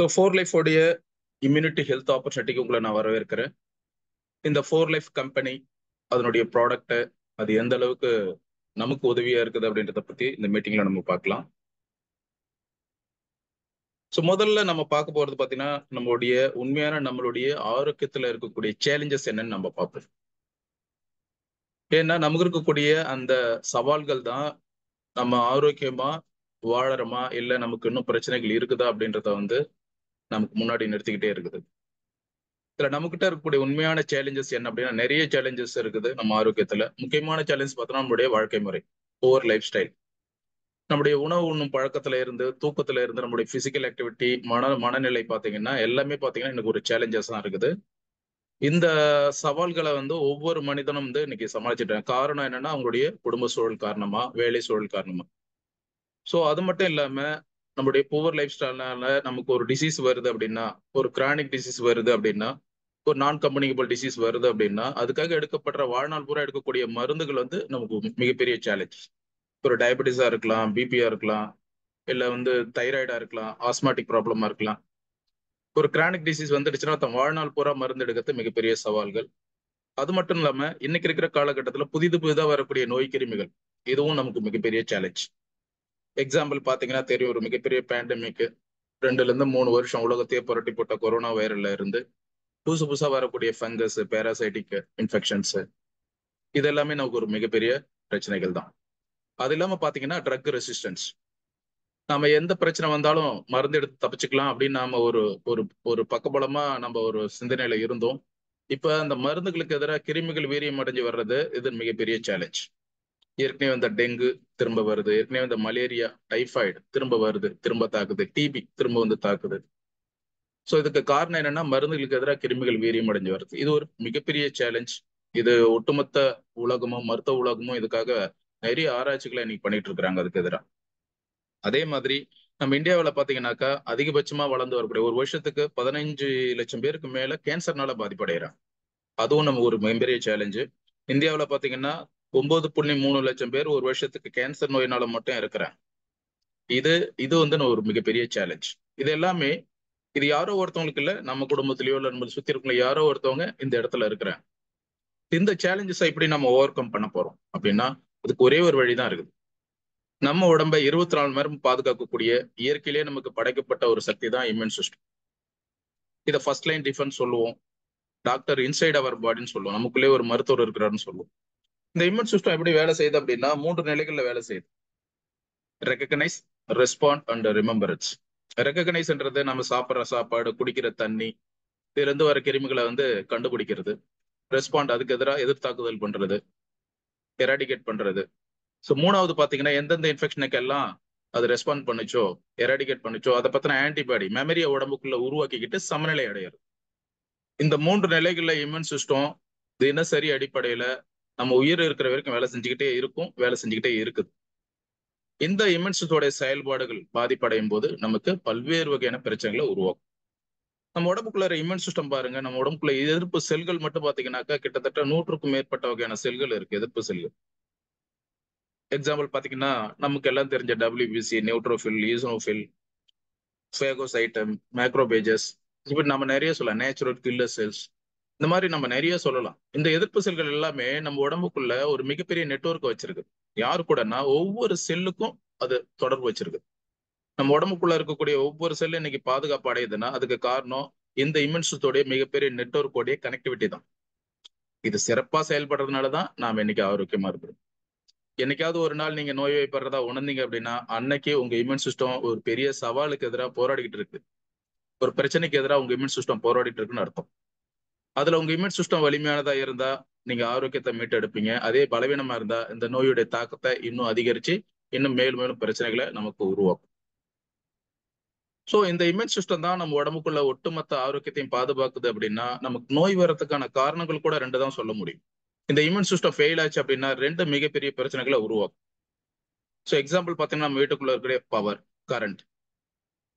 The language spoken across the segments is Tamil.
ஸோ ஃபோர் லைஃப் உடைய இம்யூனிட்டி ஹெல்த் ஆப்பர்ச்சுனிட்டிக்கு உங்களை நான் வரவேற்கிறேன். இந்த ஃபோர் லைஃப் கம்பெனி அதனுடைய ப்ராடக்ட் அது எந்த அளவுக்கு நமக்கு உதவியா இருக்குது அப்படின்றத பத்தி இந்த மீட்டிங்ல நம்ம பார்க்கலாம். ஸோ முதல்ல நம்ம பார்க்க போறது பார்த்தீங்கன்னா நம்மளுடைய ஆரோக்கியத்துல இருக்கக்கூடிய சேலஞ்சஸ் என்னன்னு நம்ம பார்ப்போம். ஏன்னா நமக்கு இருக்கக்கூடிய அந்த சவால்கள் தான் நம்ம ஆரோக்கியமா வாழறோமா இல்லை நமக்கு இன்னும் பிரச்சனைகள் இருக்குதா அப்படின்றத நமக்கு முன்னாடி நிறுத்திக்கிட்டே இருக்குது. இதுல நம்மகிட்ட இருக்கக்கூடிய உண்மையான சேலஞ்சஸ் என்ன அப்படின்னா நிறைய சேலஞ்சஸ் இருக்குது. நம்ம ஆரோக்கியத்துல முக்கியமான சேலஞ்ச் பார்த்தோம்னா நம்மளுடைய வாழ்க்கை முறை, ஓவர் லைஃப் ஸ்டைல், நம்முடைய உணவு உண்ணும் பழக்கத்துல இருந்து, தூக்கத்துல இருந்து, நம்முடைய பிசிக்கல் ஆக்டிவிட்டி, மனநிலை பார்த்தீங்கன்னா எல்லாமே பார்த்தீங்கன்னா எனக்கு ஒரு சேலஞ்சஸ் தான் இருக்குது. இந்த சவால்களை ஒவ்வொரு மனிதனும் இன்னைக்கு சமாளிச்சுட்டாங்க. காரணம் என்னன்னா அவங்களுடைய குடும்ப சூழல் காரணமா, வேலை சூழல் காரணமா. ஸோ அது மட்டும் இல்லாம நம்முடைய புவர் லைஃப் ஸ்டைல்னால நமக்கு ஒரு டிசீஸ் வருது அப்படின்னா, ஒரு கிரானிக் டிசீஸ் வருது அப்படின்னா, ஒரு நான் கம்யூனிகபிள் டிசீஸ் வருது அப்படின்னா, அதுக்காக எடுக்கப்படுற வாழ்நாள் பூரா எடுக்கக்கூடிய மருந்துகள் நமக்கு மிகப்பெரிய சேலஞ்ச். ஒரு டயபெட்டிஸா இருக்கலாம், பிபியா இருக்கலாம், இல்ல தைராய்டா இருக்கலாம், ஆஸ்மாட்டிக் ப்ராப்ளமா இருக்கலாம். ஒரு கிரானிக் டிசீஸ் வந்துடுச்சுன்னா தன் வாழ்நாள் பூரா மருந்து எடுக்கிறது மிகப்பெரிய சவால்கள். அது மட்டும் இல்லாம இன்னைக்கு இருக்கிற காலகட்டத்துல புதிதா வரக்கூடிய நோய் கிருமிகள், இதுவும் நமக்கு மிகப்பெரிய சேலஞ்ச். எக்ஸாம்பிள் பாத்தீங்கன்னா தெரியும், ஒரு மிகப்பெரிய பேண்டமிக் 2 to 3 வருஷம் உலகத்தையே புரட்டி போட்ட கொரோனா வைரல்ல இருந்து புதுசா வரக்கூடிய ஃபங்கஸ், பேராசைட்டிக் இன்ஃபெக்ஷன்ஸ், இது எல்லாமே நமக்கு ஒரு மிகப்பெரிய பிரச்சனைகள் தான். அது இல்லாம பாத்தீங்கன்னா ட்ரக் ரெசிஸ்டன்ஸ். நாம எந்த பிரச்சனை வந்தாலும் மருந்து எடுத்து தப்பிச்சுக்கலாம் அப்படின்னு நாம ஒரு ஒரு ஒரு பக்கபலமா நம்ம ஒரு சிந்தனையில இருந்தோம். இப்ப அந்த மருந்துகளுக்கு எதிராக கிருமிகள் வீரியம் அடைஞ்சு வர்றது இது மிகப்பெரிய சேலஞ்ச். ஏற்கனவே வந்த டெங்கு திரும்ப வருது, ஏற்கனவே வந்த மலேரியா, டைஃபாய்டு திரும்ப வருது, திரும்ப தாக்குது, டிபி திரும்ப தாக்குது. ஸோ இதுக்கு காரணம் என்னன்னா மருந்துகளுக்கு எதிராக கிருமிகள் வீரியம் அடைஞ்சு வருது. இது ஒரு மிகப்பெரிய சேலஞ்ச். இது ஒட்டுமொத்த உலகமும் மருத்துவ உலகமும் இதுக்காக நிறைய ஆராய்ச்சிகளை இன்னைக்கு பண்ணிட்டு இருக்கிறாங்க அதுக்கு எதிராக. அதே மாதிரி நம்ம இந்தியாவில் பாத்தீங்கன்னாக்கா அதிகபட்சமா வளர்ந்து வரக்கூடிய ஒரு வருஷத்துக்கு 15 லட்சம் பேருக்கு மேல கேன்சர்னால பாதிப்படைகிறாங்க. அதுவும் நம்ம ஒரு மிகப்பெரிய சேலஞ்சு. இந்தியாவில் பாத்தீங்கன்னா 9.3 லட்சம் பேர் ஒரு வருஷத்துக்கு கேன்சர் நோயினால மட்டும் இருக்கிறாங்க. இது ஒரு மிகப்பெரிய சேலஞ்ச். இது எல்லாமே இது யாரோ ஒருத்தவங்களுக்கு இல்ல, நம்ம குடும்பத்திலயோ இல்ல நம்ம சுத்தி இருக்கல யாரோ ஒருத்தவங்க இந்த இடத்துல இருக்கிறாங்க. இந்த சேலஞ்சஸை எப்படி நம்ம ஓவர் கம் பண்ண போறோம் அப்படின்னா அதுக்கு ஒரே ஒரு வழிதான் இருக்குது. நம்ம உடம்பை 24 மணி நேரம் பாதுகாக்கக்கூடிய இயற்கையிலேயே நமக்கு படைக்கப்பட்ட ஒரு சக்தி தான் இம்யூன் சிஸ்டம். இதை ஃபர்ஸ்ட் லைன் டிஃபென்ஸ் சொல்லுவோம், டாக்டர் இன்சைட் அவர் பாடின்னு சொல்லுவோம், நமக்குள்ளே ஒரு மருத்துவர் இருக்கிறாருன்னு சொல்லுவோம். இந்த இம்யூன் சிஸ்டம் எப்படி வேலை செய்யுது அப்படின்னா 3 நிலைகள்ல வேலை செய்யுது. Recognise, respond and remembrance. ரெகக்னைஸ்ன்றது நம்ம சாப்பிட்ற சாப்பாடு, குடிக்கிற தண்ணி, இதுல இருந்து வர கிருமிகளை கண்டுபிடிக்கிறது. ரெஸ்பாண்ட் அதுக்கு எதிராக எதிர்த்தாக்குதல் பண்றது, எராடிகேட் பண்றது. ஸோ 3வது பாத்தீங்கன்னா எந்தெந்த இன்ஃபெக்ஷனுக்கு எல்லாம் அது ரெஸ்பாண்ட் பண்ணுச்சோ, எராடிகேட் பண்ணுச்சோ அதை பத்தின ஆன்டிபாடி மெமரியை உடம்புக்குள்ள உருவாக்கிக்கிட்டு சமநிலை அடையிறது. இந்த 3 நிலைகள்ல இம்யூன் சிஸ்டம் தினசரி அடிப்படையில நம்ம உயிர் இருக்கிற வரைக்கும் வேலை செஞ்சுக்கிட்டே இருக்குது. இந்த இம்யூன் சிஸ்டத்தோடைய செயல்பாடுகள் பாதிப்படையும் போது நமக்கு பல்வேறு வகையான பிரச்சனைகளை உருவாக்கும். நம்ம உடம்புக்குள்ள இம்யூன் சிஸ்டம் பாருங்க, நம்ம உடம்புக்குள்ள எதிர்ப்பு செல்கள் மட்டும் பாத்தீங்கன்னாக்கா கிட்டத்தட்ட 100க்கும் மேற்பட்ட வகையான செல்கள் இருக்கு, எதிர்ப்பு செல்கள். எக்ஸாம்பிள் பாத்தீங்கன்னா நமக்கு எல்லாம் தெரிஞ்ச WBC, நியூட்ரோஃபில், ஈசனோஃபில், ஃபேகோசைட்டம், மேக்ரோபேஜஸ், இப்படி நம்ம நிறைய சொல்லலாம், நேச்சுரல் கில்லர் செல்ஸ், இந்த மாதிரி நம்ம நிறைய சொல்லலாம். இந்த எதிர்ப்பு செல்கள் எல்லாமே நம்ம உடம்புக்குள்ள ஒரு மிகப்பெரிய நெட்வொர்க் வச்சிருக்கு. யாரு கூடனா ஒவ்வொரு செல்லுக்கும் அது தொடர்பு வச்சிருக்கு. நம்ம உடம்புக்குள்ள இருக்கக்கூடிய ஒவ்வொரு செல்லு இன்னைக்கு பாதுகாப்பு அடையுதுன்னா அதுக்கு காரணம் இந்த இம்யூன் சிஸ்டத்தோடைய மிகப்பெரிய நெட்வொர்க்கோடைய கனெக்டிவிட்டி தான். இது சிறப்பா செயல்படுறதுனாலதான் நாம இன்னைக்கு ஆரோக்கியமா இருக்கிறோம். என்னைக்காவது ஒரு நாள் நீங்க நோய்வாய்ப்படுறதா உணர்ந்தீங்க அப்படின்னா அன்னைக்கு உங்க இம்யூன் சிஸ்டம் ஒரு பெரிய சவாலுக்கு எதிராக போராடிக்கிட்டு இருக்கு, ஒரு பிரச்சனைக்கு எதிராக உங்க இம்யூன் சிஸ்டம் போராடிட்டு இருக்குன்னு அர்த்தம். அதுல உங்க இம்யூன் சிஸ்டம் வலிமையானதா இருந்தா நீங்க ஆரோக்கியத்தை மீட்டெடுப்பீங்க. அதே பலவீனமா இருந்தா இந்த நோயுடைய தாக்கத்தை இன்னும் அதிகரிச்சு இன்னும் மேலும் மேலும் பிரச்சனைகளை நமக்கு உருவாக்கும். ஸோ இந்த இம்யூன் சிஸ்டம் தான் நம்ம உடம்புக்குள்ள ஒட்டுமொத்த ஆரோக்கியத்தையும் பாதுகாக்குது. அப்படின்னா நமக்கு நோய் வரதுக்கான காரணங்கள் கூட 2 தான் சொல்ல முடியும். இந்த இம்யூன் சிஸ்டம் ஃபெயில் ஆச்சு அப்படின்னா 2 மிகப்பெரிய பிரச்சனைகளை உருவாக்கும். ஸோ எக்ஸாம்பிள் பாத்தீங்கன்னா நம்ம வீட்டுக்குள்ள இருக்கிற பவர், கரண்ட்.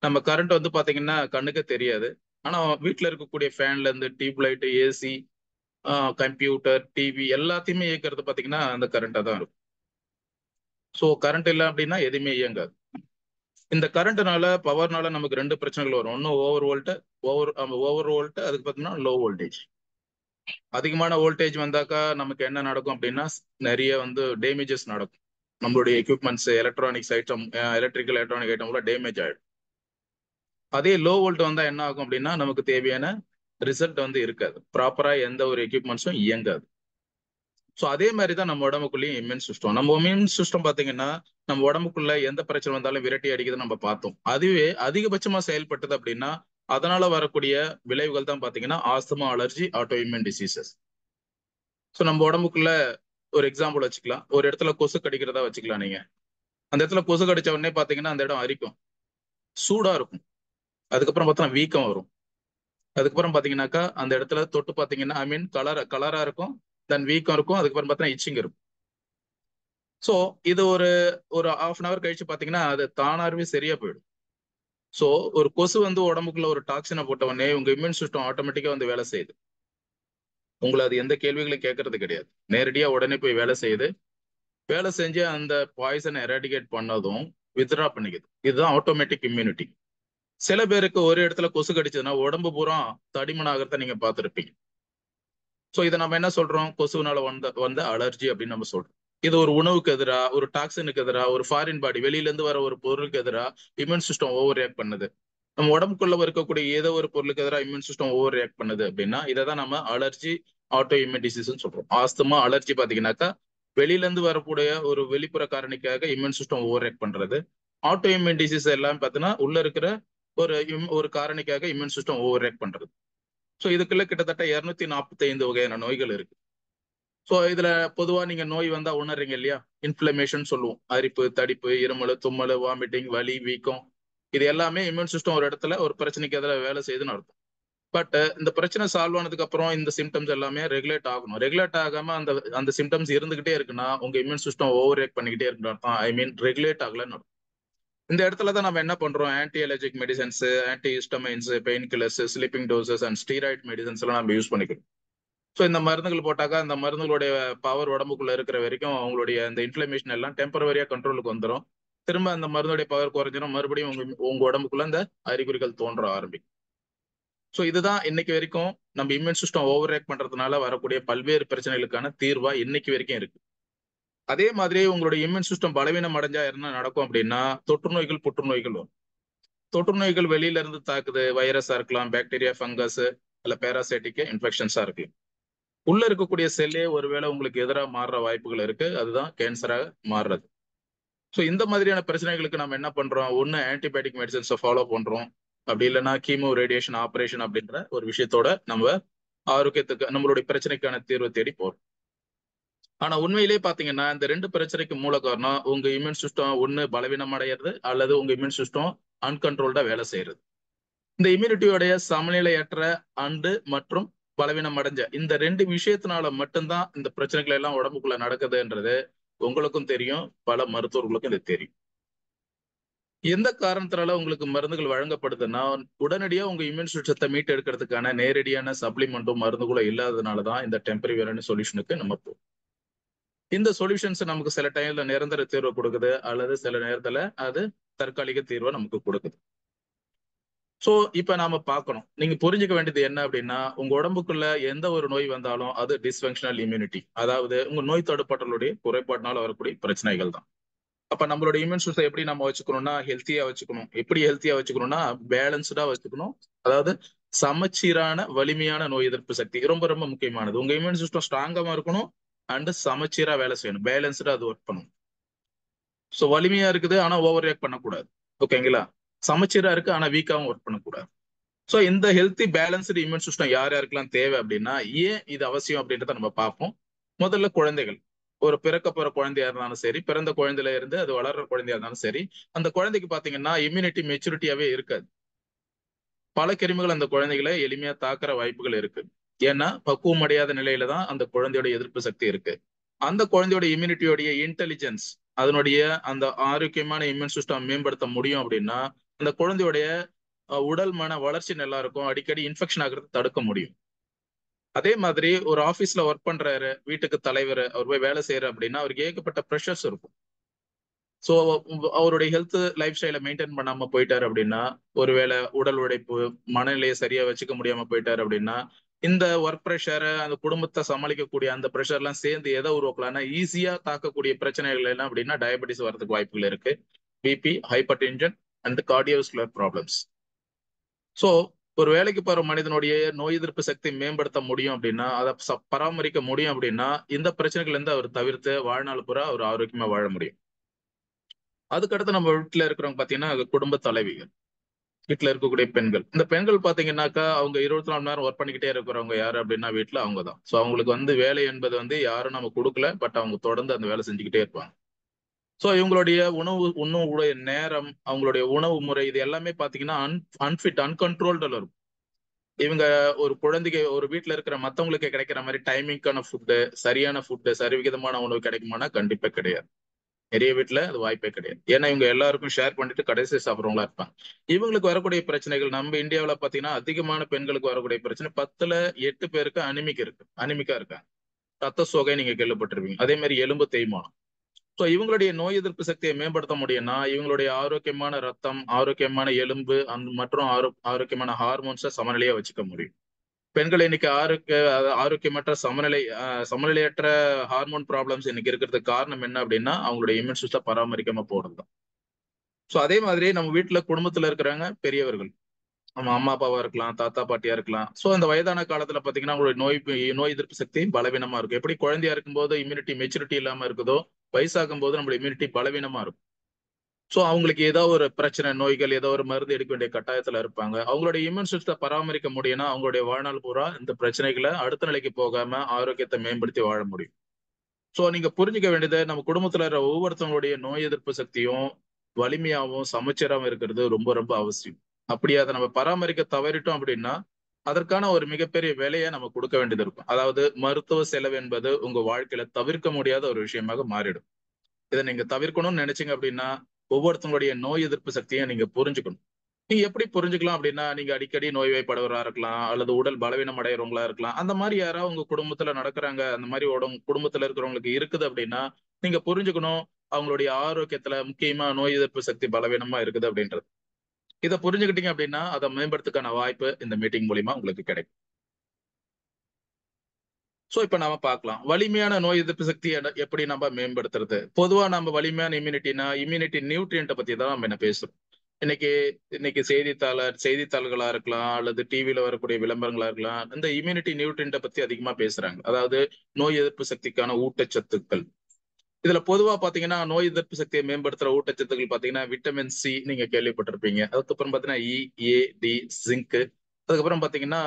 நம்ம கரண்ட் பாத்தீங்கன்னா கண்ணுக்கு தெரியாது. ஆனா வீட்டுல இருக்கக்கூடிய ஃபேன்ல இருந்து tube light, AC, computer, TV எல்லாத்தையுமே இயக்கிறது பாத்தீங்கன்னா அந்த கரண்டா தான் இருக்கும். ஸோ கரண்ட் இல்லை அப்படின்னா எதுவுமே இயங்காது. இந்த கரண்ட்னால பவர்னால நமக்கு ரெண்டு பிரச்சனைகள் வரும். ஒன்னு ஓவர் வோல்ட், அதுக்கு பார்த்தீங்கன்னா லோ வோல்டேஜ். அதிகமான வோல்டேஜ் வந்தாக்கா நமக்கு என்ன நடக்கும் அப்படின்னா நிறைய டேமேஜஸ் நடக்கும். நம்மளுடைய equipments, electronics item, electrical item கூட டேமேஜ் ஆயிடும். அதே லோ வோல்ட் வந்தா என்ன ஆகும் அப்படின்னா நமக்கு தேவையான ரிசல்ட் இருக்காது. ப்ராப்பரா எந்த ஒரு எக்யூப்மெண்ட்ஸும் இயங்காது. ஸோ அதே மாதிரி தான் நம்ம உடம்புக்குள்ளேயும் இம்யூன் சிஸ்டம். நம்ம இம்யூன் சிஸ்டம் பார்த்தீங்கன்னா நம்ம உடம்புக்குள்ள எந்த பிரச்சனை வந்தாலும் விரட்டி அடிக்குது நம்ம பார்த்தோம். அதுவே அதிகபட்சமா செயல்பட்டது அப்படின்னா அதனால வரக்கூடிய விளைவுகள் தான் பார்த்தீங்கன்னா asthma, allergy, auto immune diseases. So நம்ம உடம்புக்குள்ள ஒரு எக்ஸாம்பிள் வச்சுக்கலாம். ஒரு இடத்துல கொசு கடிக்கிறதா வச்சுக்கலாம். நீங்க அந்த இடத்துல கொசு கடிச்ச உடனே பார்த்தீங்கன்னா அந்த இடம் அரிக்கும், சூடா இருக்கும். அதுக்கப்புறம் பார்த்தா வீக்கம் வரும். அதுக்கப்புறம் பார்த்தீங்கன்னாக்கா அந்த இடத்துல தொட்டு பார்த்தீங்கன்னா ஐ மீன் கலரா இருக்கும், தென் வீக்கம் இருக்கும். அதுக்கப்புறம் பார்த்தீங்கன்னா இச்சிங் இருக்கும். ஸோ இது ஒரு ஒரு ஹாஃப் அன் அவர் கழிச்சு பார்த்தீங்கன்னா அது தானாகவே சரியா போயிடும். ஸோ ஒரு கொசு உடம்புக்குள்ள ஒரு டாக்ஸினை போட்ட உடனே உங்க இம்யூன் சிஸ்டம் ஆட்டோமேட்டிக்கா வேலை செய்யுது. உங்களை அது எந்த கேள்விகளையும் கேட்கறது கிடையாது. நேரடியா உடனே போய் வேலை செய்யுது. வேலை செஞ்சு அந்த பாய்சனை எராடிகேட் பண்ணதும் வித்ரா பண்ணிக்குது. இதுதான் ஆட்டோமேட்டிக் இம்யூனிட்டி. சில பேருக்கு ஒரு இடத்துல கொசு கடிச்சதுன்னா உடம்பு பூரா தடிமன் ஆகிறத நீங்க பார்த்துருப்பீங்க. ஸோ இதை நம்ம என்ன சொல்றோம்? கொசுவினால வந்த அலர்ஜி அப்படின்னு நம்ம சொல்றோம். இது ஒரு உணவுக்கு எதிராக, ஒரு டாக்ஸினுக்கு எதிராக, ஒரு ஃபாரின் பாடி வெளியில இருந்து வர ஒரு பொருளுக்கு எதிராக இம்யூன் சிஸ்டம் ஓவர் ரியாக்ட் பண்ணுது. நம்ம உடம்புக்குள்ள இருக்கக்கூடிய ஏதோ ஒரு பொருளுக்கு எதிராக இம்யூன் சிஸ்டம் ஓவர் ரியாக்ட் பண்ணுது அப்படின்னா இதை தான் நம்ம அலர்ஜி, ஆட்டோ இம்யூன் டிசீஸ்ன்னு சொல்றோம். ஆஸ்துமா, அலர்ஜி பாத்தீங்கன்னாக்கா வெளியில இருந்து வரக்கூடிய ஒரு வெளிப்புற காரணிக்காக இம்யூன் சிஸ்டம் ஓவர் ரியாக்ட் பண்றது. ஆட்டோ இம்யூன் டிசீஸ் எல்லாம் பார்த்தீங்கன்னா உள்ள இருக்கிற ஒரு காரணிக்காக இம்யூன் சிஸ்டம் ஓவர் ரியாக்ட் பண்றது. ஸோ இதுக்குள்ள கிட்டத்தட்ட 245 வகையான நோய்கள் இருக்கு. ஸோ இதுல பொதுவா நீங்க நோய் வந்தா உணர்றீங்க இல்லையா? இன்ஃபிளமேஷன் சொல்லுவோம். அரிப்பு, தடிப்பு, இருமல், தும்மல், வாமிட்டிங், வலி, வீக்கம். இது எல்லாமே இம்யூன் சிஸ்டம் ஒரு இடத்துல ஒரு பிரச்சனைக்கு எதிராக வேலை செய்யுதுன்னு அர்த்தம். பட் இந்த பிரச்சனை சால்வ் ஆனதுக்கு அப்புறம் இந்த சிம்டம்ஸ் எல்லாமே ரெகுலேட் ஆகணும். ரெகுலேட் ஆகாம அந்த அந்த சிம்டம்ஸ் இருந்துகிட்டே இருக்குன்னா உங்க இம்யூன் சிஸ்டம் ஓவர் ரியாக்ட் பண்ணிக்கிட்டே இருக்குன்னு அர்த்தம். ஐ மீன் ரெகுலேட் ஆகலன்னு அர்த்தம். இந்த இடத்துல தான் நம்ம என்ன பண்றோம்? Anti allergic medicines, anti histamines, pain killers, sleeping doses and steroid medicines எல்லாம் நம்ம யூஸ் பண்ணிக்கிறோம். ஸோ இந்த மருந்துகள் போட்டாக்கா அந்த மருந்துகளுடைய பவர் உடம்புக்குள்ள இருக்கிற வரைக்கும் அவங்களுடைய இந்த இன்ஃபிளமேஷன் எல்லாம் டெம்பரவரியா கண்ட்ரோலுக்கு வந்துடும். திரும்ப அந்த மருந்துடைய பவர் குறைஞ்சிடும். மறுபடியும் உங்க உடம்புக்குள்ள இந்த அறிகுறிகள் தோன்ற ஆரம்பிக்கும். ஸோ இதுதான் இன்னைக்கு வரைக்கும் நம்ம இம்யூன் சிஸ்டம் ஓவர் ரியாக்ட் பண்றதுனால வரக்கூடிய பல்வேறு பிரச்சனைகளுக்கான தீர்வா இன்னைக்கு வரைக்கும் இருக்கு. அதே மாதிரி உங்களுடைய இம்யூன் சிஸ்டம் பலவீனம் அடைஞ்சா என்ன நடக்கும் அப்படின்னா தொற்று நோய்கள், புற்றுநோய்கள் வரும். தொற்று நோய்கள் வெளியில இருந்து தாக்குது. வைரஸா இருக்கலாம், பாக்டீரியா, ஃபங்கஸ், இல்ல பேராசைட்டிக் இன்ஃபெக்ஷன்ஸா இருக்கு. உள்ள இருக்கக்கூடிய செல்லே ஒருவேளை உங்களுக்கு எதிராக மாறுற வாய்ப்புகள் இருக்கு. அதுதான் கேன்சராக மாறுறது. ஸோ இந்த மாதிரியான பிரச்சனைகளுக்கு நம்ம என்ன பண்றோம்? ஒன்னு ஆன்டிபயோட்டிக் மெடிசன்ஸை ஃபாலோ பண்றோம். அப்படி இல்லைன்னா கீமோ, ரேடியேஷன், ஆபரேஷன் அப்படின்ற ஒரு விஷயத்தோட நம்ம ஆரோக்கியத்துக்கு நம்மளுடைய பிரச்சனைக்கான தீர்வை தேடி போறோம். ஆனா உண்மையிலேயே பாத்தீங்கன்னா இந்த ரெண்டு பிரச்சனைக்கு மூல காரணம் உங்க இம்யூன் சிஸ்டம் ஒன்னு பலவீனம் அடைகிறது அல்லது உங்க இம்யூன் சிஸ்டம் அன்கண்ட்ரோல்டா வேலை செய்யறது. இந்த இம்யூனிட்டியோடைய சமநிலையற்ற அண்டு மற்றும் பலவீனம் அடைஞ்ச இந்த ரெண்டு விஷயத்தினால மட்டும்தான் இந்த பிரச்சனைகள் எல்லாம் உடம்புக்குள்ள நடக்குதுன்றது உங்களுக்கும் தெரியும், பல மருத்துவர்களுக்கும் இது தெரியும். எந்த காரணத்தினால உங்களுக்கு மருந்துகள் வழங்கப்படுதுன்னா உடனடியா உங்க இம்யூன் சிஸ்டத்தை மீட்டு எடுக்கிறதுக்கான நேரடியான சப்ளிமெண்ட்டும் மருந்துகளும் இல்லாததுனாலதான் இந்த டெம்பரவரியான சொல்யூஷனுக்கு நம்ம போகும். இந்த சொல்யூஷன்ஸ் நமக்கு சில டைம்ல நிரந்தர தீர்வு கொடுக்குது அல்லது சில நேரத்துல அது தற்காலிக தீர்வை நமக்கு கொடுக்குது. ஸோ இப்ப நாம பார்க்கணும், நீங்க புரிஞ்சுக்க வேண்டியது என்ன அப்படின்னா உங்க உடம்புக்குள்ள எந்த ஒரு நோய் வந்தாலும் அது டிஸ்ஃபங்க்ஷனல் இம்யூனிட்டி, அதாவது உங்க நோய் தடுப்பாற்றலுடைய குறைபாட்டினால வரக்கூடிய பிரச்சனைகள் தான். அப்ப நம்மளோட இம்யூன் சிஸ்டம் எப்படி நம்ம வச்சுக்கணும்னா ஹெல்த்தியா வச்சுக்கணும். எப்படி ஹெல்த்தியா வச்சுக்கணும்னா பேலன்ஸ்டா வச்சுக்கணும். அதாவது சமச்சீரான வலிமையான நோய் எதிர்ப்பு சக்தி ரொம்ப ரொம்ப முக்கியமானது. உங்க இம்யூன் சிஸ்டம் ஸ்ட்ராங்கா இருக்கணும் அண்ட் சமச்சீரா வேலை செய்யணும். பேலன்ஸ்டா அது ஒர்க் பண்ணணும். ஸோ வலிமையா இருக்குது ஆனா ஓவர் ரியாக்ட் பண்ணக்கூடாது. ஓகேங்களா? சமச்சீரா இருக்கு ஆனா வீக்காவும் ஒர்க் பண்ணக்கூடாது. ஸோ இந்த ஹெல்த்தி பேலன்ஸ்டு இம்யூன் சிஸ்டம் யார் யாருக்கெல்லாம் தேவை அப்படின்னா ஏன் இது அவசியம் அப்படின்றத நம்ம பார்ப்போம். முதல்ல குழந்தைகள். ஒரு பிறக்க போற குழந்தையா இருந்தாலும் சரி, பிறந்த குழந்தையில இருந்து அது வளர்ற குழந்தையா இருந்தாலும் சரி, அந்த குழந்தைக்கு பாத்தீங்கன்னா இம்யூனிட்டி மெச்சூரிட்டியாவே இருக்காது. பல கிருமிகள் அந்த குழந்தைகளை எளிமையா தாக்குற வாய்ப்புகள் இருக்கு. ஏன்னா பக்குவம் அடையாத நிலையில தான் அந்த குழந்தையோட எதிர்ப்பு சக்தி இருக்கு. அந்த குழந்தையோட இம்யூனிட்டியோடைய இன்டெலிஜென்ஸ், அதனுடைய அந்த ஆரோக்கியமான இம்யூன் சிஸ்டம் மேம்படுத்த முடியும் அப்படின்னா அந்த குழந்தையோடைய உடல் மன வளர்ச்சி நல்லா இருக்கும். அடிக்கடி இன்ஃபெக்ஷன் ஆகிறது தடுக்க முடியும். அதே மாதிரி ஒரு ஆபீஸ்ல ஒர்க் பண்றாரு, வீட்டுக்கு தலைவர், அவர் போய் வேலை செய்யறாரு அப்படின்னா அவருக்கு ஏகப்பட்ட ப்ரெஷர்ஸ் இருக்கும். ஸோ அவருடைய ஹெல்த் லைஃப் ஸ்டைலை மெயின்டைன் பண்ணாம போயிட்டாரு அப்படின்னா, ஒருவேளை உடல் உழைப்பு, மனநிலையை சரியா வச்சுக்க முடியாம போயிட்டாரு அப்படின்னா, இந்த ஒர்க் ப்ரெஷர், அந்த குடும்பத்தை சமாளிக்கக்கூடிய அந்த ப்ரெஷர் எல்லாம் சேர்ந்து எதை உருவாக்கலாம்னா, ஈஸியா தாக்கக்கூடிய பிரச்சனைகள் என்ன அப்படின்னா டயபெட்டிஸ் வரதுக்கு வாய்ப்புகள் இருக்கு. BP, hypertension and cardiovascular problems. So ஒரு வேலைக்கு போற மனிதனுடைய நோய் எதிர்ப்பு சக்தி மேம்படுத்த முடியும் அப்படின்னா, அதை பராமரிக்க முடியும் அப்படின்னா, இந்த பிரச்சனைகள் இருந்து அவர் தவிர்த்து வாழ்நாள் பூரா அவர் ஆரோக்கியமா வாழ முடியும். அதுக்கடுத்து நம்ம வீட்டுல இருக்கிறவங்க பாத்தீங்கன்னா, அது குடும்ப தலைவிகள், வீட்டுல இருக்கக்கூடிய பெண்கள். இந்த பெண்கள் பாத்தீங்கன்னாக்கா அவங்க 24 மணி நேரம் ஒர்க் பண்ணிக்கிட்டே இருக்கிறவங்க யாரு அப்படின்னா வீட்டுல அவங்க தான். ஸோ அவங்களுக்கு வேலை என்பது யாரும் நம்ம கொடுக்கல, பட் அவங்க தொடர்ந்து அந்த வேலை செஞ்சுக்கிட்டே இருப்பாங்க. ஸோ இவங்களுடைய உணவுடைய நேரம், அவங்களுடைய உணவு முறை, இது எல்லாமே பாத்தீங்கன்னா அன்ஃபிட், அன்கண்ட்ரோல்டு இருக்கும். இவங்க ஒரு குழந்தைக்கு, ஒரு வீட்டுல இருக்கிற மத்தவங்களுக்கு கிடைக்கிற மாதிரி டைமிங்கான ஃபுட்டு, சரியான ஃபுட்டு, சரிவிகிதமான உணவு கிடைக்குமானா கண்டிப்பா கிடையாது. நிறைய வீட்டுல அது வாய்ப்பே கிடையாது. ஏன்னா இவங்க எல்லாருக்கும் ஷேர் பண்ணிட்டு கடைசி சாப்பிட்றவங்களா இருப்பாங்க. இவங்களுக்கு வரக்கூடிய பிரச்சனைகள் நம்ம இந்தியாவில் பாத்தீங்கன்னா அதிகமான பெண்களுக்கு வரக்கூடிய பிரச்சனை 10ல் 8 பேருக்கு அனிமிக்கா இருக்காங்க. ரத்த சோகை நீங்க கேள்விப்பட்டிருப்பீங்க. அதே மாதிரி எலும்பு தேய்மானம். ஸோ இவங்களுடைய நோய் எதிர்ப்பு சக்தியை மேம்படுத்த முடியும்னா இவங்களுடைய ஆரோக்கியமான ரத்தம், ஆரோக்கியமான எலும்பு மற்றும் ஆரோக்கியமான ஹார்மோன்ஸை சமநிலையா வச்சுக்க முடியும். பெண்கள் இன்னைக்கு ஆரோக்கியமற்ற சமநிலையற்ற ஹார்மோன் ப்ராப்ளம்ஸ் இன்னைக்கு இருக்கிறதுக்கு காரணம் என்ன அப்படின்னா அவங்களுடைய இம்யூன் சிஸ்டம் பராமரிக்காம போறது தான். ஸோ அதே மாதிரி நம்ம வீட்டுல குடும்பத்துல இருக்கிறாங்க பெரியவர்கள், நம்ம அம்மா அப்பாவா இருக்கலாம், தாத்தா பாட்டியா இருக்கலாம். ஸோ அந்த வயதான காலத்துல பாத்தீங்கன்னா அவங்களுடைய நோய் எதிர்ப்பு சக்தி பலவீனமா இருக்கும். எப்படி குழந்தையா இருக்கும்போது இம்யூனிட்டி மெச்சூரிட்டி இல்லாம இருக்குதோ, வயசாகும் போது நம்மளுடைய இம்யூனிட்டி பலவீனமா இருக்கும். ஸோ அவங்களுக்கு ஏதோ ஒரு பிரச்சனை, நோய்கள், ஏதோ ஒரு மருந்து எடுக்க வேண்டிய கட்டாயத்துல இருப்பாங்க. அவங்களுடைய இம்யூன் சிஸ்டத்தை பராமரிக்க முடியும்னா அவங்களுடைய வாழ்நாள் பூரா இந்த பிரச்சனைகளை அடுத்த நிலைக்கு போகாம ஆரோக்கியத்தை மேம்படுத்தி வாழ முடியும். ஸோ நீங்க புரிஞ்சுக்க வேண்டியது, நம்ம குடும்பத்துல இருக்கிற ஒவ்வொருத்தவங்களுடைய நோய் எதிர்ப்பு சக்தியும் வலிமையாகவும் சமச்சீராகவும் இருக்கிறது ரொம்ப ரொம்ப அவசியம். அப்படி அதை நம்ம பராமரிக்க தவறிட்டோம் அப்படின்னா அதற்கான ஒரு மிகப்பெரிய விலையை நம்ம கொடுக்க வேண்டியது இருக்கும். அதாவது மருத்துவ செலவு என்பது உங்க வாழ்க்கையில தவிர்க்க முடியாத ஒரு விஷயமாக மாறிடும். இதை நீங்க தவிர்க்கணும்னு நினைச்சீங்க அப்படின்னா ஒவ்வொருத்தவங்களுடைய நோய் எதிர்ப்பு சக்தியை நீங்க புரிஞ்சுக்கணும். நீங்க எப்படி புரிஞ்சுக்கலாம் அப்படின்னா, நீங்க அடிக்கடி நோய்வாய்ப்படுறவரா இருக்கலாம், அல்லது உடல் பலவீனம் அடையறவங்களா இருக்கலாம். அந்த மாதிரி யாராவது உங்க குடும்பத்துல நடக்கிறாங்க, அந்த மாதிரி குடும்பத்துல இருக்கிறவங்களுக்கு இருக்குது அப்படின்னா நீங்க புரிஞ்சுக்கணும் அவங்களுடைய ஆரோக்கியத்துல முக்கியமா நோய் எதிர்ப்பு சக்தி பலவீனமா இருக்குது அப்படின்றது. இதை புரிஞ்சுக்கிட்டீங்க அப்படின்னா அதை மேம்படுத்துக்கான வாய்ப்பு இந்த மீட்டிங் மூலியமா உங்களுக்கு கிடைக்கும். சோ இப்ப நாம பார்க்கலாம் வலிமையான நோய் எதிர்ப்பு சக்தி எப்படி நம்ம மேம்படுத்துறது. பொதுவா நம்ம வலிமையான இம்யூனிட்டி நியூட்ரியன்ட்டை பத்தி தான் நம்ம என்ன பேசுறோம். இன்னைக்கு இன்னைக்கு செய்தித்தாள்களா இருக்கலாம், அல்லது டிவில வரக்கூடிய விளம்பரங்களா இருக்கலாம், இந்த இம்யூனிட்டி நியூட்ரியன்ட்டை பத்தி அதிகமா பேசுறாங்க. அதாவது நோய் எதிர்ப்பு சக்திக்கான ஊட்டச்சத்துக்கள். இதுல பொதுவா பாத்தீங்கன்னா நோய் எதிர்ப்பு சக்தியை மேம்படுத்துற ஊட்டச்சத்துக்கள் பாத்தீங்கன்னா விட்டமின் சி நீங்க கேள்விப்பட்டிருப்பீங்க. அதுக்கப்புறம் பாத்தீங்கன்னா இ, ஏ, டி, ஜிங்க். அதுக்கப்புறம் பாத்தீங்கன்னா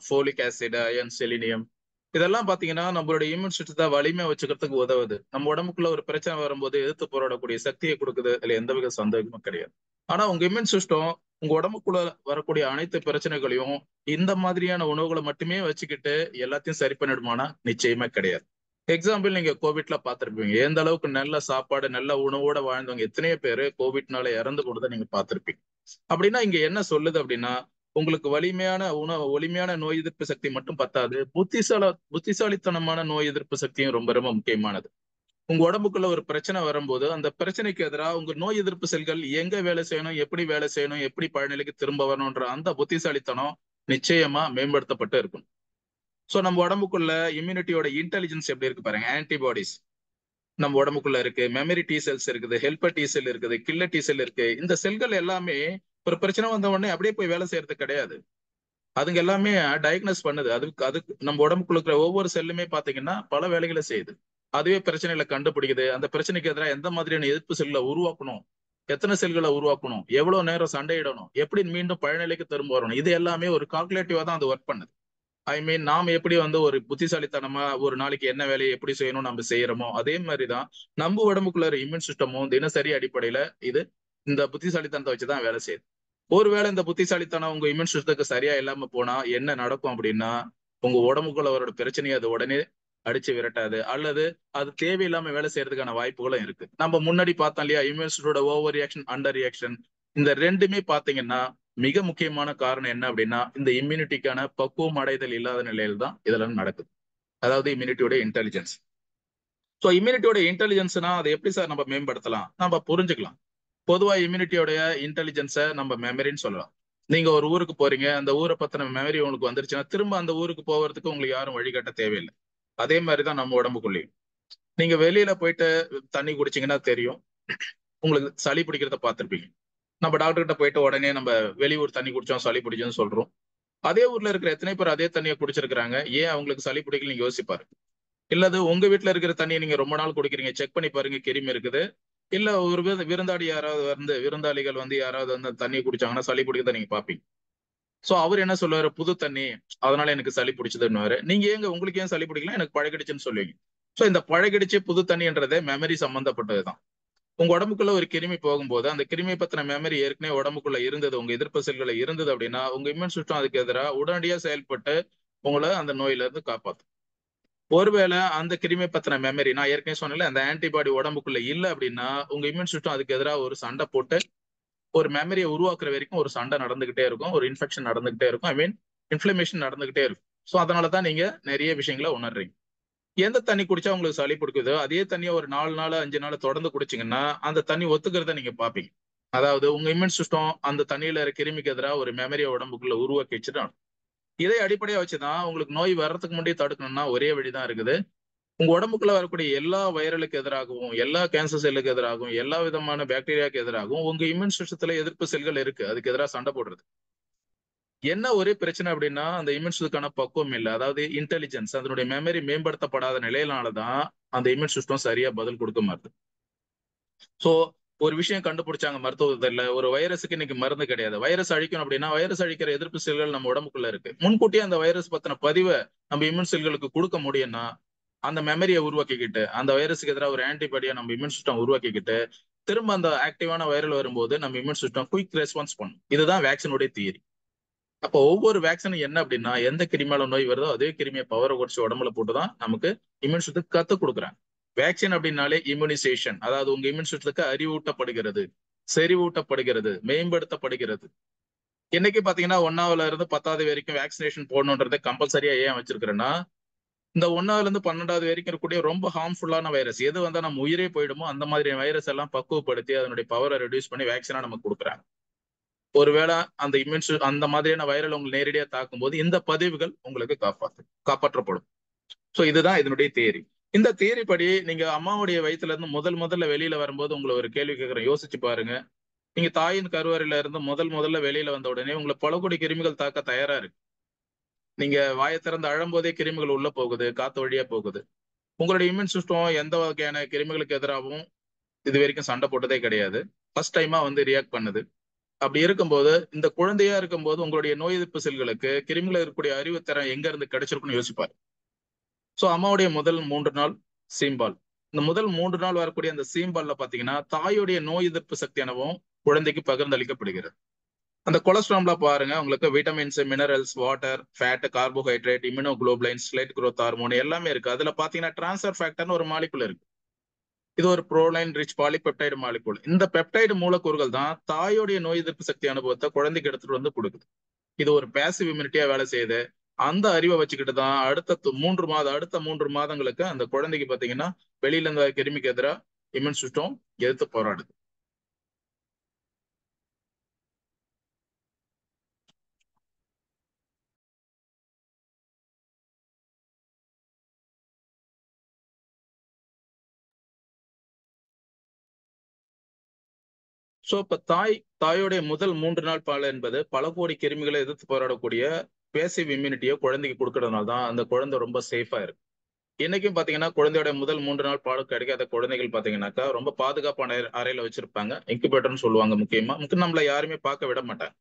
ஃபோலிக் ஆசிட், அயன், செலினியம். இதெல்லாம் பாத்தீங்கன்னா நம்மளுடைய இம்யூன் சிஸ்டத்தை வலிமையா வச்சுக்கிறதுக்கு உதவுது. நம்ம உடம்புக்குள்ள ஒரு பிரச்சனை வரும்போது எதிர்த்து போராடக்கூடிய சக்தியை கொடுக்குது. அதுல எந்தவித சந்தேகமும் கிடையாது. ஆனா உங்க இம்யூன் சிஸ்டம் உங்க உடம்புக்குள்ள வரக்கூடிய அனைத்து பிரச்சனைகளையும் இந்த மாதிரியான உணவுகளை மட்டுமே வச்சுக்கிட்டு எல்லாத்தையும் சரி பண்ணிடுமானா நிச்சயமா கிடையாது. எக்ஸாம்பிள் நீங்க கோவிட்ல பார்த்திருப்பீங்க. எந்த அளவுக்கு நல்ல சாப்பாடு, நல்ல உணவோட வாழ்ந்தவங்க எத்தனையோ பேரு கோவிட்னால இறந்து போனதை நீங்க பார்த்திருப்பீங்க. அப்படின்னா இங்க என்ன சொல்லுது அப்படின்னா உங்களுக்கு வலிமையான நோய் எதிர்ப்பு சக்தி மட்டும் பத்தாது, புத்திசாலித்தனமான நோய் எதிர்ப்பு சக்தியும் ரொம்ப ரொம்ப முக்கியமானது. உங்க உடம்புக்குள்ள ஒரு பிரச்சனை வரும்போது அந்த பிரச்சனைக்கு எதிராக உங்க நோய் எதிர்ப்பு செல்கள் எங்க வேலை செய்யணும், எப்படி வேலை செய்யணும், எப்படி பழநிலைக்கு திரும்ப வரணும்ன்ற அந்த புத்திசாலித்தனம் நிச்சயமா மேம்படுத்தப்பட்டு இருக்கும். சோ நம்ம உடம்புக்குள்ள இம்யூனிட்டியோட இன்டெலிஜென்ஸ் எப்படி இருக்கு பாருங்க. ஆன்டிபாடிஸ் நம்ம உடம்புக்குள்ள இருக்கு, மெமரி டி செல்ஸ் இருக்குது, ஹெல்பர் டி செல் இருக்குது, கில்லர் டி செல் இருக்கு. இந்த செல்கள் எல்லாமே ஒரு பிரச்சனை வந்த உடனே அப்படியே போய் வேலை செய்யறது கிடையாது. அதுங்க எல்லாமே டயக்னோஸ் பண்ணுது. அதுக்கு நம்ம உடம்புக்குள்ள இருக்கிற ஒவ்வொரு செல்லுமே பாத்தீங்கன்னா பல வேலைகளை செய்யுது. அதுவே பிரச்சனைகளை கண்டுபிடிக்குது. அந்த பிரச்சனைக்கு எதிராக எந்த மாதிரியான எதிர்ப்பு செல்களை உருவாக்கணும், எத்தனை செல்களை உருவாக்கணும், எவ்வளவு நேரம் சண்டையிடணும், எப்படி மீண்டும் பழநிலைக்கு திரும்ப வரணும், இது எல்லாமே ஒரு கால்குலேட்டிவா தான் அது ஒர்க் பண்ணுது. நாம எப்படி ஒரு புத்திசாலித்தனமா ஒரு நாளைக்கு என்ன வேலையை எப்படி செய்யணும் நம்ம செய்யறோமோ அதே மாதிரிதான் நம்ம உடம்புக்குள்ள இம்யூன் சிஸ்டமும் தினசரி அடிப்படையில இது இந்த புத்திசாலித்தனத்தை வச்சுதான் வேலை செய்யுது. ஒருவேளை இந்த புத்திசாலித்தனம் உங்க இம்யூன் சிஸ்டத்துக்கு சரியா இல்லாம போனா என்ன நடக்கும் அப்படின்னா உங்க உடம்புக்குள்ள அவரோட பிரச்சனையை அது உடனே அடிச்சு விரட்டாது, அல்லது அது தேவையில்லாம வேலை செய்யறதுக்கான வாய்ப்புகளும் இருக்கு. நம்ம முன்னாடி பார்த்தோம் இல்லையா, இம்யூன் சிஸ்டத்தோட ஓவர் ரியாக்ஷன், அண்டர் ரியாக்ஷன். இந்த ரெண்டுமே பாத்தீங்கன்னா மிக முக்கியமான காரணம் என்ன அப்படின்னா இந்த இம்யூனிட்டிக்கான பக்குவம் அடைதல் இல்லாத நிலையில தான் இதெல்லாம் நடக்குது. அதாவது இம்யூனிட்டியோட இன்டெலிஜென்ஸ். ஸோ இம்யூனிட்டியோட இன்டெலிஜென்ஸ்னா அதை எப்படி சார் நம்ம மேம்படுத்தலாம், நம்ம புரிஞ்சுக்கலாம். பொதுவா இம்யூனிட்டியோடைய இன்டெலிஜென்ஸை நம்ம மெமரின்னு சொல்லலாம். நீங்க ஒரு ஊருக்கு போறீங்க, அந்த ஊரை பத்தின மெமரி உங்களுக்கு வந்துருச்சுன்னா திரும்ப அந்த ஊருக்கு போகிறதுக்கு உங்களுக்கு யாரும் வழிகாட்ட தேவையில்லை. அதே மாதிரிதான் நம்ம உடம்புக்குள்ளேயும். நீங்க வெளியில போயிட்டு தண்ணி குடிச்சீங்கன்னா தெரியும், உங்களுக்கு சளி பிடிக்கிறத பார்த்திருப்பீங்க. நம்ம டாக்டர் கிட்ட போயிட்டு உடனே நம்ம வெளியூர் தண்ணி குடிச்சோம் சளி பிடிச்சோம்னு சொல்றோம். அதே ஊர்ல இருக்கிற எத்தனை பேர் அதே தண்ணியை குடிச்சிருக்காங்க, ஏன் அவங்களுக்கு சளி பிடிக்கல நீங்க யோசிப்பாரு. இல்லது உங்க வீட்டுல இருக்கிற தண்ணியை நீங்க ரொம்ப நாள் குடிக்கிறீங்க, செக் பண்ணி பாருங்க கிருமி இருக்குது. இல்ல ஒரு விருந்தாடி யாராவது வந்து விருந்தாளிகள் வந்து யாராவது வந்து தண்ணி குடிச்சாங்கன்னா சளி பிடிக்கிறத நீங்க பாப்பீங்க. சோ அவர் என்ன சொல்லுவாரு, புது தண்ணி அதனால எனக்கு சளி பிடிச்சதுன்னு. நீங்க ஏங்க உங்களுக்கு ஏன் சளி பிடிக்கல, எனக்கு பழகிடுச்சுன்னு சொல்லுவீங்க. சோ இந்த பழகிடுச்சு புது தண்ணின்றதே மெமரி சம்பந்தப்பட்டதுதான். உங்க உடம்புக்குள்ள ஒரு கிருமி போகும்போது அந்த கிருமியை பத்தின மெமரி ஏற்கனவே உடம்புக்குள்ள இருந்தது, உங்க எதிர்ப்பு செல்களை இருந்தது அப்படின்னா உங்க இம்யூன் சிஸ்டம் அதுக்கு எதிராக உடனடியா செயல்பட்டு உங்களை அந்த நோயில இருந்து காப்பாத்தும். ஒருவேளை அந்த கிருமி பத்தின மெமரி நான் ஏற்கனவே சொன்னேன்ல, அந்த ஆன்டிபாடி உடம்புக்குள்ள இல்ல அப்படின்னா உங்க இம்யூன் சிஸ்டம் அதுக்கு எதிராக ஒரு சண்டை போட்டு ஒரு மெமரியை உருவாக்குற வரைக்கும் ஒரு சண்டை நடந்துகிட்டே இருக்கும், ஒரு இன்ஃபெக்ஷன் நடந்துகிட்டே இருக்கும், ஐ மீன் இன்ஃபிளமேஷன் நடந்துகிட்டே இருக்கும். ஸோ அதனாலதான் நீங்க நிறைய விஷயங்களை உணர்றீங்க. எந்த தண்ணி குடிச்சா உங்களுக்கு சளி பிடிக்குதோ அதே தண்ணியை ஒரு 4 நாள் 5 நாள் தொடர்ந்து குடிச்சீங்கன்னா அந்த தண்ணி ஒத்துக்கிறத நீங்க பாப்பீங்க. அதாவது உங்க இம்யூன் சிஸ்டம் அந்த தண்ணியில இருக்க கிருமிக்கு எதிராக ஒரு மெமரியை உடம்புக்குள்ள உருவாக்கி வச்சுதான். இதை அடிப்படையா வச்சுதான் உங்களுக்கு நோய் வர்றதுக்கு முன்னாடி தடுக்கணும்னா ஒரே வழிதான் இருக்குது. உங்க உடம்புக்குள்ள வரக்கூடிய எல்லா வைரலுக்கு எதிராகவும், எல்லா கேன்சர் செல்லுக்கு எதிராகவும், எல்லா விதமான பாக்டீரியாவுக்கு எதிராகவும் உங்க இம்யூன் சிஸ்டத்துல எதிர்ப்பு செல்கள் இருக்கு, அதுக்கு எதிராக சண்டை போடுறது. என்ன ஒரே பிரச்சனை அப்படின்னா அந்த இம்யூன் சிஸ்டத்துக்கான பக்குவம் இல்லை, அதாவது இன்டெலிஜென்ஸ் அதனுடைய மெமரி மேம்படுத்தப்படாத நிலையினாலதான் அந்த இம்யூன் சிஸ்டம் சரியா பதில் கொடுக்க மாட்டுது. சோ ஒரு விஷயம் கண்டுபிடிச்சாங்க மருத்துவத்துல, ஒரு வைரஸுக்கு இன்னைக்கு மருந்து கிடையாது. வைரஸ் அழிக்கணும் அப்படின்னா வைரஸ் அழிக்கிற எதிர்ப்பு செல்கள் நம்ம உடம்புக்குள்ள இருக்கு. முன்கூட்டியே அந்த வைரஸ் பத்தின பதிவை நம்ம இம்யூன் செல்களுக்கு கொடுக்க முடியும்னா அந்த மெமரியை உருவாக்கிக்கிட்டு அந்த வைரஸுக்கு எதிராக ஒரு ஆன்டிபாடியா நம்ம இம்யூன் சிஸ்டம் உருவாக்கிக்கிட்டு திரும்ப அந்த ஆக்டிவான வைரல் வரும்போது நம்ம இம்யூன் சிஸ்டம் குயிக் ரெஸ்பான்ஸ் பண்ணும். இதுதான் வேக்சினுடைய தியரி. அப்போ ஒவ்வொரு வேக்சினும் என்ன அப்படின்னா எந்த கிருமியால நோய் வருதோ அதே கிருமியை பவரை குறைச்சு உடம்புல போட்டுதான் நமக்கு இம்யூன் சிஸ்டத்துக்கு கத்து கொடுக்குறாங்க. வேக்சின் அப்படின்னாலே இம்யூனைசேஷன், அதாவது உங்க இம்யூன் சிஸ்டத்துக்கு அறிவூட்டப்படுகிறது, செறிவூட்டப்படுகிறது, மேம்படுத்தப்படுகிறது. இன்னைக்கு பாத்தீங்கன்னா 1ஆவதுல இருந்து 10ஆவது வரைக்கும் வேக்சினேஷன் போடணுன்றதை கம்பல்சரியா ஏன் வச்சிருக்கிறேன்னா, இந்த 1ஆவதுல இருந்து 12ஆவது வரைக்கும் இருக்கக்கூடிய ரொம்ப ஹார்ம்ஃபுல்லான வைரஸ் எது வந்தா நம்ம உயிரே போயிடுமோ அந்த மாதிரி வைரஸ் எல்லாம் பக்குவப்படுத்தி அதனுடைய பவரை ரெடியூஸ் பண்ணி வேக்சினா நமக்கு கொடுக்குறாங்க. ஒருவேளை அந்த அந்த மாதிரியான வைரல் உங்களுக்கு நேரடியா தாக்கும் போது இந்த பதிவுகள் உங்களுக்கு காப்பாற்றப்படும். சோ இதுதான் இதனுடைய தியரி. இந்த தியரி படி நீங்க அம்மாவுடைய வயிற்றுல இருந்து முதல்ல வெளியில வரும்போது உங்களை ஒரு கேள்வி கேட்கிறேன், யோசிச்சு பாருங்க. நீங்க தாயின் கருவறையில இருந்து முதல்ல வெளியில வந்த உடனே உங்களை பல கோடி கிருமிகள் தாக்க தயாரா இருக்கு. நீங்க வாயை திறந்து அழும்போதே கிருமிகள் உள்ள போகுது, காத்து வழியா போகுது. உங்களுடைய இம்யூன் சிஸ்டம் எந்த வகையான கிருமிகளுக்கு எதிராகவும் இது வரைக்கும் சண்டை போட்டதே கிடையாது. ஃபர்ஸ்ட் டைமா வந்து ரியாக்ட் பண்ணுது. அப்படி இருக்கும்போது இந்த குழந்தையா இருக்கும்போது உங்களுடைய நோய் எதிர்ப்பு செல்களுக்கு கிருமிகள் இருக்கக்கூடிய அறிவுத்திறன் எங்க இருந்து கிடைச்சிருக்குன்னு யோசிப்பார். சோ அம்மாவுடைய முதல் 3 நாள் சீம்பால், இந்த முதல் 3 நாள் வரக்கூடிய அந்த சீம்பால்ல பாத்தீங்கன்னா தாயுடைய நோய் எதிர்ப்பு சக்தியானவும் குழந்தைக்கு பகிர்ந்தளிக்கப்படுகிறது. அந்த கொலஸ்ட்ராம்ல பாருங்க உங்களுக்கு vitamins, minerals, water, fat, carbohydrate, immunoglobulins, ஸ்லேட் குரோத் ஹார்மோன் எல்லாமே இருக்கு. அதுல பாத்தீங்கன்னா டிரான்ஸ்ஃபர் ஃபேக்டர்னு ஒரு மாலிகுல் இருக்கு. இது ஒரு புரோலைன் ரிச் பாலிபெப்டைடு மாலிகுல். இந்த பெப்டைடு மூலக்கூறுகள் தான் தாயோடைய நோய் எதிர்ப்பு சக்தி அனுபவத்தை குழந்தைக்கு எடுத்துட்டு வந்து கொடுக்குது. இது ஒரு பேசிவ் இம்யூனிட்டியா வேலை செய்யுது. அந்த அறிவை வச்சுக்கிட்டு தான் அடுத்த 3 மாதங்களுக்கு அந்த குழந்தைக்கு பாத்தீங்கன்னா வெளியில இருந்த கிருமிக்கு எதிராக இம்யூன் சிஸ்டம் எதிர்த்து போராடுது. சோ இப்ப தாயோடைய முதல் 3 நாள் பால் என்பது பல கோடி கிருமிகளை எதிர்த்து போராடக்கூடிய பேசிவ் இம்யூனிட்டியை குழந்தைக்கு கொடுக்கறதுனால தான் அந்த குழந்தை ரொம்ப சேஃபா இருக்கு. இன்னைக்கும் பாத்தீங்கன்னா குழந்தையோட முதல் 3 நாள் பால் கிடைக்காத குழந்தைகள் பாத்தீங்கன்னாக்கா ரொம்ப பாதுகாப்பான அறையில வச்சிருப்பாங்க, இன்குபேட்டர்னு சொல்லுவாங்க. முக்கியமா நம்மள யாருமே பார்க்க விட மாட்டாங்க.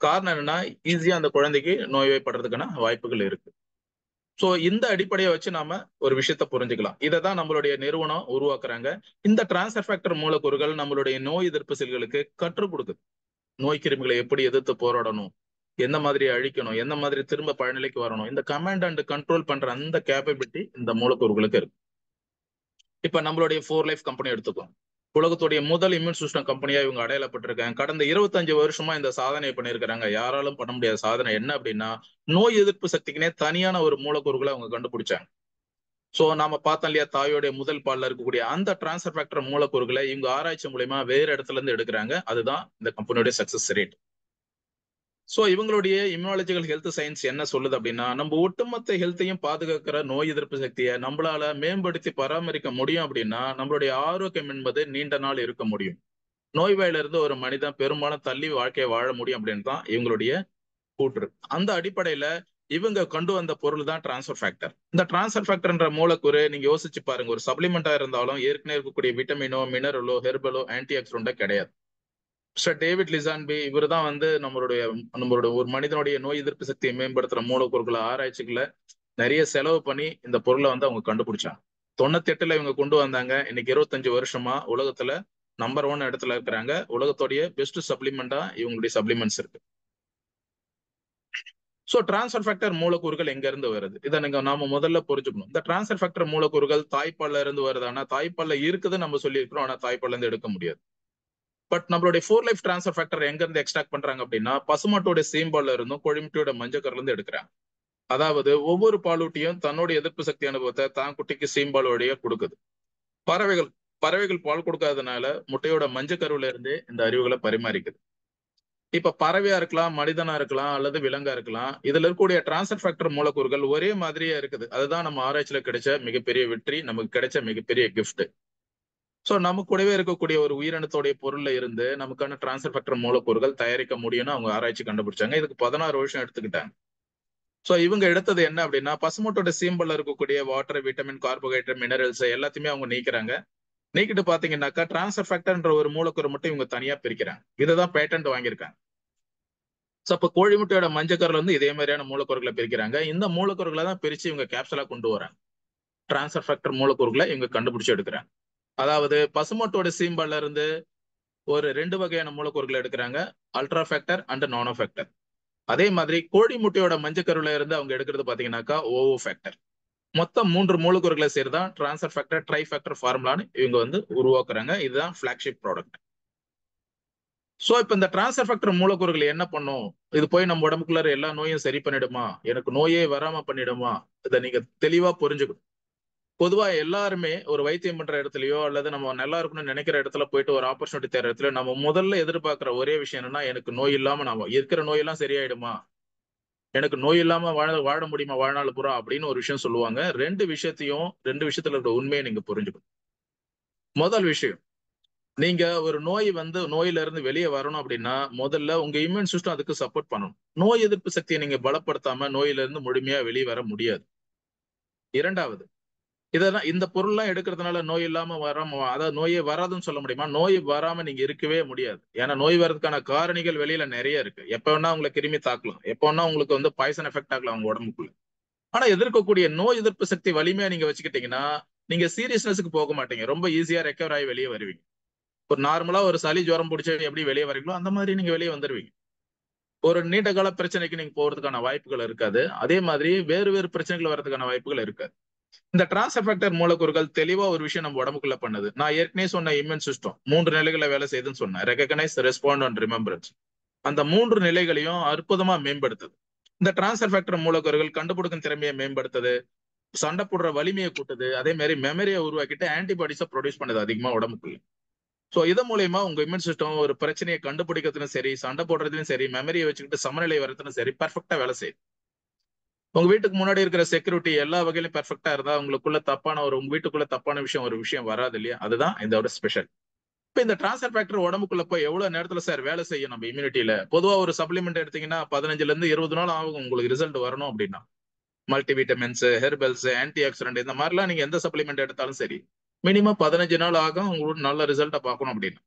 காரணம் என்னன்னா ஈஸியா அந்த குழந்தைக்கு நோய்வாய்ப்படுறதுக்கான வாய்ப்புகள் இருக்கு. சோ இந்த அடிப்படையை வச்சு நாம ஒரு விஷயத்த புரிஞ்சுக்கலாம். இதை தான் நம்மளுடைய நிறுவனம் உருவாக்குறாங்க. இந்த டிரான்ஸ்ஃபர் ஃபேக்டர் மூலக்கூறுகள் நம்மளுடைய நோய் எதிர்ப்பு செல்களுக்கு கற்றுக் கொடுக்குது. நோய் கிருமிகளை எப்படி எதிர்த்து போராடணும், எந்த மாதிரி அழிக்கணும், எந்த மாதிரி திரும்ப பழநிலைக்கு வரணும், இந்த கமாண்ட் அண்ட் கண்ட்ரோல் பண்ற அந்த கேப்பபிலிட்டி இந்த மூலக்கூறுகளுக்கு இருக்கு. இப்ப நம்மளுடைய 4லைஃப் கம்பெனி எடுத்துக்கோம். உலகத்துடைய முதல் இம்யூன் சிஸ்டம் கம்பெனியா இவங்க அடையாளப்பட்டிருக்காங்க. கடந்த 25 வருஷமா இந்த சாதனை பண்ணியிருக்கிறாங்க. யாராலும் பண்ண முடியாத சாதனை என்ன அப்படின்னா நோய் எதிர்ப்பு சக்திக்குனே தனியான ஒரு மூலக்கூறுகளை அவங்க கண்டுபிடிச்சாங்க. சோ நாம பார்த்தோம் இல்லையா, தாயோடைய முதல் பால்ல இருக்கக்கூடிய அந்த டிரான்ஸ்ஃபர் ஃபேக்டர் மூலக்கூறுகளை இவங்க ஆராய்ச்சி மூலமா வேற இடத்துல இருந்து எடுக்கிறாங்க. அதுதான் இந்த கம்பெனியோட சக்சஸ் ரேட். சோ இவங்களுடைய இம்யூனாலஜிக்கல் ஹெல்த் சயின்ஸ் என்ன சொல்லுது அப்படின்னா, நம்ம ஒட்டுமொத்த ஹெல்த்தையும் பாதுகாக்கிற நோய் எதிர்ப்பு சக்தியை நம்மளால மேம்படுத்தி பராமரிக்க முடியும் அப்படின்னா, நம்மளுடைய ஆரோக்கியம் என்பது நீண்ட நாள் இருக்க முடியும். நோய்வாயில இருந்து ஒரு மனிதன் பெரும்பாலும் தள்ளி வாழ்க்கையை வாழ முடியும் அப்படின்னு தான் இவங்களுடைய கூற்று. அந்த அடிப்படையில இவங்க கொண்டு வந்த பொருள் தான் டிரான்ஸ்ஃபர் ஃபேக்டர். இந்த டிரான்ஸ்ஃபர் ஃபேக்டர்ன்ற மூலக்கூறு நீங்க யோசிச்சு பாருங்க, ஒரு சப்ளிமெண்டா இருந்தாலும் ஏற்கனவே இருக்கக்கூடிய விட்டமினோ, மினரலோ, ஹெர்பலோ, ஆன்டி ஆக்சிடென்டோ கிடையாது. மிஸ்டர் டேவிட் லிசான்பி இவர் தான் வந்து நம்மளுடைய ஒரு மனிதனுடைய நோய் எதிர்ப்பு சக்தியை மேம்படுத்துற மூலக்கூறுகளை ஆராய்ச்சிகளை நிறைய செலவு பண்ணி இந்த பொருளை வந்து அவங்க கண்டுபிடிச்சாங்க. 98ல இவங்க கொண்டு வந்தாங்க. இன்னைக்கு 25 வருஷமா உலகத்துல நம்பர் 1 இடத்துல இருக்கிறாங்க. உலகத்துடைய பெஸ்ட் சப்ளிமெண்டா இவங்களுடைய சப்ளிமெண்ட்ஸ் இருக்கு. சோ டிரான்ஸ்ஃபர் ஃபேக்டர் மூலக்கூறுகள் எங்க இருந்து வருது, இதை நாம முதல்ல புரிஞ்சுக்கணும். இந்த டிரான்ஸ்ஃபர் ஃபேக்டர் மூலக்கூறுகள் தாய்ப்பால்ல இருந்து வருது. ஆனா தாய்ப்பால்ல இருக்குது நம்ம சொல்லியிருக்கிறோம், ஆனா தாய்ப்பால்ல இருந்து எடுக்க முடியாது. பட் நம்மளுடைய 4 லைஃப் டிரான்ஸ்ஃபர் ஃபேக்டர் எங்க இருந்து எக்ஸ்ட்ராக்ட் பண்றாங்க அப்படின்னா, பசுமாட்டோட சீம்பால்ல இருந்தும் கோழிமுட்டையோட மஞ்சக்கருல இருந்து எடுக்கிறாங்க. அதாவது ஒவ்வொரு பாலூட்டியும் தன்னோட எதிர்ப்பு சக்தி அனுபவத்தை தான் குட்டிக்கு சீம்பால் வழியா கொடுக்குது. பறவைகள் பறவைகள் பால் கொடுக்காதனால முட்டையோட மஞ்சக்கருவில இருந்து இந்த அறிவுகளை பரிமாறிக்குது. இப்ப பறவையா இருக்கலாம், மனிதனா இருக்கலாம், அல்லது விலங்கா இருக்கலாம். இதுல இருக்கக்கூடிய டிரான்ஸ்ஃபர் ஃபேக்டர் மூலக்கூறுகள் ஒரே மாதிரியே இருக்குது. அதுதான் நம்ம ஆராய்ச்சியில கிடைச்ச மிகப்பெரிய வெற்றி, நமக்கு கிடைச்ச மிகப்பெரிய கிஃப்ட். சோ நம்ம கூடவே இருக்கக்கூடிய ஒரு உயிரினத்தோடைய பொருள்ல இருந்து நமக்கான டிரான்ஸ்ஃபர் ஃபேக்டர் மூலக்கூறுகள் தயாரிக்க முடியும்னு அவங்க ஆராய்ச்சி கண்டுபிடிச்சாங்க. இதுக்கு 16 வருஷம் எடுத்துக்கிட்டாங்க. சோ இவங்க எடுத்தது என்ன அப்படின்னா, பசுமாட்டோட சீம்பல்ல இருக்கக்கூடிய வாட்டர், விட்டமின், கார்போஹைட்ரேட், மினரல்ஸ் எல்லாத்தையுமே அவங்க நீக்கிறாங்க. நீக்கிட்டு பாத்தீங்கன்னாக்கா டிரான்ஸ்ஃபர் ஃபேக்டர்ன்ற ஒரு மூலக்கூறு மட்டும் இவங்க தனியா பிரிக்கிறாங்க. இதுதான் பேட்டன்ட் வாங்கியிருக்காங்க. சோ அப்ப கோழி முட்டையோட மஞ்சக்கருல வந்து இதே மாதிரியான மூலக்கூறுகளை பிரிக்கிறாங்க. இந்த மூலக்கூறுகளை தான் பிரிச்சு இவங்க கேப்சலா கொண்டு வராங்க. டிரான்ஸ்ஃபர் ஃபேக்டர் மூலக்கூறுகளை இவங்க கண்டுபிடிச்சு எடுக்கிறாங்க. அதாவது பசுமாட்டோட சீம்பால்ல இருந்து ஒரு 2 வகையான மூலக்கூறுகளை எடுக்கிறாங்க, ultra factor and nano factor. அதே மாதிரி கோழி முட்டையோட மஞ்சக்கருல இருந்து அவங்க எடுக்கிறது பாத்தீங்கன்னாக்கா ஓவோ ஃபேக்டர். மொத்தம் 3 மூலக்கூறுகளை சேர்தான் டிரான்ஸ்ஃபர் ஃபேக்டர் ட்ரை ஃபேக்டர் ஃபார்முலான்னு இவங்க வந்து உருவாக்குறாங்க. இதுதான் பிளாக்ஷிப் ப்ராடக்ட். சோ இப்ப இந்த டிரான்ஸ்ஃபர் ஃபேக்டர் மூலக்கூறுகள் என்ன பண்ணும், இது போய் நம்ம உடம்புக்குள்ள எல்லா நோயும் சரி பண்ணிடுமா, எனக்கு நோயே வராம பண்ணிடுமா, இதை நீங்க தெளிவா புரிஞ்சுக்கணும். பொதுவா எல்லாருமே ஒரு வைத்தியம் பண்ற இடத்துலயோ அல்லது நம்ம நல்லா இருக்கணும்னு நினைக்கிற இடத்துல போயிட்டு ஒரு ஆப்பர்ச்சுனிட்டி தேடுற இடத்துல நம்ம முதல்ல எதிர்பார்க்கிற ஒரே விஷயம் என்னன்னா, எனக்கு நோய் இல்லாம நான் இருக்கிற நோயெல்லாம் சரியாயிடுமா, எனக்கு நோய் இல்லாம வாழ முடியுமா வாழ்நாள் பூரா அப்படின்னு ஒரு விஷயம் சொல்லுவாங்க. ரெண்டு விஷயத்துல இருக்க உண்மையை நீங்க புரிஞ்சுக்கணும். முதல் விஷயம், நீங்க ஒரு நோயில இருந்து வெளியே வரணும் அப்படின்னா முதல்ல உங்க இம்யூன் சிஸ்டம் அதுக்கு சப்போர்ட் பண்ணணும். நோய் எதிர்ப்பு சக்தியை நீங்க பலப்படுத்தாம நோயில இருந்து முழுமையா வெளியே வர முடியாது. இரண்டாவது, இதெல்லாம் இந்த பொருள்லாம் எடுக்கிறதுனால நோய் இல்லாம வராம, அதாவது நோயே வராதுன்னு சொல்ல முடியுமா? நோய் வராம நீங்க இருக்கவே முடியாது. ஏன்னா நோய் வர்றதுக்கான காரணிகள் வெளியில நிறைய இருக்கு. எப்ப வேணா உங்களை கிருமி தாக்கலாம், எப்ப வேணா உங்களுக்கு வந்து பாய்சன் எஃபெக்ட் ஆகலாம் உங்க உடம்புக்குள்ள. ஆனா எதிர்க்கக்கூடிய நோய் எதிர்ப்பு சக்தி வலிமையா நீங்க வச்சுக்கிட்டீங்கன்னா நீங்க சீரியஸ்னஸுக்கு போக மாட்டீங்க. ரொம்ப ஈஸியா ரெக்கவர் ஆகி வெளியே வருவீங்க. ஒரு நார்மலா ஒரு சளி ஜுரம் பிடிச்ச எப்படி வெளியே வரீங்களோ அந்த மாதிரி நீங்க வெளியே வந்துருவீங்க. ஒரு நீண்ட கால பிரச்சனைக்கு நீங்க போறதுக்கான வாய்ப்புகள் இருக்காது. அதே மாதிரி வேறு வேறு பிரச்சனைகள் வர்றதுக்கான வாய்ப்புகள் இருக்காது. இந்த டிரான்ஸ்ஃபர் ஃபேக்டர் மூலக்கூறுகள் தெளிவா ஒரு விஷயம் நம்ம உடம்புக்குள்ள பண்ணுது. நான் ஏற்கனவே சொன்ன இம்யூன் சிஸ்டம் 3 நிலைகளை வேலை செய்யுதுன்னு சொன்னேன். Recognise, respond and remembrance. அந்த 3 நிலைகளையும் அற்புதமா மேம்படுத்துது. இந்த டிரான்ஸ்ஃபர் ஃபேக்டர் மூலக்கூறுகள் கண்டுபிடிக்கும் திறமையை மேம்படுத்துது, சண்டை போடுற வலிமையை கூட்டுது, அதே மாதிரி மெமரியை உருவாக்கிட்டு ஆன்டிபாடிஸை ப்ரொடியூஸ் பண்ணுது அதிகமா உடம்புக்குள்ள. சோ இதன் மூலயமா உங்க இம்யூன் சிஸ்டம் ஒரு பிரச்சனையை கண்டுபிடிக்கிறதுலும் சரி, சண்டை போடுறதுலும் சரி, மெமரியை வச்சுக்கிட்டு சமநிலை வரதுலும் சரி பெர்ஃபெக்டா வேலை செய்யுது. உங்க வீட்டுக்கு முன்னாடி இருக்கிற செக்யூரிட்டி எல்லா வகையிலும் பெர்ஃபெக்டா இருந்தா உங்களுக்குள்ள உங்க வீட்டுக்குள்ள தப்பான ஒரு விஷயம் வராது இல்லையா? அதுதான் இதோட ஸ்பெஷல். இப்ப இந்த டிரான்ஸ்ஃபர் ஃபேக்டர் உடம்புக்குள்ள போய் எவ்வளவு நேரத்துல சார் வேலை செய்யும் நம்ம இம்யூனிட்டியில? பொதுவா ஒரு சப்ளிமெண்ட் எடுத்தீங்கன்னா 15ல இருந்து 20 நாள் ஆகும் உங்களுக்கு ரிசல்ட் வரணும் அப்படின்னா. மல்டிவிட்டமின்ஸ், ஹெர்பல்ஸ், ஆன்டி ஆக்சிடென்ட் இந்த மாதிரிலாம் நீங்க எந்த சப்ளிமெண்ட் எடுத்தாலும் சரி மினிமம் 15 நாள் ஆகும் உங்களுக்கு நல்ல ரிசல்ட்டை பார்க்கணும் அப்படின்னு.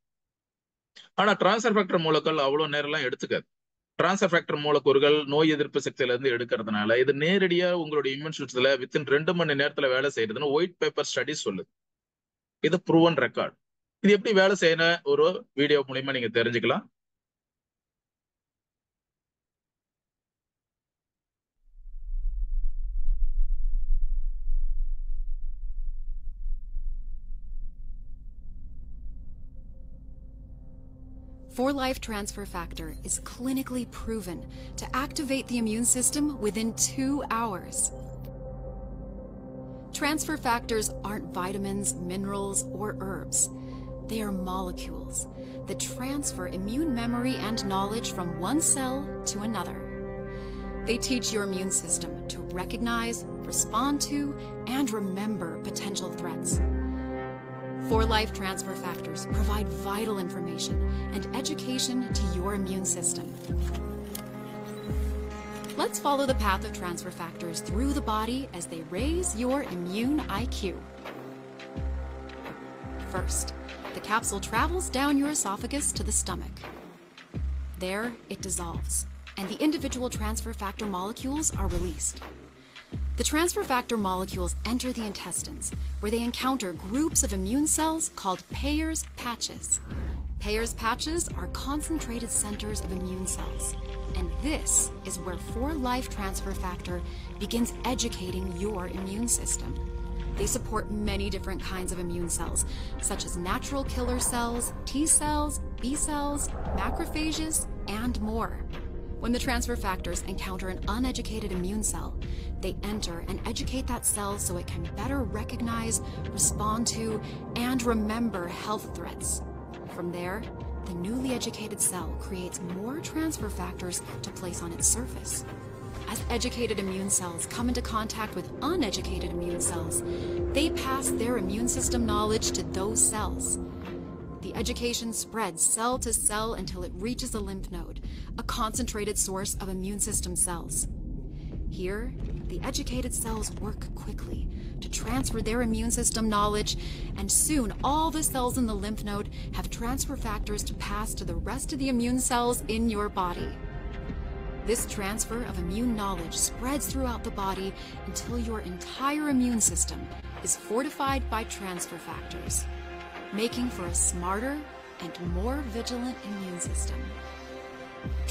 ஆனா டிரான்ஸ்ஃபர் ஃபேக்டர் மூலக்கூறுகள் அவ்வளவு நேரம் எல்லாம் எடுத்துக்காது. டிரான்ஸ்ஃபர் ஃபேக்டர் மூலக்கூறுகள் நோய் எதிர்ப்பு சக்தியில இருந்து எடுக்கிறதுனால இது நேரடியா உங்களுடைய இம்யூன் சிஸ்டத்துல வித்தின் 2 மணி நேரத்துல வேலை செய்யறதுன்னு ஒயிட் பேப்பர் ஸ்டடி சொல்லுது. இது ப்ரூவன் ரெக்கார்ட். இது எப்படி வேலை செய்யணும் ஒரு வீடியோ மூலியமா நீங்க தெரிஞ்சுக்கலாம். For Life Transfer Factor is clinically proven to activate the immune system within 2 hours. Transfer factors aren't vitamins, minerals, or herbs. They are molecules that transfer immune memory and knowledge from one cell to another. They teach your immune system to recognize, respond to, and remember potential threats. 4Life Transfer Factors provide vital information and education to your immune system. Let's follow the path of transfer factors through the body as they raise your immune IQ. First, the capsule travels down your esophagus to the stomach. There, it dissolves, and the individual transfer factor molecules are released. The transfer factor molecules enter the intestines, where they encounter groups of immune cells called Peyer's patches. Peyer's patches are concentrated centers of immune cells, and this is where 4Life Transfer Factor begins educating your immune system. They support many different kinds of immune cells, such as natural killer cells, T cells, B cells, macrophages, and more. When the transfer factors encounter an uneducated immune cell, they enter and educate that cell so it can better recognize, respond to, and remember health threats. From there, the newly educated cell creates more transfer factors to place on its surface. As educated immune cells come into contact with uneducated immune cells, they pass their immune system knowledge to those cells. The education spreads cell to cell until it reaches a lymph node, a concentrated source of immune system cells. Here, the educated cells work quickly to transfer their immune system knowledge, and soon all the cells in the lymph node have transfer factors to pass to the rest of the immune cells in your body. This transfer of immune knowledge spreads throughout the body until your entire immune system is fortified by transfer factors, making for a smarter and more vigilant immune system.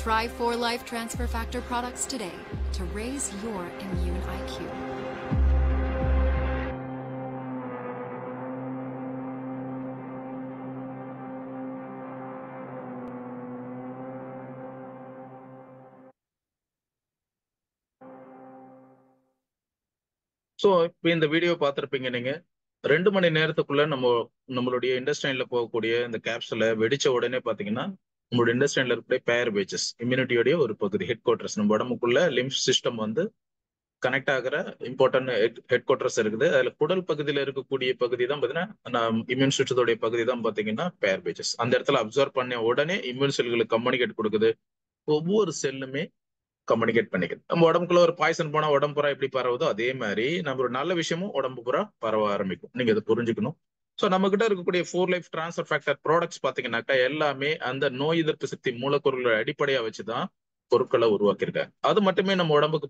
Try 4Life Transfer Factor products today to raise your immune IQ. So இப்போ இந்த வீடியோ பார்த்துருப்பீங்க நீங்க 2 மணி நேரத்துக்குள்ள நம்மளுடைய இண்டஸ்ட்ரைன்ல போகக்கூடிய இந்த கேப்சூலை வெடிச்ச உடனே பாத்தீங்கன்னா நம்மளுடைய இண்டஸ்ட்ரைன்ல இருக்கக்கூடிய பேர் பேச்சஸ் இம்யூனிட்டியோடைய ஒரு பகுதி ஹெட் குவார்டர்ஸ் நம்ம உடம்புக்குள்ள லிம்ஃப் சிஸ்டம் வந்து கனெக்ட் ஆகிற இம்பார்ட்டன்ட் ஹெட் குவார்டர்ஸ் இருக்குது. அதுல குடல் பகுதியில் இருக்கக்கூடிய பகுதி தான் பாத்தீங்கன்னா இம்யூன் சிஸ்டத்தோடைய பகுதி தான் பாத்தீங்கன்னா பேர் பேச்சஸ். அந்த இடத்துல அப்சர்வ் பண்ண உடனே இம்யூன் செல்களுக்கு கம்யூனிகேட் கொடுக்குது. ஒவ்வொரு செல்லுமே கம்யூனிகேட் பண்ணிக்குது. நம்ம உடம்புக்குள்ள ஒரு பாய்சன் போனா உடம்பு பூரா எப்படி பரவுதோ அதே மாதிரி நம்ம ஒரு நல்ல விஷயமும் உடம்பு பூரா பரவ ஆரம்பிக்கும். நீங்க அதை புரிஞ்சுக்கணும். ஸோ நம்ம கிட்ட இருக்கக்கூடிய 4Life Transfer Factor ப்ராடக்ட்ஸ் பாத்தீங்கன்னாக்கா எல்லாமே அந்த நோய் எதிர்ப்பு சக்தி மூலக்கூறுகளை அடிப்படையா வச்சுதான் பொருட்களை உருவாக்கியிருக்காங்க. அது மட்டுமே நம்ம உடம்புக்கு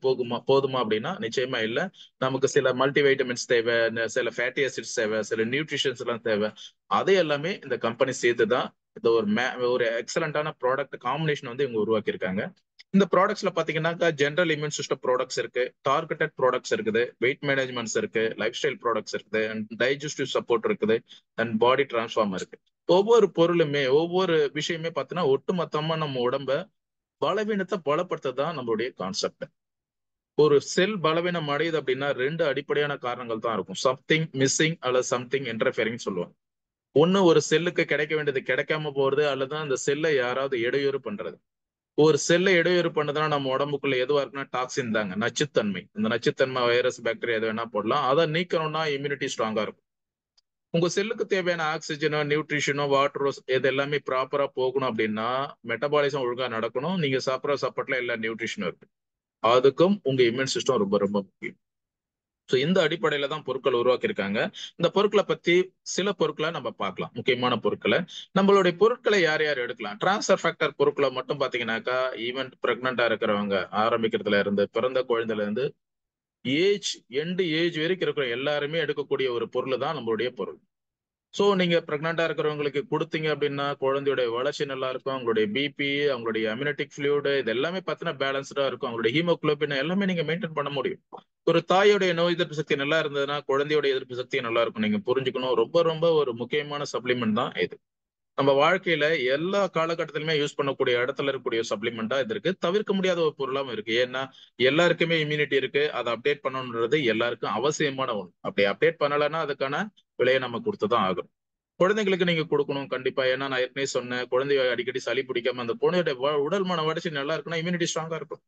போதுமா அப்படின்னா நிச்சயமா இல்லை. நமக்கு சில மல்டி வைட்டமின்ஸ் தேவை, சில ஃபேட்டி ஆசிட்ஸ் தேவை, சில நியூட்ரிஷன்ஸ் எல்லாம் தேவை. அதை எல்லாமே இந்த கம்பெனி சேர்த்துதான் இந்த ஒரு எக்ஸலண்டான ப்ராடக்ட் காம்பினேஷன் வந்து இவங்க உருவாக்கியிருக்காங்க. இந்த ப்ராடக்ட்ஸ்ல பாத்தீங்கன்னாக்கா ஜென்ரல் இம்யூன் சிஸ்டம் ப்ராடக்ட்ஸ் இருக்கு, டார்கெட்டட் ப்ராடக்ட்ஸ் இருக்குது, வெயிட் மேனேஜ்மெண்ட்ஸ் இருக்கு, லைஃப் ஸ்டைல் ப்ராடக்ட்ஸ் இருக்குது, அண்ட் டைஜஸ்டிவ் சப்போர்ட் இருக்குது, அண்ட் பாடி டிரான்ஸ்ஃபார்ம் இருக்கு. ஒவ்வொரு பொருளுமே ஒவ்வொரு விஷயமே பார்த்தீங்கன்னா ஒட்டுமொத்தமா நம்ம உடம்ப பலவீனத்தை பலப்படுத்ததான் நம்மளுடைய கான்செப்ட். ஒரு செல் பலவீனம் அடையுது அப்படின்னா 2 அடிப்படையான காரணங்கள் தான் இருக்கும். சம்திங் மிஸ்ஸிங் அல்லது சம்திங் இன்டர்ஃபியரிங் சொல்லுவாங்க. ஒண்ணு, ஒரு செல்லுக்கு கிடைக்க வேண்டியது கிடைக்காம போறது, அல்லது அந்த செல்லை யாராவது இடையூறு பண்றது. ஒரு செல்லை இடையூறு பண்ணதுன்னா நம்ம உடம்புக்குள்ள எதுவா இருக்குன்னா டாக்ஸின் தாங்க, நச்சுத்தன்மை. இந்த நச்சுத்தன்மை வைரஸ் பாக்டீரியா எது வேணா போடலாம். அதை நீக்கணும்னா இம்யூனிட்டி ஸ்ட்ராங்கா இருக்கும். உங்க செல்லுக்கு தேவையான ஆக்சிஜனோ நியூட்ரிஷனோ வாட்டரோ இது எல்லாமே ப்ராப்பரா போகணும் அப்படின்னா மெட்டபாலிசம் ஒழுங்கா நடக்கணும். நீங்க சாப்பிட்ற சாப்பாட்டுல எல்லா நியூட்ரிஷனும் இருக்கு. அதுக்கும் உங்க இம்யூன் சிஸ்டம் ரொம்ப ரொம்ப முக்கியம். ஸோ இந்த அடிப்படையில தான் பொருட்கள் உருவாக்கியிருக்காங்க. இந்த பொருட்களை பத்தி சில பொருட்களை நம்ம பார்க்கலாம். முக்கியமான பொருட்களை, நம்மளுடைய பொருட்களை யார் யார் எடுக்கலாம்? டிரான்ஸ்ஃபர் ஃபேக்டர் பொருட்களை மட்டும் பாத்தீங்கன்னாக்கா ஈவன் பிரெக்னண்டா இருக்கிறவங்க ஆரம்பிக்கிறதுல இருந்து பிறந்த குழந்தைல இருந்து எண்டு ஏஜ் வரைக்கும் இருக்கிற எல்லாருமே எடுக்கக்கூடிய ஒரு பொருள் தான் நம்மளுடைய பொருள். ஸோ நீங்க பிரெக்னண்டா இருக்கிறவங்களுக்கு கொடுத்தீங்க அப்படின்னா குழந்தையுடைய வளர்ச்சி நல்லா இருக்கும், அவங்களுடைய பிபி, அவங்களுடைய அம்யூனிட்டிக் ஃப்ளூயிடு இது எல்லாமே பார்த்தீங்கன்னா பேலன்ஸ்டா இருக்கும். அவங்களுடைய ஹீமோகுளோபின் எல்லாமே நீங்க மெயின்டைன் பண்ண முடியும். ஒரு தாயோடைய நோய் எதிர்ப்பு சக்தி நல்லா இருந்ததுன்னா குழந்தையோட எதிர்ப்பு சக்தி நல்லா இருக்கும். நீங்க புரிஞ்சுக்கணும். ரொம்ப ரொம்ப ஒரு முக்கியமான சப்ளிமெண்ட் தான் இது. நம்ம வாழ்க்கையில எல்லா காலகட்டத்திலுமே யூஸ் பண்ணக்கூடிய இடத்துல இருக்கக்கூடிய சப்ளிமெண்டா இது இருக்கு. தவிர்க்க முடியாத ஒரு பொருளாவும் இருக்கு. ஏன்னா எல்லாருக்குமே இம்யூனிட்டி இருக்கு. அதை அப்டேட் பண்ணணுன்றது எல்லாருக்கும் அவசியமான ஒண்ணு. அப்படி அப்டேட் பண்ணலைன்னா அதுக்கான விலையை நம்ம கொடுத்துதான் ஆகணும். குழந்தைங்களுக்கு நீங்க கொடுக்கணும் கண்டிப்பா. ஏன்னா நான் ஏற்கனவே சொன்னேன், குழந்தைய அடிக்கடி சளி பிடிக்காம அந்த குழந்தையோட உடல் மன வளர்ச்சி நல்லா இருக்குன்னா இம்யூனிட்டி ஸ்ட்ராங்கா இருக்கும்.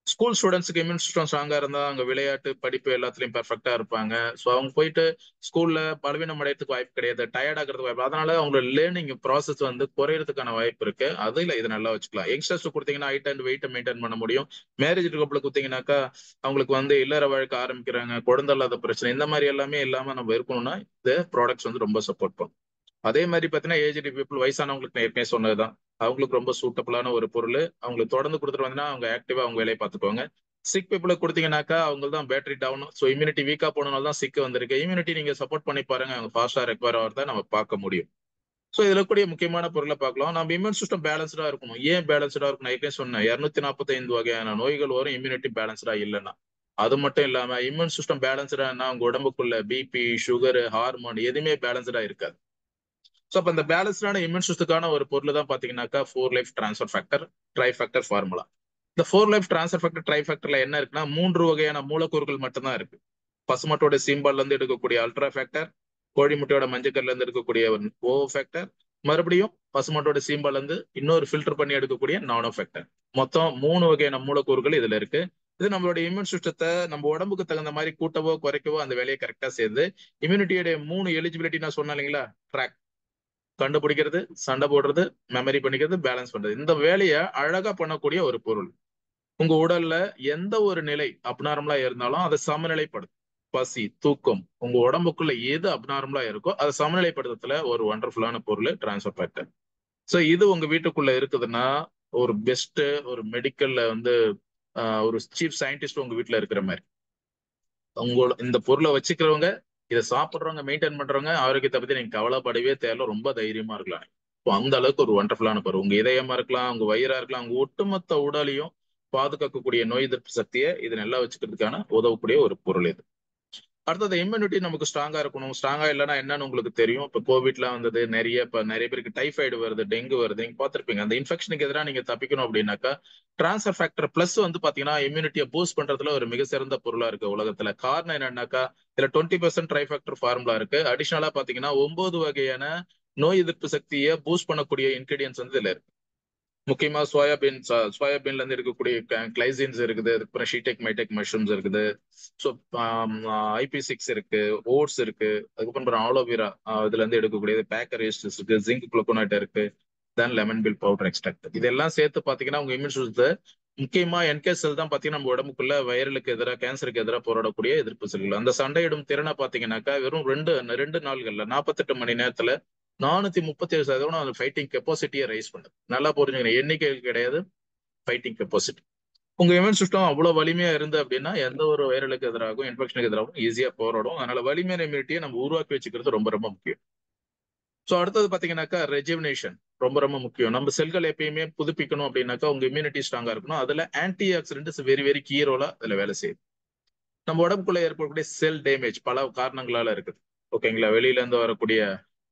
ஸ்கூல் ஸ்டூடெண்ட்ஸ்க்கு இம்யூன் சிஸ்டம் ஸ்ட்ராங்கா இருந்தா அங்க விளையாட்டு படிப்பு எல்லாத்துலயும் பெர்ஃபெக்டா இருப்பாங்க. ஸோ அவங்க போயிட்டு ஸ்கூல்ல பலவீனம் அடையறதுக்கு வாய்ப்பு கிடையாது, டயர்ட் ஆகிறதுக்கு வாய்ப்பு. அதனால அவங்களோட லேர்னிங் ப்ராசஸ் வந்து குறையறதுக்கான வாய்ப்பு இருக்கு. அதுல இதை நல்லா வச்சுக்கலாம். யங்ஸ்டர்ஸ் கொடுத்தீங்கன்னா ஹைட் அண்ட் வெயிட் மெயின்டைன் பண்ண முடியும். மேரேஜ் கப்பல கொடுத்தீங்கன்னாக்கா அவங்களுக்கு வந்து இல்லற வழக்கு ஆரம்பிக்கிறாங்க, குழந்தை இல்லாத பிரச்சனை, இந்த மாதிரி எல்லாமே இல்லாம நம்ம இருக்கணும்னா இந்த ப்ராடக்ட்ஸ் வந்து ரொம்ப சப்போர்ட் பண்ணும். அதே மாதிரி பாத்தீங்கன்னா ஏஜ்டு பீப்புள், வயசானவங்களுக்கு நான் ஏற்கனவே சொன்னதுதான், அவங்களுக்கு ரொம்ப சூட்டபிளான ஒரு பொருள். அவங்களுக்கு தொடர்ந்து கொடுத்துட்டு வந்தீங்கன்னா அவங்க ஆக்டிவா அவங்க வேலையை பார்த்துக்குவாங்க. சிக் பீப்புளுக்கு கொடுத்தீங்கன்னாக்கா அவங்க தான் பேட்டரி டவுன், ஸோ இம்யூனிட்டி வீக்கா போனனால தான் சிக் வந்திருக்கு. இம்யூனிட்டி நீங்க சப்போர்ட் பண்ணி பாருங்க, அவங்க ஃபாஸ்டா ரெக்கவர் ஆகிறத நம்ம பார்க்க முடியும். ஸோ இதுல கூடிய முக்கியமான பொருளை பார்க்கலாம். நம்ம இம்யூன் சிஸ்டம் பேலன்ஸ்டா இருக்கணும். ஏன் பேலன்ஸ்டா இருக்கும்? நான் ஏற்கனவே சொன்னேன், 245 வகையான நோய்கள் வரும் இம்யூனிட்டி பேலன்ஸ்டா இல்லைன்னா. அது மட்டும் இல்லாம இம்யூன் சிஸ்டம் பேலன்ஸ்டானா உங்க உடம்புக்குள்ள பிபி, சுகர், ஹார்மோன் எதுவுமே பேலன்ஸ்டா இருக்காது. ஸோ அப்ப அந்த பேலன்ஸ்டான இம்யூன் சிஸ்டத்துக்கான ஒரு பொருள் தான் பாத்தீங்கன்னாக்கா 4 லைஃப் டிரான்ஸ்ஃபர் ஃபேக்டர் ட்ரைஃபேக்டர் ஃபார்முலா. இந்த 4 லைஃப் டிரான்ஸ்ஃபர் ஃபேக்டர் ட்ரைஃபேக்டர்ல என்ன இருக்குன்னா 3 வகையான மூலக்கூறுகள் மட்டும்தான் இருக்கு. பசுமாட்டோட சீம்பால்ல இருந்து எடுக்கக்கூடிய அல்ட்ரா ஃபேக்டர், கோழி முட்டையோட மஞ்சக்கல்ல இருந்து எடுக்கக்கூடிய ஓ ஃபேக்டர், மறுபடியும் பசுமாட்டோட சீம்பால்ல இருந்து இன்னொரு ஃபில்டர் பண்ணி எடுக்கக்கூடிய நானோ ஃபேக்டர். மொத்தம் 3 வகையான மூலக்கூறுகள் இதுல இருக்கு. இது நம்மளோட இம்யூன் சிஸ்டத்தை நம்ம உடம்புக்கு தகுந்த மாதிரி கூட்டவோ குறைக்கவோ அந்த வேலையை கரெக்டா செய்யுது. இம்யூனிட்டியோட 3 எலிஜிபிலிட்டி நான் சொன்னேன் இல்லைங்களா, ட்ராக், கண்டுபிடிக்கிறது, சண்டை போடுறது, மெமரி பண்ணிக்கிறது, பேலன்ஸ் பண்றது, இந்த வேலையை அழகா பண்ணக்கூடிய ஒரு பொருள். உங்க உடல்ல எந்த ஒரு நிலை அப்நார்மலா இருந்தாலும் அதை சமநிலைப்படுத்தும். பசி, தூக்கம், உங்க உடம்புக்குள்ள எது அப்நார்மலா இருக்கோ அதை சமநிலைப்படுத்துறதுல ஒரு வண்டர்ஃபுல்லான பொருள் டிரான்ஸ்ஃபர் ஃபேக்டர். ஸோ இது உங்க வீட்டுக்குள்ள இருக்குதுன்னா ஒரு பெஸ்ட், ஒரு மெடிக்கல்ல வந்து ஒரு சீஃப் சயின்டிஸ்ட் உங்க வீட்டுல இருக்கிற மாதிரி. உங்களோட இந்த பொருளை வச்சுக்கிறவங்க, இதை சாப்பிட்றவங்க, மெயின்டைன் பண்றவங்க ஆரோக்கியத்தை பத்தி நீங்க கவலைப்படவே தேவையில்ல, ரொம்ப தைரியமா இருக்கலாம். அந்த அளவுக்கு ஒரு வண்டர்ஃபுல்லான பொருள். உங்க இதயமா இருக்கலாம், உங்க வயிறா இருக்கலாம், உங்க ஒட்டுமொத்த உடலையும் பாதுகாக்கக்கூடிய நோய் எதிர்ப்பு சக்தியை இது நல்லா வச்சுக்கிறதுக்கான உதவக்கூடிய ஒரு பொருள் இது. அடுத்தது இம்யூனிட்டி நமக்கு ஸ்ட்ராங்கா இருக்கணும். ஸ்ட்ராங்கா இல்லைன்னா என்னன்னு உங்களுக்கு தெரியும். இப்போ கோவிட்லாம் வந்தது, நிறைய பேருக்கு டைஃபாய்டு வருது, டெங்கு வருது, நீங்க பார்த்துருப்பீங்க. அந்த இன்ஃபெக்ஷனுக்கு எதிராக நீங்க தப்பிக்கணும் அப்படின்னாக்கா டிரான்ஸ்ஃபர் ஃபேக்டர் பிளஸ் வந்து பாத்தீங்கன்னா இம்யூனிட்டியை பூஸ்ட் பண்றதுல ஒரு மிக சிறந்த பொருளா இருக்கு உலகத்துல. காரணம் என்னன்னாக்கா இதுல 20% ட்ரைஃபேக்டர் ஃபார்முலா இருக்கு. அடிஷனலா பாத்தீங்கன்னா 9 வகையான நோய் எதிர்ப்பு சக்தியை பூஸ்ட் பண்ணக்கூடிய இன்கிரீடியன்ஸ் வந்து இதுல இருக்கு. முக்கியமா சோயாபீன்ல இருந்து இருக்கக்கூடிய கிளைசின்ஸ் இருக்குது, அதுக்கப்புறம் ஷீடெக் மைடெக் மஷ்ரூம்ஸ் இருக்குது, ஸோ IP6 இருக்கு, ஓட்ஸ் இருக்கு, அதுக்கப்புறம் ஆலோவேரா இதுல இருந்து எடுக்கக்கூடியது, பேக்கரிஸ் இருக்கு, ஜிங்க் குளோகோனட் இருக்கு, தென் லெமன் பில் பவுடர் எக்ஸ்ட்ராக்ட். இதெல்லாம் சேர்த்து பாத்தீங்கன்னா உங்க இம்யூன் சிஸ்டத்தை, முக்கியமா NK செல் தான் பாத்தீங்கன்னா நம்ம உடம்புக்குள்ள வைரலுக்கு எதிராக, கேன்சருக்கு எதிராக போராடக்கூடிய எதிர்ப்பு செல்கள். அந்த சண்டையிடும் திறனை பாத்தீங்கன்னாக்கா வெறும் ரெண்டு நாள்கள்ல 48 மணி நேரத்துல 437% அந்த ஃபைட்டிங் கெப்பாசிட்டியை ரைஸ் பண்ணுது. நல்லா புரிஞ்சுக்கணும், எண்ணிக்கைகள் கிடையாது, ஃபைட்டிங் கெப்பாசிட்டி. உங்க இம்யூன் சிஸ்டம் அவ்வளவு வலிமையா இருந்து அப்படின்னா எந்த ஒரு வைரலுக்கு எதிராகவும் இன்ஃபெக்ஷனுக்கு எதிராகவும் ஈஸியா போராடும். அதனால வலிமையான இம்யூனிட்டியை நம்ம உருவாக்கி வச்சுக்கிறது ரொம்ப ரொம்ப முக்கியம். ஸோ அடுத்தது பாத்தீங்கன்னாக்கா ரெஜுவினேஷன் ரொம்ப ரொம்ப முக்கியம். நம்ம செல்கள் எப்பயுமே புதுப்பிக்கணும் அப்படின்னாக்கா உங்க இம்யூனிட்டி ஸ்ட்ராங்கா இருக்கணும். அதுல antioxidants very very key ரோலா அதுல வேலை செய்யுது. நம்ம உடம்புக்குள்ள ஏற்படக்கூடிய செல் டேமேஜ் பல காரணங்களால இருக்குது. ஓகேங்களா, வெளியில இருந்து வரக்கூடிய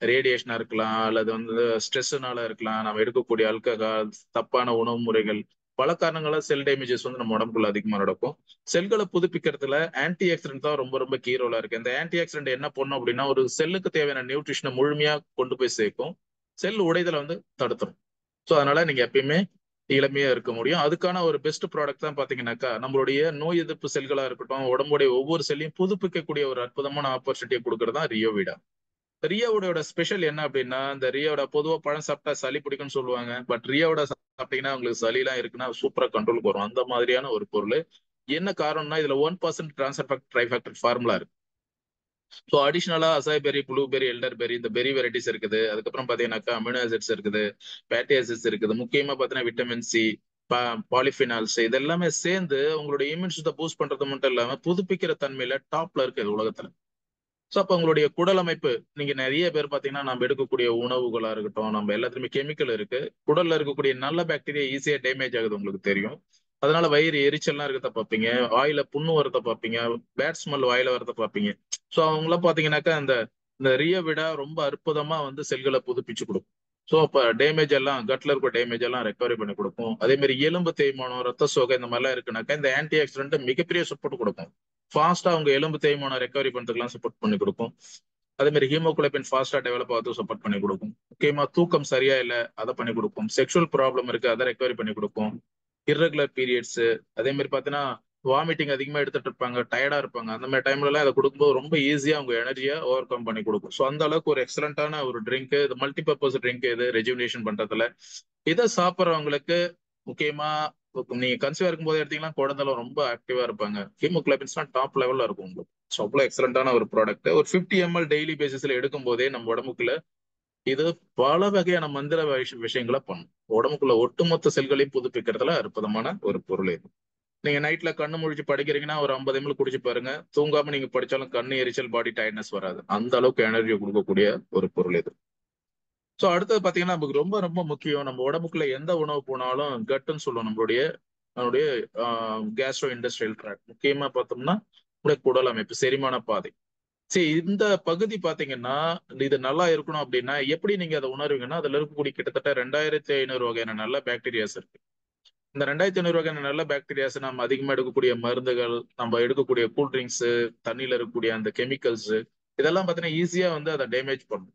ரேடியேஷனா இருக்கலாம், அல்லது வந்து ஸ்ட்ரெஸ்னால இருக்கலாம், நம்ம எடுக்கக்கூடிய ஆல்கஹால், தப்பான உணவு முறைகள், பல காரணங்களால செல் டேமேஜஸ் வந்து நம்ம உடம்புக்குள்ள அதிகமா நடக்கும். செல்களை புதுப்பிக்கிறதுல ஆன்டி ஆக்சிடென்ட் தான் ரொம்ப ரொம்ப கீ ரோலா இருக்கு. இந்த ஆன்டி ஆக்சிடென்ட் என்ன பண்ணும் அப்படின்னா ஒரு செல்லுக்கு தேவையான நியூட்ரிஷனை முழுமையா கொண்டு போய் சேர்க்கும், செல் உடைதலை வந்து தடுத்துரும். ஸோ அதனால நீங்க எப்பயுமே இளமையா இருக்க முடியும். அதுக்கான ஒரு பெஸ்ட் ப்ராடக்ட் தான் பாத்தீங்கன்னாக்கா நம்மளுடைய நோய் எதிர்ப்பு செல்களா இருக்கட்டும், உடம்புடைய ஒவ்வொரு செல்லையும் புதுப்பிக்கக்கூடிய ஒரு அற்புதமான ஆப்பர்ச்சுனிட்டியை கொடுக்கறது தான் ரியோவிடா. ரியோவோட ஸ்பெஷல் என்ன அப்படின்னா, இந்த ரியோட பொதுவா பழம் சாப்பிட்டா சளி பிடிக்கும்னு சொல்லுவாங்க. பட் ரியோவோட சாப்பிட்டீங்கன்னா உங்களுக்கு சளி எல்லாம் இருக்குன்னா சூப்பரா கண்ட்ரோலுக்கு வரும். அந்த மாதிரியான ஒரு பொருள். என்ன காரணம்னா இதுல 1% டிரான்ஸ்ஃபர் ட்ரைஃபேக்டர் ஃபார்முலா இருக்கு. ஸோ அடிஷனலா அசாய்பெரி, ப்ளூபெரி, எல்டர்பெரி, இந்த பெரி வெரைட்டிஸ் இருக்குது. அதுக்கப்புறம் பாத்தீங்கன்னாக்கா அமினோ ஆசிட்ஸ் இருக்குது, ஃபேட்டி ஆசிட்ஸ் இருக்குது. முக்கியமா பாத்தீங்கன்னா விட்டமின் சி, பாலிஃபினால்ஸ், இது எல்லாமே சேர்ந்து உங்களுடைய இம்யூன் சிஸ்டத்தை பூஸ்ட் பண்றது மட்டும் இல்லாம புதுப்பிக்கிற தன்மையில டாப்ல இருக்கு உலகத்துல. ஸோ அப்ப உங்களுடைய குடல் அமைப்பு, நீங்க நிறைய பேர் பாத்தீங்கன்னா நம்ம எடுக்கக்கூடிய உணவுகளா இருக்கட்டும், நம்ம எல்லாத்துலயுமே கெமிக்கல் இருக்கு. குடல்ல இருக்கக்கூடிய நல்ல பாக்டீரியா ஈஸியா டேமேஜ் ஆகுது, உங்களுக்கு தெரியும். அதனால வயிறு எரிச்சல்லாம் இருக்கிறத பார்ப்பீங்க, வாயில புண்ணு வரத பார்ப்பீங்க, பேட் ஸ்மெல் வாயில வரத பார்ப்பீங்க. ஸோ அவங்களாம் பாத்தீங்கன்னாக்கா இந்த ரியோ விடா ரொம்ப அற்புதமா வந்து செல்களை புதுப்பிச்சு கொடுக்கும். ஸோ அப்போ டேமேஜ் எல்லாம் கட்ல இருக்க டேமேஜ் எல்லாம் ரெக்கவரி பண்ணி கொடுக்கும். அதே மாதிரி எலும்பு தேய்மானம், ரத்த சோகை இந்த மாதிரிலாம் இருக்குனாக்கா இந்த ஆன்டி ஆக்சிடென்ட் மிகப்பெரிய சப்போர்ட் கொடுக்கும். ஃபாஸ்டா அவங்க எலும்பு தேய்மானம் ரெக்கவரி பண்றதுக்கெல்லாம் சப்போர்ட் பண்ணி கொடுக்கும். அதே மாதிரி ஹீமோகுளோபின் ஃபாஸ்டா டெவலப் ஆகுது, சப்போர்ட் பண்ணி கொடுக்கும். முக்கியமா தூக்கம் சரியா இல்லை, அதை பண்ணி கொடுக்கும். செக்ஷுவல் ப்ராப்ளம் இருக்கு, அதை ரெக்கவரி பண்ணி கொடுக்கும். இர்ரெகுலர் பீரியட்ஸ், அதே மாதிரி பார்த்தீங்கன்னா வாமிட்டிங் அதிகமா எடுத்துட்டு இருப்பாங்க, டயர்டா இருப்பாங்க, அந்த மாதிரி டைம்ல எல்லாம் அதை கொடுக்கும்போது ரொம்ப ஈஸியா அவங்க எனர்ஜியா ஓவர் கம் பண்ணி கொடுக்கும். ஸோ அந்த அளவுக்கு ஒரு எக்ஸலண்டான ஒரு ட்ரிங்க் இது, மல்டிபர்பஸ் ட்ரிங்க் இது ரெஜுவினேஷன் பண்றதுல. இதை சாப்பிட்றவங்களுக்கு முக்கியமா நீங்க கன்சீவா இருக்கும் போது எடுத்தீங்கன்னா குழந்தைலாம் ரொம்ப ஆக்டிவா இருப்பாங்க. ஹீமோகுளோபின்ஸ்லாம் டாப் லெவல்ல இருக்கும் உங்களுக்கு. ஸோ அவ்வளோ எக்ஸலண்டான ஒரு ப்ராடக்ட். ஒரு 50 ml டெய்லி பேசிஸ்ல எடுக்கும் போதே நம்ம உடம்புக்குள்ள இது பல வகையான மந்திர விஷயங்களை பண்ணும். உடம்புக்குள்ள ஒட்டுமொத்த செல்களையும் புதுப்பிக்கிறதுல அற்புதமான ஒரு பொருள் இது. நீங்க நைட்ல கண்ணு முழிச்சு படிக்கிறீங்கன்னா ஒரு 50 ml குடிச்சு பாருங்க. தூங்காம நீங்க படிச்சாலும் கண்ணு எரிச்சல், பாடி டயர்ட்னஸ் வராது. அந்த அளவுக்கு எனர்ஜி கொடுக்கக்கூடிய ஒரு பொருள் இது. ஸோ அடுத்தது பாத்தீங்கன்னா நமக்கு ரொம்ப ரொம்ப முக்கியம், நம்ம உடம்புக்குள்ள எந்த உணவு போனாலும் கட்டுன்னு சொல்லுவோம். நம்மளுடைய கேஸ்ட்ரோ இண்டஸ்ட்ரியல் ட்ராக், முக்கியமா பார்த்தோம்னா நம்மளுடைய குடல் அமைப்பு, செரிமான பாதை. சரி, இந்த பகுதி பாத்தீங்கன்னா இது நல்லா இருக்கணும் அப்படின்னா எப்படி நீங்க அதை உணர்வீங்கன்னா, அதுல இருக்கக்கூடிய கிட்டத்தட்ட 2500 வகையான நல்ல பாக்டீரியாஸ் இருக்கு. இந்த 2500 வகையான நல்ல பாக்டீரியாஸ் நம்ம அதிகமா எடுக்கக்கூடிய மருந்துகள், நம்ம எடுக்கக்கூடிய கூல்ட்ரிங்க்ஸ், தண்ணியில இருக்கக்கூடிய அந்த கெமிக்கல்ஸ், இதெல்லாம் பாத்தீங்கன்னா ஈஸியா வந்து அதை டேமேஜ் பண்ணும்.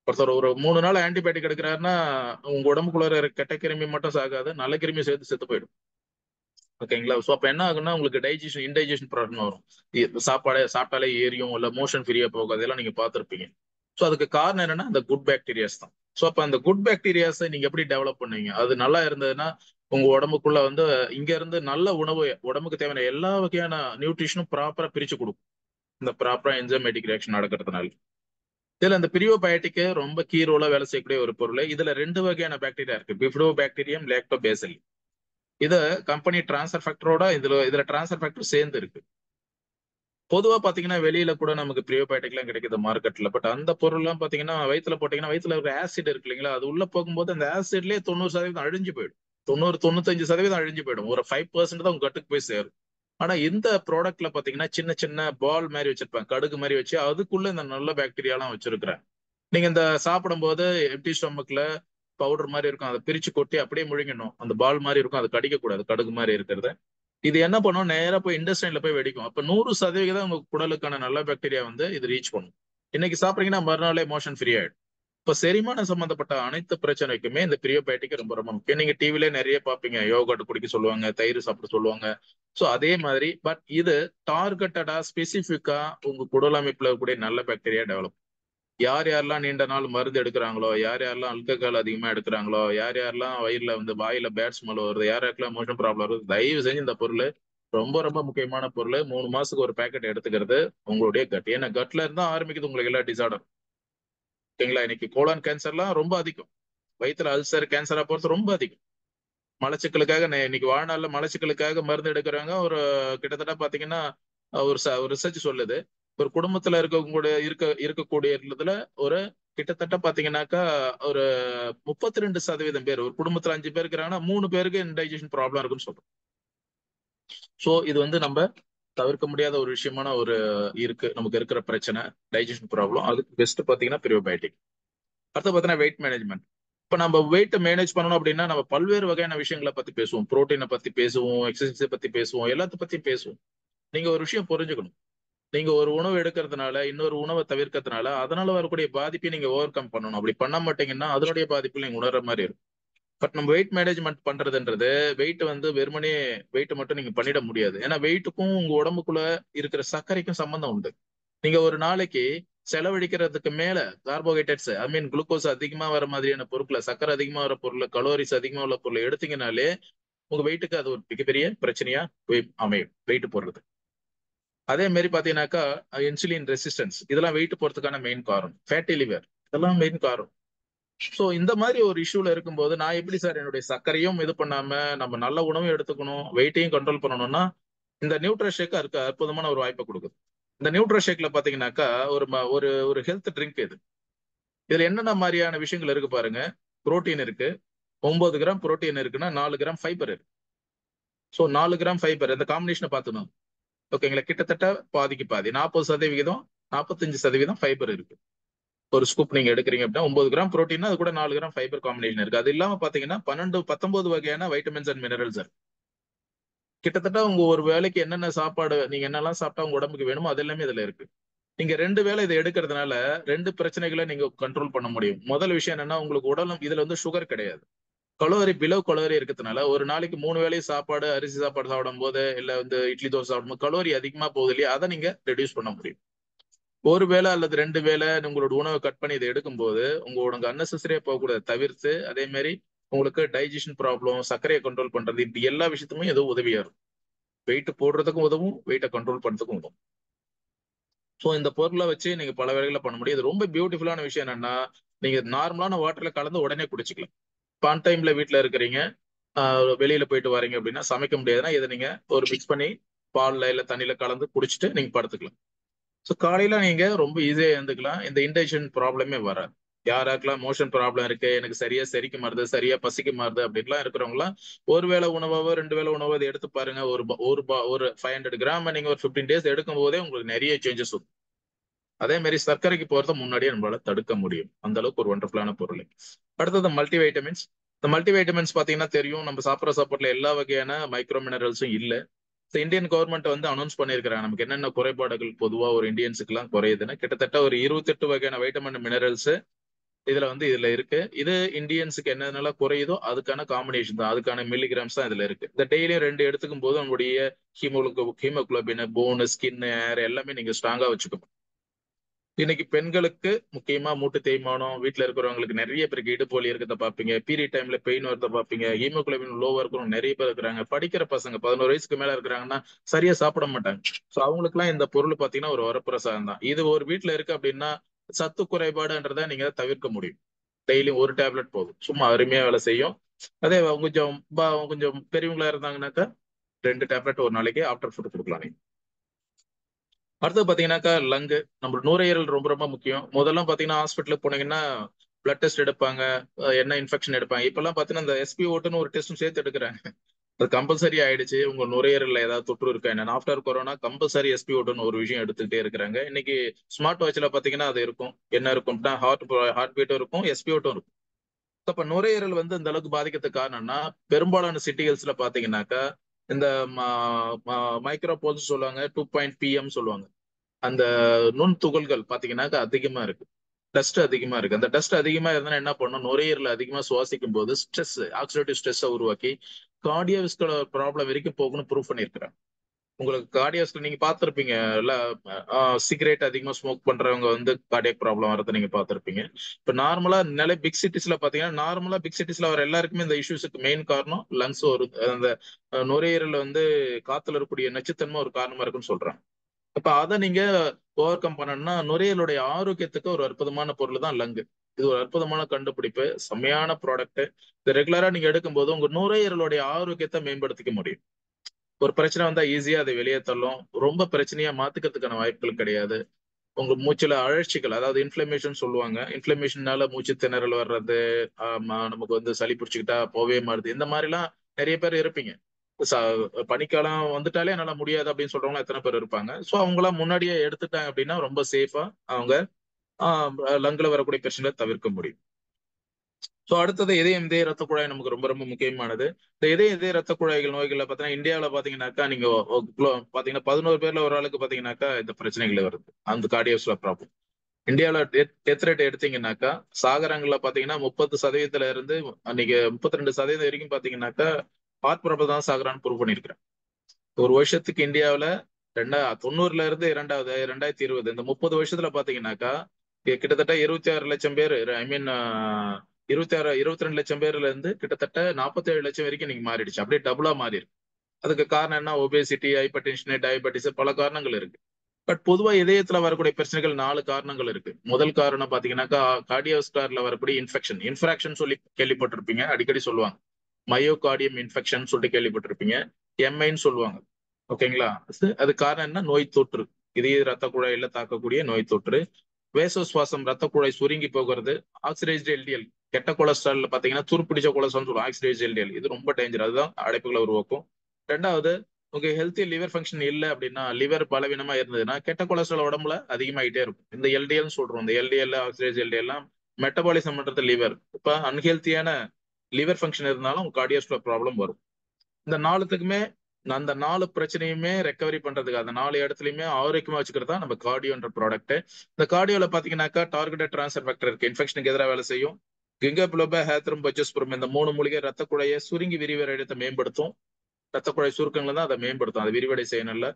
ஒருத்தர் ஒரு 3 நாள் ஆன்டிபயோட்டிக் எடுக்கிறாருன்னா உங்க உடம்புக்குள்ள கெட்ட கிருமி மட்டும் சாகாது, நல்ல கிருமி சேர்த்து செத்து போயிடும். ஓகேங்களா? ஸோ அப்போ என்ன ஆகுன்னா உங்களுக்கு இன்டைஜஷன் ப்ராப்ளம் வரும். சாப்பாடு சாப்பிட்டாலே ஏரியும், இல்லை மோஷன் ஃப்ரீயா போகும், அதெல்லாம் நீங்க பார்த்துருப்பீங்க. ஸோ அதுக்கு காரணம் என்னன்னா அந்த குட் பாக்டீரியாஸ் தான். ஸோ அப்போ அந்த குட் பாக்டீரியாஸை நீங்க எப்படி டெவலப் பண்ணுவீங்க? அது நல்லா இருந்ததுன்னா உங்க உடம்புக்குள்ள வந்து இங்க இருந்து நல்ல உணவு, உடம்புக்கு தேவையான எல்லா வகையான நியூட்ரிஷனும் ப்ராப்பரா பிரிச்சு கொடுக்கும், இந்த ப்ராப்பரா என்சைமேட்டிக் ரியாக்ஷன் நடக்கிறதுனால. இதுல இந்த பிரியோபயோட்டிக் ரொம்ப கீ ரோலா வேலை செய்யக்கூடிய ஒரு பொருள். இதுல 2 வகையான பாக்டீரியா இருக்கு, பிஃபிடோ பாக்டீரியம், லாக்டோபேசிலி. இத கம்பெனி டிரான்ஸ்ஃபர் ஃபேக்டரோட இதுல டிரான்ஸ்ஃபர் ஃபேக்டர் சேர்ந்து இருக்கு. பொதுவா பாத்தீங்கன்னா வெளியில கூட நமக்கு பிரியோபயோட்டிக் எல்லாம் கிடைக்குது மார்க்கெட்ல. பட் அந்த பொருள் எல்லாம் பாத்தீங்கன்னா வயிற்றுல போட்டீங்கன்னா வயிற்றுல ஒரு ஆசிட் இருக்கு இல்லைங்களா, அது உள்ள போகும்போது அந்த ஆசிட்லயே 90% அழிஞ்சு போயிடும். 90-95% அழிஞ்சு போயிடும். ஒரு 5% தான் உங்க கட்டுக்கு போய் சேரும். ஆனா இந்த ப்ராடக்ட்ல பாத்தீங்கன்னா சின்ன சின்ன பால் மாதிரி வச்சிருப்பாங்க, கடுகு மாதிரி வச்சு அதுக்குள்ள இந்த நல்ல பாக்டீரியா எல்லாம் வச்சிருக்கிறேன். நீங்க இந்த சாப்பிடும் போது எம்டி ஸ்டொமக்ல பவுடர் மாதிரி இருக்கும், அதை பிரிச்சு கொட்டி அப்படியே முழுங்கணும். அந்த பால் மாதிரி இருக்கும், அது கடிக்க கூடாது, கடுகு மாதிரி இருக்கிறத. இது என்ன பண்ணும், நேரா போய் இண்டஸ்ட்ரியில போய் வெடிக்கும். அப்ப 100% உங்க குடலுக்கான நல்ல பாக்டீரியா வந்து இது ரீச் பண்ணும். இன்னைக்கு சாப்பிட்டீங்கன்னா மறுநாளே மோஷன் ஃப்ரீ ஆயிடும். இப்ப செரிமானம் சம்பந்தப்பட்ட அனைத்து பிரச்சனைக்குமே இந்த பிரியோபயோட்டிக் ரொம்ப ரொம்ப முக்கியம். நீங்க டிவில நிறைய பாப்பீங்க, யோகட் குடிக்க சொல்லுவாங்க, தயிர் சாப்பிட சொல்லுவாங்க. ஸோ அதே மாதிரி பட் இது டார்கெட்டடா ஸ்பெசிபிக்கா உங்க குடல் அமைப்புல இருக்கக்கூடிய நல்ல பாக்டீரியா டெவலப். யார் யாரெல்லாம் நீண்ட நாள் மருந்து எடுக்கிறாங்களோ, யார் யாரெல்லாம் ஆல்கஹால் அதிகமா எடுக்கிறாங்களோ, யார் யாரெல்லாம் வயிறுல வந்து வாயில பேட் ஸ்மெல் வருது, யார் யாருக்கெல்லாம் மோஷன் ப்ராப்ளம் வருது, தயவு செஞ்சு இந்த பொருள் ரொம்ப ரொம்ப முக்கியமான பொருள். 3 மாசத்துக்கு ஒரு பேக்கெட் எடுத்துக்கிறது உங்களுடைய கட். ஏன்னா கட்ல இருந்தா ஆரம்பிக்குது உங்களுக்கு எல்லா டிசார்டர். ஓகேங்களா? இன்னைக்கு கோலான் கேன்சர்லாம் ரொம்ப அதிகம், வயிற்றுல அல்சர் கேன்சரா போறது ரொம்ப அதிகம். மலச்சிக்கலுக்காக இன்னைக்கு வாழ்நாள்ல மலச்சிக்கலுக்காக மருந்து எடுக்கிறவங்க ஒரு கிட்டத்தட்ட பாத்தீங்கன்னா ஒரு ரிசர்ச் சொல்லுது, ஒரு குடும்பத்துல இருக்கக்கூடிய இதுல ஒரு கிட்டத்தட்ட பாத்தீங்கன்னாக்கா ஒரு 32% பேர், ஒரு குடும்பத்துல 5 பேர் இருக்கிறாங்கன்னா 3 பேருக்கு இன்டைஜஷன் ப்ராப்ளம் இருக்குன்னு சொல்றோம். சோ இது வந்து நம்ம தவிர்க்க முடியாத ஒரு விஷயமான ஒரு இருக்கு, நமக்கு இருக்கிற பிரச்சனை டைஜஷன் ப்ராப்ளம். அதுக்கு பெஸ்ட் பாத்தீங்கன்னா பிரியோபயோட்டிக். அடுத்து பாத்தீங்கன்னா வெயிட் மேனேஜ்மெண்ட். இப்ப நம்ம வெயிட் மேனேஜ் பண்ணணும் அப்படின்னா நம்ம பல்வேறு வகையான விஷயங்களை பத்தி பேசுவோம், புரோட்டீனை பத்தி பேசுவோம், எக்ஸசைஸை பத்தி பேசுவோம், எல்லாத்த பத்தி பேசுவோம். நீங்க ஒரு விஷயம் புரிஞ்சுக்கணும், நீங்க ஒரு உணவு எடுக்கிறதுனால இன்னொரு உணவை தவிர்க்கிறதுனால அதனால வரக்கூடிய பாதிப்பை நீங்க ஓவர் கம் பண்ணணும். அப்படி பண்ண மாட்டீங்கன்னா அதனுடைய பாதிப்பு நீங்க உணர்ற மாதிரி இருக்கும். பட் நம்ம வெயிட் மேனேஜ்மெண்ட் பண்றதுன்றது வெயிட் வந்து வெறுமனே வெயிட் மட்டும் நீங்க பண்ணிட முடியாது. ஏன்னா வெயிட்டுக்கும் உங்க உடம்புக்குள்ள இருக்கிற சர்க்கரைக்கும் சம்பந்தம் உண்டு. நீங்க ஒரு நாளைக்கு செலவழிக்கிறதுக்கு மேல கார்போஹைட்ரேட்ஸ், ஐ மீன் குளுக்கோஸ் அதிகமா வர மாதிரியான பொருட்களை, சக்கரை அதிகமா வர பொருள், கலோரிஸ் அதிகமா உள்ள பொருளை எடுத்தீங்கனாலே உங்க வெயிட்டுக்கு அது ஒரு மிகப்பெரிய பிரச்சனையா அமையும், வெயிட் போடுறது. அதே மாதிரி பாத்தீங்கன்னாக்கா இன்சுலின் ரெசிஸ்டன்ஸ், இதெல்லாம் வெயிட் போறதுக்கான மெயின் காரணம். ஃபேட்டி லிவர், இதெல்லாம் மெயின் காரணம். ஸோ இந்த மாதிரி ஒரு இஷ்யூல இருக்கும்போது நான் எப்படி சார் என்னுடைய சர்க்கரையும் இது பண்ணாம நம்ம நல்ல உணவும் எடுத்துக்கணும், வெயிட்டையும் கண்ட்ரோல் பண்ணணும்னா இந்த நியூட்ரஷேக் அதுக்கு அற்புதமான ஒரு வாய்ப்பை கொடுக்குது. இந்த நியூட்ரஷேக்ல பாத்தீங்கன்னாக்கா ஒரு ஒரு ஹெல்த் ட்ரிங்க் இது. இதுல என்னென்ன மாதிரியான விஷயங்கள் இருக்கு பாருங்க. புரோட்டீன் இருக்கு, 9 கிராம் புரோட்டீன் இருக்குன்னா 4 கிராம் ஃபைபர் இருக்கு. ஸோ 4 கிராம் ஃபைபர் இந்த காம்பினேஷனை பார்த்துக்கணும். ஓகேங்களா? கிட்டத்தட்ட பாதிக்கு பாதி 40%, 45% ஃபைபர் இருக்கு. ஒரு ஸ்கூப் நீங்க எடுக்கிறீங்க அப்படின்னா 9 கிராம் புரோட்டீன், அது கூட 4 கிராம் ஃபைபர் காம்பினேஷன் இருக்கு. அது இல்லாம பாத்தீங்கன்னா 19 வகையான வைட்டமின்ஸ் அண்ட் மினரல்ஸ் இருக்கு. கிட்டத்தட்ட உங்க ஒரு வேளைக்கு என்னென்ன சாப்பாடு நீங்க என்னெல்லாம் சாப்பிட்டா உங்க உடம்புக்கு வேணுமோ அது எல்லாமே இதுல இருக்கு. நீங்க 2 வேளை இதை எடுக்கிறதுனால 2 பிரச்சனைகளை நீங்க கண்ட்ரோல் பண்ண முடியும். முதல் விஷயம் என்னன்னா, உங்களுக்கு உடலும் இதுல வந்து சுகர் கிடையாது. கலோரி பிலோ கலோரி இருக்கிறதுனால ஒரு நாளைக்கு 3 வேளை சாப்பாடு, அரிசி சாப்பாடு சாப்பிடும் போது, இல்ல வந்து இட்லி தோசை சாப்பிடும்போது கலோரி அதிகமா போகுது இல்லையா, அதை நீங்க ரெடியூஸ் பண்ண முடியும். ஒரு வேளை அல்லது 2 வேளை உங்களோட உணவை கட் பண்ணி இதை எடுக்கும்போது உங்களோட அன்னெசரியா போகக்கூடாது தவிர்த்து, அதே மாதிரி உங்களுக்கு டைஜஷன் ப்ராப்ளம், சர்க்கரையை கண்ட்ரோல் பண்றது, இப்படி எல்லா விஷயத்துமே ஏதோ உதவியா இருக்கும். வெயிட் போடுறதுக்கும் உதவும், வெயிட்டை கண்ட்ரோல் பண்றதுக்கும் உதவும். ஸோ இந்த பொருளை வச்சு நீங்க பல வேலைகளை பண்ண முடியும். இது ரொம்ப பியூட்டிஃபுல்லான விஷயம் என்னன்னா, நீங்க நார்மலான வாட்டர்ல கலந்து உடனே குடிச்சுக்கலாம். ஆன் டைம்ல வீட்டுல இருக்கிறீங்க, வெளியில போயிட்டு வரீங்க அப்படின்னா சமைக்க முடியாதுன்னா இதை நீங்க ஒரு மிக்ஸ் பண்ணி பால்ல இல்ல தண்ணியில கலந்து குடிச்சிட்டு நீங்க படுத்துக்கலாம். ஸோ காலையில நீங்க ரொம்ப ஈஸியா எழுந்துக்கலாம். இந்த இன்டைஜன் ப்ராப்ளமே வராது. யாராக்கெல்லாம் மோஷன் ப்ராப்ளம் இருக்கு, எனக்கு சரியா செரிக்க மாறுது, சரியா பசிக்க மாறுது அப்படின்லாம் இருக்கிறவங்களாம் ஒரு வேளை உணவாவோ 2 வேளை உணவோ இதை எடுத்து பாருங்க. ஒரு 500 கிராம் நீங்க ஒரு 15 டேஸ் எடுக்கும் போதே உங்களுக்கு நிறைய சேஞ்சஸ் வரும். அதே மாதிரி சர்க்கரைக்கு போறத முன்னாடியே நம்மளால தடுக்க முடியும். அந்த அளவுக்கு ஒரு ஒண்டர்ஃபுல்லான பொருள். அடுத்தது மல்டி வைட்டமின்ஸ். இந்த மல்டி வைட்டமின்ஸ் பாத்தீங்கன்னா தெரியும், நம்ம சாப்பிட்ற சாப்பாட்டுல எல்லா வகையான மைக்ரோ மினரல்ஸும் இல்ல. இந்தியன் கவர்மெண்ட் வந்து அனௌன்ஸ் பண்ணிருக்காங்க நமக்கு என்னென்ன குறைபாடுகள் பொதுவா ஒரு இந்தியன்ஸுக்கு எல்லாம் குறையுதுன்னு. கிட்டத்தட்ட ஒரு 28 வகையான வைட்டமின் மினரல்ஸ் இதுல இருக்கு. இது இந்தியன்ஸுக்கு என்னென்னலாம் குறையுதோ அதுக்கான காம்பினேஷன் தான், அதுக்கான மில்லிகிராம்ஸ் தான் இதுல இருக்கு. இந்த டெய்லியும் 2 எடுத்துக்கும் போது நம்மளுடைய ஹீமோகுளோபின், போனு, ஸ்கின், ஹேர் எல்லாமே நீங்க ஸ்ட்ராங்கா வச்சுக்கணும். இன்னைக்கு பெண்களுக்கு முக்கியமா மூட்டு தேய்மானம், வீட்டுல இருக்கிறவங்களுக்கு நிறைய பேருக்கு இடுப்பு வலி இருக்கிறத பாப்பீங்க, பீரியட் டைம்ல பெயின் வரத பாப்பீங்க, ஹீமோகுளோபின் லோவா இருக்கிறவங்க நிறைய பேர் இருக்கிறாங்க. படிக்கிற பசங்க 11 வயசுக்கு மேல இருக்கிறாங்கன்னா சரியா சாப்பிட மாட்டாங்க. ஸோ அவங்களுக்கு எல்லாம் இந்த பொருள் பாத்தீங்கன்னா ஒரு வரப்பிரசாதம் தான். இது ஒரு வீட்டுல இருக்கு அப்படின்னா சத்து குறைபாடுன்றதை நீங்க தவிர்க்க முடியும். டெய்லி ஒரு டேப்லெட் போதும், சும்மா அருமையா வேலை செய்யும். அதே கொஞ்சம் பெரியவங்களா இருந்தாங்கன்னாக்கா 2 டேப்லெட் ஒரு நாளைக்கு ஆஃப்டர் ஃபுட் கொடுக்கலாம் நீங்க. அடுத்தது பாத்தீங்கன்னாக்கா லங்கு, நம்ம நுரையீரல் ரொம்ப ரொம்ப முக்கியம். முதல்லாம் பாத்தீங்கன்னா ஹாஸ்பிட்டலுக்கு போனீங்கன்னா பிளட் டெஸ்ட் எடுப்பாங்க, என்ன இன்ஃபெக்ஷன் எடுப்பாங்க. இப்பெல்லாம் பாத்தீங்கன்னா இந்த SpO2 ஒரு டெஸ்ட்டும் சேர்த்து எடுக்கிறாங்க. அது கம்பல்சரி ஆயிடுச்சு. உங்க நுரையீரல்ல ஏதாவது தொற்று இருக்கா என்ன, ஆஃப்டர் கொரோனா கம்பல்சரி SpO2 ஒரு விஷயம் எடுத்துக்கிட்டே இருக்கிறாங்க. இன்னைக்கு ஸ்மார்ட் வாட்ச்ல பாத்தீங்கன்னா அது இருக்கும். என்ன இருக்கும்னா ஹார்ட் பீட்டும் இருக்கும், SpO2 இருக்கும். அப்ப நுரையீரல் வந்து இந்த அளவுக்கு பாதிக்கிறதுக்கு காரணம்னா, பெரும்பாலான சிட்டிகள்ஸ்ல பாத்தீங்கன்னாக்கா இந்த மைக்ரோபோல்ஸ் சொல்லுவாங்க, 2 PM சொல்லுவாங்க. அந்த நுண் துகள்கள் பாத்தீங்கன்னாக்கா அதிகமா இருக்கு. டஸ்ட் அதிகமா இருக்கு. அந்த டஸ்ட் அதிகமா இருந்தா என்ன பண்ணும், நுரையீரல் அதிகமா சுவாசிக்கும் போது ஸ்ட்ரெஸ், ஆக்சிடேட்டிவ் ஸ்ட்ரெஸ்ஸை உருவாக்கி கார்டியோவாஸ்குலர் ப்ராப்ளம் வரைக்கும் போகும்னு ப்ரூவ் பண்ணியிருக்கிறாங்க. உங்களுக்கு கார்டியோவாஸ்குலர் நீங்க பார்த்திருப்பீங்க, சிகரெட் அதிகமா ஸ்மோக் பண்றவங்க வந்து கார்டியாக் ப்ராப்ளம் வரதை நீங்க பார்த்திருப்பீங்க. இப்ப நார்மலா நிலை பிக் சிட்டிஸ்ல பாத்தீங்கன்னா, நார்மலா பிக் சிட்டிஸ்ல வர எல்லாருக்குமே இந்த இஷ்யூஸுக்கு மெயின் காரணம் லங்ஸ், ஒரு அந்த நுரையீரல் வந்து காத்துல இருக்கக்கூடிய நச்சுத்தன்மை ஒரு காரணமா இருக்குன்னு சொல்றாங்க. அப்ப அதை நீங்க ஓவர் கம் பண்ணணும்னா நுரையீரலுடைய ஆரோக்கியத்துக்கு ஒரு அற்புதமான பொருள் தான் லங்கு. இது ஒரு அற்புதமான கண்டுபிடிப்பு, செம்மையான ப்ராடக்ட். இது ரெகுலரா நீங்க எடுக்கும்போது உங்க நுரையீரலுடைய ஆரோக்கியத்தை மேம்படுத்திக்க முடியும். ஒரு பிரச்சனை வந்தா ஈஸியா அதை வெளியே தள்ளும். ரொம்ப பிரச்சனையா மாத்துக்கிறதுக்கான வாய்ப்புகள் கிடையாது. உங்க மூச்சுல அழற்சிகள், அதாவது இன்ஃபிளமேஷன் சொல்லுவாங்க, இன்ஃபிளமேஷன்னால மூச்சு திணறல் வர்றது, நமக்கு வந்து சளி பிடிச்சிக்கிட்டா போவே மாறுது, இந்த மாதிரி எல்லாம் நிறைய பேர் இருப்பீங்க. பனிக்காலம் வந்துட்டாலே என்னால முடியாது அப்படின்னு சொல்றவங்க எத்தனை பேர் இருப்பாங்க. ஸோ அவங்களாம் முன்னாடியே எடுத்துட்டாங்க அப்படின்னா ரொம்ப சேஃபா அவங்க லங்ல வரக்கூடிய பிரச்சனைகளை தவிர்க்க முடியும். ஸோ அடுத்தது இதய ரத்த குழாய் நமக்கு ரொம்ப ரொம்ப முக்கியமானது. இந்த இதய ரத்த குழாய்கள் நோய்களை பார்த்தீங்கன்னா இந்தியாவில் பார்த்தீங்கன்னாக்கா நீங்க பாத்தீங்கன்னா 11 பேர்ல ஒரு ஆளுக்கு பார்த்தீங்கன்னாக்கா இந்த பிரச்சனைகள் வருது, அந்த கார்டியோவாஸ்குலர் ப்ராப்ளம். இந்தியாவில் டெத் ரேட் எடுத்தீங்கன்னாக்கா சாகரங்கள்ல பாத்தீங்கன்னா 30% இருந்து அன்னைக்கு 32% வரைக்கும் பாத்தீங்கன்னாக்கா ஹார்ட் ப்ராப்ளம் தான் சாகுறான்னு ப்ரூவ் பண்ணிருக்கிறேன். ஒரு வருஷத்துக்கு இந்தியாவில் 90ல இருந்து 2020 இந்த 30 வருஷத்துல பாத்தீங்கன்னாக்கா கிட்டத்தட்ட 26 லட்சம் பேர், ஐ மீன் 22 லட்சம் பேர்ல இருந்து கிட்டத்தட்ட 47 லட்சம் வரைக்கும் நீங்க மாறிடுச்சு. அப்படியே டபுளா மாறி இருக்கு. அதுக்கு காரணம் என்ன, ஒபேசிட்டி, ஹைப்பர் டென்ஷன், டயபெட்டிஸ், பல காரணங்கள் இருக்கு. பட் பொதுவா இதயத்துல வரக்கூடிய பிரச்சனைகள் 4 காரணங்கள் இருக்கு. முதல் காரணம் பாத்தீங்கன்னாக்கா கார்டியோவாஸ்குலர்ல வரக்கூடிய இன்ஃப்ராக்ஷன் சொல்லி கேள்விப்பட்டிருப்பீங்க, அடிக்கடி சொல்லுவாங்க. மயோகார்டியம் இன்ஃபெக்ஷன் சொல்லிட்டு கேள்விப்பட்டிருப்பீங்க, எம்ஐன்னு சொல்லுவாங்க. ஓகேங்களா. அது காரணம் என்ன, நோய் தொற்று, இதய ரத்த குழாயில தாக்கக்கூடிய நோய் தொற்று. வேசோ சுவாசம், ரத்த குழாய் சுருங்கி போகிறது. ஆக்சிடைஸ்டு LDL, கெட்ட கொலஸ்ட்ரால் பாத்தீங்கன்னா துருப்பிடிச்ச கொலஸ்ட்ரால் சொல்லுவோம், ஆக்சிடைஸ்டு LDL இது ரொம்ப டேஞ்சர், அதுதான் அடைப்புகளை உருவாக்கும். ரெண்டாவது உங்க ஹெல்த்தி லிவர் ஃபங்க்ஷன் இல்லை அப்படின்னா, லிவர் பலவீனமா இருந்ததுன்னா கெட்ட கொலஸ்ட்ரால் உடம்புல அதிகமாயிட்டே இருக்கும். இந்த எல்டிஎல் சொல்றோம், இந்த எல்டிஎல் ஆக்சிடேஸ் எல்டிஎல்லாம் மெட்டபாலிசம் பண்றது லிவர். இப்ப அன்ஹெல்த்தியான லிவர் ஃபங்க்ஷன் இருந்தாலும் கார்டியோஸ்கோப் ப்ராப்ளம் வரும். இந்த 4த்துக்குமே அந்த 4 பிரச்சனையுமே ரெக்கவரி பண்றதுக்கு அந்த 4 இடத்துலயுமே ஆரோக்கியமா வச்சுக்கிறது தான் நம்ம கார்டியோன்ற ப்ராடக்ட். இந்த கார்டியோல பாத்தீங்கன்னாக்கா டார்கெட்டட் டிரான்ஸ்ஃபர் ஃபேக்டர் இருக்கு, இன்ஃபெக்ஷனுக்கு எதிராக வேலை செய்யும். கிங்கா பிலோபா, ஹேத்ரம், பஜஸ்புரம் இந்த 3 மூலிகை ரத்த குழையை சுருங்கி விரிவடையத்தை மேம்படுத்தும். ரத்த குழாய் சுருக்கங்களை தான் அதை மேம்படுத்தும், அதை விரிவடை செய்யணும்ல.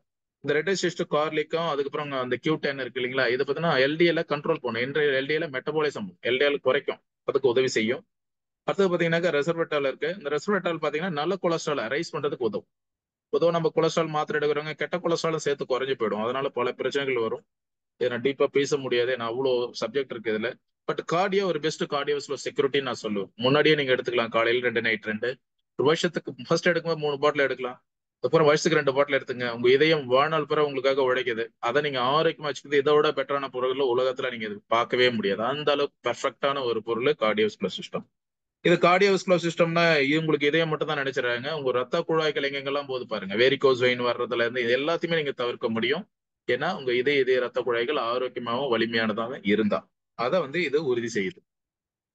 இந்த ரெட்டிஸ்ட் கார்லிக்கும் அதுக்கப்புறம் அந்த Q10 இருக்கு இல்லைங்களா, இது பார்த்தீங்கன்னா எல்டிஎல் கண்ட்ரோல் பண்ணும். இன்றைய எல்டிஎல் மெட்டபாலிசம் எல்டிஎல் குறைக்கும், அதுக்கு உதவி செய்யும். அடுத்தது பாத்தீங்கன்னா ரெசர்வேட்டால் இருக்கு. இந்த ரெசர்வேட்டால் பாத்தீங்கன்னா நல்ல கொலஸ்ட்ரால் ரைஸ் பண்றதுக்கு உதவும். பொதுவாக நம்ம கொலஸ்ட்ரால் மாத்திரை எடுக்கிறவங்க கெட்ட கொலஸ்ட்ராலும் சேர்த்து குறைஞ்சு போயிடும், அதனால பல பிரச்சனைகள் வரும். இதை நான் டீப்பா பேச முடியாது, நான் அவ்வளோ சப்ஜெக்ட் இருக்கு இதுல. பட் கார்டியோ ஒரு பெஸ்ட் கார்டியோஸ்ல செக்யூரிட்டி நான் சொல்லுவேன். முன்னாடியே நீங்க எடுத்துக்கலாம், காலையில் 2 நைட் 2. ஒரு வருஷத்துக்கு ஃபர்ஸ்ட் எடுக்கும்போது 3 பாட்டில் எடுக்கலாம், அப்புறம் வருஷத்துக்கு 2 பாட்டில் எடுத்துங்க. உங்க இதயம் வாழ்நாள் பிற உங்களுக்காக உழைக்குது, அதை நீங்க ஆரோக்கியமா வச்சுக்கிறது இதை விட பெட்டரான பொருள் உலகத்துல நீங்க பார்க்கவே முடியாது. அந்த அளவுக்கு பெர்ஃபெக்டான ஒரு பொருள் கார்டியோஸ்குலர் சிஸ்டம். இது கார்டியோஸ்குலர் சிஸ்டம்னா உங்களுக்கு இதயம் மட்டும் தான் நினைச்சிடறாங்க. உங்க ரத்த குழாய்கள் எங்கெங்கெல்லாம் போது பாருங்க, வேரிகோஸ் வெயின் வர்றதுல இருந்து இது எல்லாத்தையுமே நீங்க தவிர்க்க முடியும். ஏன்னா உங்க இதய ரத்த குழாய்கள் ஆரோக்கியமாகவும் வலிமையானதாக இருந்தா அதை இது உறுதி செய்யுது.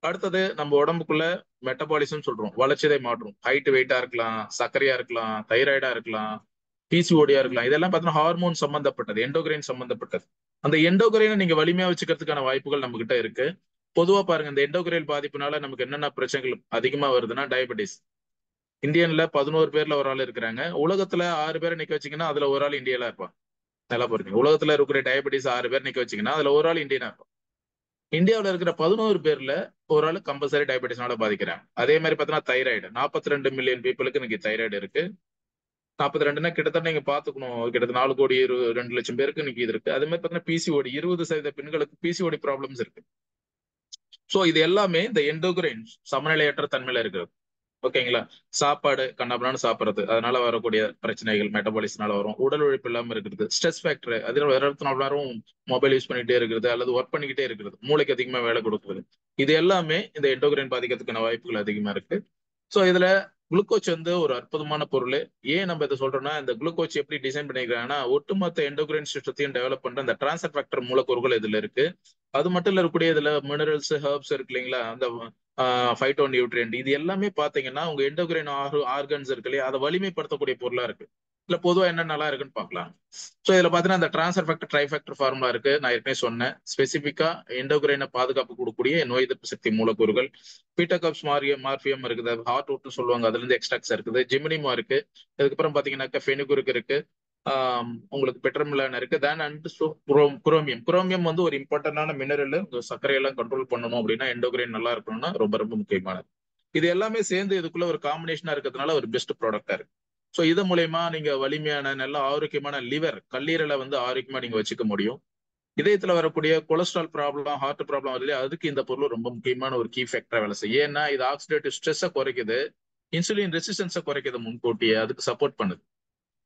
அடுத்தது நம்ம உடம்புக்குள்ள மெட்டபாலிசம் சொல்றோம், வளர்ச்சிதை மாற்றும். ஹைட் வெயிட்டா இருக்கலாம், சர்க்கரையா இருக்கலாம், தைராய்டா இருக்கலாம், பிசிஓடியா இருக்கலாம். இதெல்லாம் பார்த்தீங்கன்னா ஹார்மோன் சம்பந்தப்பட்டது, எண்டோகிரைன் சம்பந்தப்பட்டது. அந்த எண்டோகிரைனை நீங்க வலிமையா வச்சுக்கிறதுக்கான வாய்ப்புகள் நம்ம கிட்ட இருக்கு. பொதுவா பாருங்க, இந்த எண்டோகிரைன் பாதிப்புனால நமக்கு என்னென்ன பிரச்சனைகள் அதிகமா வருதுன்னா, டயபெட்டிஸ். இந்தியன்ல 11 பேர்ல ஒரு ஆள் இருக்கிறாங்க. உலகத்துல 6 பேரை நிக்க வச்சீங்கன்னா அதுல ஒரு ஆள் இந்தியால இருப்பான். நல்லா பாருங்க, உலகத்துல இருக்கிற டயபெட்டிஸ் 6 பேர் நிக்க வச்சீங்கன்னா அதுல ஒரு ஆள் இந்தியனா இருப்பான். இந்தியாவில் இருக்கிற 11 பேர்ல ஒரு ஆள் கம்பல்சரி டயபெட்டிஸ்னால பாதிக்கிறாங்க. அதே மாதிரி பார்த்தீங்கன்னா தைராய்டு, 42 மில்லியன் பீப்புளுக்கு இன்னைக்கு தைராய்டு இருக்கு. 42னா கிட்டத்தட்ட நீங்க பாத்துக்கணும், கிட்டத்தட்ட 4 கோடி 2 லட்சம் பேருக்கு இன்னைக்கு இது இருக்கு. அதே மாதிரி பார்த்தீங்கன்னா பிசிஓடி, 20% பெண்களுக்கு பிசிஓடி ப்ராப்ளம்ஸ் இருக்கு. சோ இது எல்லாமே இந்த எண்டோகிரைன் சமநிலையற்ற தன்மையில இருக்கிறது. ஓகேங்களா, சாப்பாடு கண்ணாபுரான்னு சாப்பிட்றது, அதனால வரக்கூடிய பிரச்சனைகள் மெட்டபாலிஸ்னால வரும். உடல் உழைப்பு இல்லாம இருக்கிறது, ஸ்ட்ரெஸ் ஃபேக்டர், அதில் 24 மணி நேரம் மொபைல் யூஸ் பண்ணிட்டே இருக்கிறது அல்லது ஒர்க் பண்ணிக்கிட்டே இருக்கிறது, மூளைக்கு அதிகமா வேலை கொடுக்குறது, இது எல்லாமே இந்த எண்டோகிரைன் பாதிக்கிறதுக்கான வாய்ப்புகள் அதிகமா இருக்கு. ஸோ இதுல குளுக்கோச் ஒரு அற்புதமான பொருள். ஏன் நம்ம இதை சொல்றோம்னா, இந்த குளுக்கோச் எப்படி டிசைன் பண்ணிக்கிறாங்கன்னா, ஒட்டுமொத்த எண்டோகிரைன் சிஸ்டத்தையும் டெவலப் பண்ற அந்த டிரான்ஸ்ஃபர் ஃபேக்டர் மூலக்கூறுகள் இதுல இருக்கு. அது மட்டும் இல்ல, இருக்கக்கூடிய இதுல மினரல்ஸ், ஹெர்ப்ஸ் இருக்கு இல்லைங்களா, அந்த ஃபைட்டோ நியூட்ரியன்ட், இது எல்லாமே பாத்தீங்கன்னா உங்க எண்டோகிரைன் ஆர்கன்ஸ் இருக்கு இல்லையா, அதை வலிமைப்படுத்தக்கூடிய பொருளா இருக்கு. இல்ல பொதுவா என்ன நல்லா இருக்குன்னு பார்க்கலாம். ஸோ இதுல பாத்தீங்கன்னா அந்த டிரான்ஸ்ஃபர் ஃபேக்டர் ட்ரைஃபேக்டர் ஃபார்முலா இருக்கு, நான் ஏற்கனவே சொன்னேன். ஸ்பெசிபிக்கா எண்டோகிரைனை பாதுகாப்பு கொடுக்கக்கூடிய நோய் எதிர்ப்பு சக்தி மூலக்கூறுகள். பீட்டோகப்ஸ் மார்பியம் இருக்குது, ஹார்ட் வுட்னு சொல்லுவாங்க, அதுல இருந்து எக்ஸ்ட்ராக்ட்ஸ் இருக்குது. ஜிமினிமா இருக்கு, அதுக்கப்புறம் பாத்தீங்கன்னாக்கா ஃபெனுகுருக்கு இருக்கு, உங்களுக்கு பெட்ரமிலான் இருக்கு, தேன் அண்ட் குரோமியம். குரோமியம் ஒரு இம்பார்ட்டன்டான மினரல். சர்க்கரையெல்லாம் கண்ட்ரோல் பண்ணணும் அப்படின்னா, எண்டோகிரைன் நல்லா இருக்கணும்னா ரொம்ப ரொம்ப முக்கியமானது. இது எல்லாமே சேர்ந்து இதுக்குள்ள ஒரு காம்பினேஷனா இருக்கிறதுனால ஒரு பெஸ்ட் ப்ராடக்டா இருக்கு. ஸோ இது மூலயமா நீங்க வலிமையான நல்ல ஆரோக்கியமான லிவர், கல்லீரலை ஆரோக்கியமா நீங்க வச்சுக்க முடியும். இதயத்துல வரக்கூடிய கொலஸ்ட்ரால் ப்ராப்ளம், ஹார்ட் ப்ராப்ளம் வருது, அதுக்கு இந்த பொருள் ரொம்ப முக்கியமான ஒரு கீ ஃபேக்டரா வேலை செய்யும். ஏன்னா இது ஆக்சிடேட்டிவ் ஸ்ட்ரெஸ்ஸை குறைக்குது, இன்சுலின் ரெசிஸ்டன்ஸை குறைக்குது, முன்கூட்டியே அதுக்கு சப்போர்ட் பண்ணுது.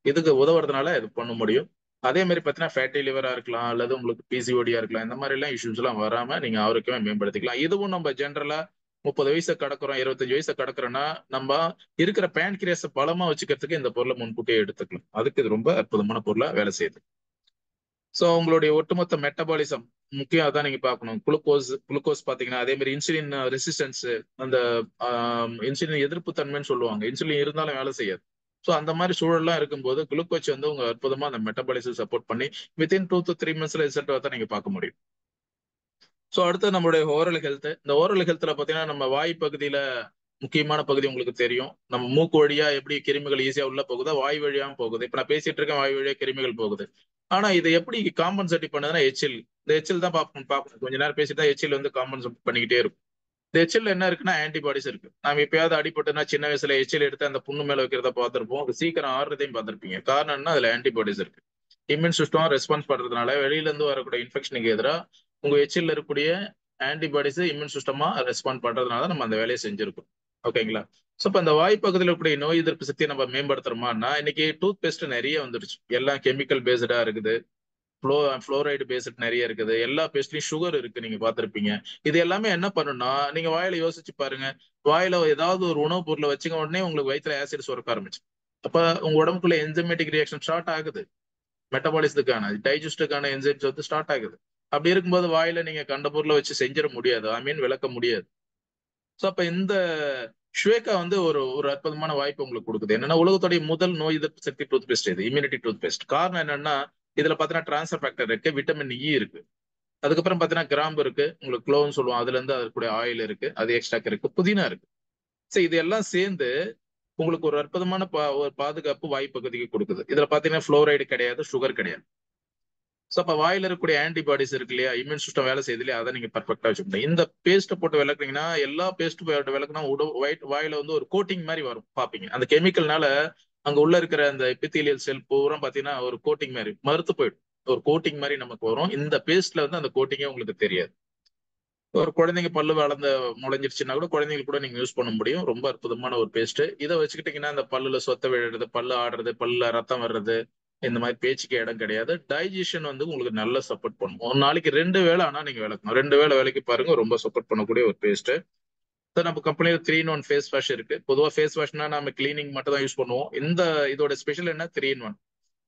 இதுக்கு உதவுறதுனால இது பண்ண முடியும். அதே மாதிரி பார்த்தீங்கன்னா ஃபேட்டி லிவரா இருக்கலாம் அல்லது உங்களுக்கு பிசிஓடியா இருக்கலாம், இந்த மாதிரி எல்லாம் இஷ்யூஸ் எல்லாம் வராம நீங்க ஆரோக்கியமா மேம்படுத்திக்கலாம். இதுவும் நம்ம ஜென்ரலா 30 வயசை கடக்கிறோம், 25 வயசை கடக்கிறோம்னா நம்ம இருக்கிற பேன்கிரியாஸை பலமா வச்சுக்கிறதுக்கு இந்த பொருளை முன்கூட்டியே எடுத்துக்கலாம். அதுக்கு இது ரொம்ப அற்புதமான பொருளா வேலை செய்யுது. ஸோ உங்களுடைய ஒட்டுமொத்த மெட்டபாலிசம் முக்கியம், அதான் நீங்க பார்க்கணும். குளுக்கோஸ் பாத்தீங்கன்னா, அதே மாதிரி இன்சுலின் ரெசிஸ்டன்ஸ், அந்த இன்சுலின் எதிர்ப்பு தன்மைன்னு சொல்லுவாங்க, இன்சுலின் இருந்தாலும் வேலை செய்யாது. ஸோ அந்த மாதிரி சூழல்லாம் இருக்கும்போது குளுக்கோச் உங்க அற்புதமா அந்த மெட்டபாலிசம் சப்போர்ட் பண்ணி வித்தின் 2 to 3 months ரிசல்ட் தான் நீங்க பார்க்க முடியும். ஸோ அடுத்து நம்மளுடைய ஓரல் ஹெல்த். இந்த ஓரல் ஹெல்த்ல பாத்தீங்கன்னா நம்ம வாய் பகுதியில முக்கியமான பகுதி உங்களுக்கு தெரியும். நம்ம மூக்கு வழியா எப்படி கிருமிகள் ஈஸியா உள்ள போகுதோ, வாய் வழியாவும் போகுது. இப்ப நான் பேசிட்டு இருக்கேன், வாய் வழியா கிருமிகள் போகுது. ஆனா இதை எப்படி காம்பன்சேட் பண்ணுதுன்னா எச்சில். இந்த எச்சில் தான் பார்க்கணும். கொஞ்ச நேரம் பேசிட்டா எச்சில் காம்பன்சேட் பண்ணிக்கிட்டே இருக்கும். இந்த எச்சில் என்ன இருக்குன்னா ஆன்டிபாடிஸ் இருக்கு. நாம எப்பயாவது அடிபட்டுனா சின்ன வயசுல எச்சில் எடுத்து அந்த புண்ணு மேல வைக்கிறத பார்த்திருப்போம், அது சீக்கிரம் ஆறுறதையும் பார்த்திருப்பீங்க. காரணம் என்ன, அதுல ஆன்டிபாடிஸ் இருக்கு. இம்யூன் சிஸ்டம் ரெஸ்பான்ஸ் பண்றதுனால வெளியில இருந்து வரக்கூடிய இன்ஃபெக்ஷனுக்கு எதிராக உங்க எச்சில் இருக்கக்கூடிய ஆன்டிபாடிஸ் இம்யூன் சிஸ்டமா ரெஸ்பாண்ட் பண்றதுனால நம்ம அந்த வேலையை செஞ்சிருக்கோம். ஓகேங்களா. ஸோ இப்போ அந்த வாய் பகுதியில் இருக்கக்கூடிய நோய் எதிர்ப்பு சக்தியை நம்ம மேம்படுத்துறோமான்னா, இன்னைக்கு டூத் பேஸ்ட் நிறைய வந்துருச்சு, எல்லாம் கெமிக்கல் பேஸ்டா இருக்குது, ஃப்ளோரைடு பேஸ்ட் நிறைய இருக்குது, எல்லா பேஸ்ட்லயும் சுகர் இருக்கு, நீங்க பார்த்திருப்பீங்க. இது எல்லாமே என்ன பண்ணுன்னா, நீங்க வாயில யோசிச்சு பாருங்க, வாயில ஏதாவது ஒரு உணவுப் பொருளை வச்சுக்க உடனே உங்களுக்கு வயிற்றுல ஆசிட் சுரக்க ஆரம்பிச்சு. அப்ப உங்க உடம்புக்குள்ள என்சைமேட்டிக் ரியாக்ஷன் ஸ்டார்ட் ஆகுது. மெட்டபாலிசத்துக்கான டைஜஸ்டுக்கான என்சைம்ஸ் வந்து ஸ்டார்ட் ஆகுது. அப்படி இருக்கும்போது வாயில நீங்க கண்ட பொருளை வச்சு செஞ்சிட முடியாது, ஐ மீன் விளக்க முடியாது. ஸோ அப்ப இந்த ஷ்வேகா வந்து ஒரு ஒரு அற்புதமான வாய்ப்பு உங்களுக்கு கொடுக்குது. என்னன்னா உலகத்துடைய முதல் நோய் எதிர்ப்பு சக்தி டூத் பேஸ்ட் இது, இம்யூனிட்டி டூத் பேஸ்ட். காரணம் என்னன்னா இதுல பாத்தீங்கன்னா டிரான்ஸ்ஃபர் ஃபேக்டர் இருக்கு, விட்டமின் இ இருக்கு, அதுக்கப்புறம் பாத்தீங்கன்னா கிராம்பு இருக்கு, உங்களுக்கு க்ளோவ்னு சொல்லுவோம், அதுல இருந்து அதுக்குடைய ஆயில் இருக்கு, அது எக்ஸ்ட்ராக் இருக்கு, புதினா இருக்கு. சோ இது எல்லாம் சேர்ந்து உங்களுக்கு ஒரு அற்புதமான ஒரு பாதுகாப்பு வாய் பகுதிக்கு கொடுக்குது. இதுல பாத்தீங்கன்னா ஃப்ளோரைடு கிடையாது, சுகர் கிடையாது. ஸோ அப்ப வாயில இருக்கக்கூடிய ஆன்டிபாடிஸ் இருக்கு இல்லையா, இம்யூன் சிஸ்டம் வேலை செய்யுது இல்லையா, அதை நீங்க பர்ஃபெக்டா வச்சுக்கணும். இந்த பேஸ்ட்டை போட்டு விளக்குனீங்கன்னா, எல்லா பேஸ்ட் போட்டு விளக்குனா வாயில வந்து ஒரு கோட்டிங் மாதிரி வரும் பாப்பீங்க. அந்த கெமிக்கல்னால அங்க உள்ள இருக்கிற அந்த எபித்தீலியல் செல் பூரா பாத்தீங்கன்னா ஒரு கோட்டிங் மாதிரி மறுத்து போயிடும். ஒரு கோட்டிங் மாதிரி நமக்கு வரும். இந்த பேஸ்ட்ல வந்து அந்த கோட்டிங்கே உங்களுக்கு தெரியாது. ஒரு குழந்தைங்க பல்லு வளர்ந்த முளைஞ்சிருச்சுன்னா கூட குழந்தைங்களுக்கு கூட நீங்க யூஸ் பண்ண முடியும். ரொம்ப அற்புதமான ஒரு பேஸ்ட். இதை வச்சுக்கிட்டீங்கன்னா இந்த பல்லுல சொத்த விழுறது, பல்லு ஆடுறது, பல்லுல ரத்தம் வர்றது, இந்த மாதிரி பேச்சுக்கு இடம் கிடையாது. டைஜஷன் வந்து உங்களுக்கு நல்ல சப்போர்ட் பண்ணும். ஒரு நாளைக்கு 2 வேளை ஆனா நீங்க விளக்கணும். 2 வேளை வேலைக்கு பாருங்க, ரொம்ப சப்போர்ட் பண்ணக்கூடிய ஒரு பேஸ்ட். நம்ம கம்பெனியில 3-in-1 ஃபேஸ் வாஷ் இருக்கு. பொதுவா ஃபேஸ் வாஷ்னா நம்ம கிளீனிங் மட்டும் தான் யூஸ் பண்ணுவோம். இந்த இதோட ஸ்பெஷல் என்ன, 3-in-1.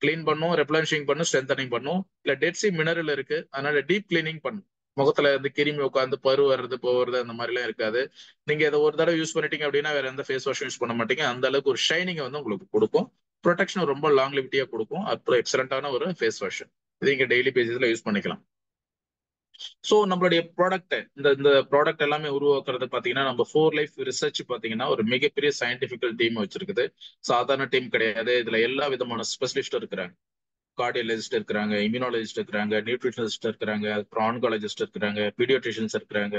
கிளீன் பண்ணும், ரெப்ளனிஷிங் பண்ணும், ஸ்ட்ரென்தனிங் பண்ணும். இல்ல டெட் சி மினரல் இருக்கு, அதனால டீப் கிளீனிங் பண்ணும். முகத்துல இருந்து கிருமி உட்காந்து பரு வர்றது போறது அந்த மாதிரி எல்லாம் இருக்காது. நீங்க இதை ஒரு தடவை யூஸ் பண்ணிட்டீங்க அப்படின்னா வேற எந்த ஃபேஸ் வாஷும் யூஸ் பண்ண மாட்டீங்க. அந்த அளவுக்கு ஒரு ஷைனிங் வந்து உங்களுக்கு கொடுக்கும். ப்ரொடெக்ஷன் ரொம்ப லாங்லிவிட்டியா கொடுக்கும். அப்புறம் எக்ஸலண்டான ஒரு ஃபேஸ் வாஷ். இது நீங்க டெய்லி பேசிஸ்ல யூஸ் பண்ணிக்கலாம். ஸோ நம்மளுடைய ப்ராடக்ட், இந்த ப்ராடக்ட் எல்லாமே உருவாக்குறது பாத்தீங்கன்னா நம்ம 4Life ரிசர்ச் பாத்தீங்கன்னா ஒரு மிகப்பெரிய சயின்டிபிக்கல் டீம் வச்சிருக்குது. சாதாரண டீம் கிடையாது. இதுல எல்லா விதமான ஸ்பெஷலிஸ்ட் இருக்கிறாங்க. கார்டியாலஜிஸ்ட் இருக்கிறாங்க, இம்யூனாலஜிஸ்ட் இருக்கிறாங்க, நியூட்ரிஷனிஸ்ட் இருக்கிறாங்க, அப்புறம் ஆன்காலஜிஸ்ட் இருக்கிறாங்க, பீடியாட்ரிஷியன்ஸ் இருக்கிறாங்க,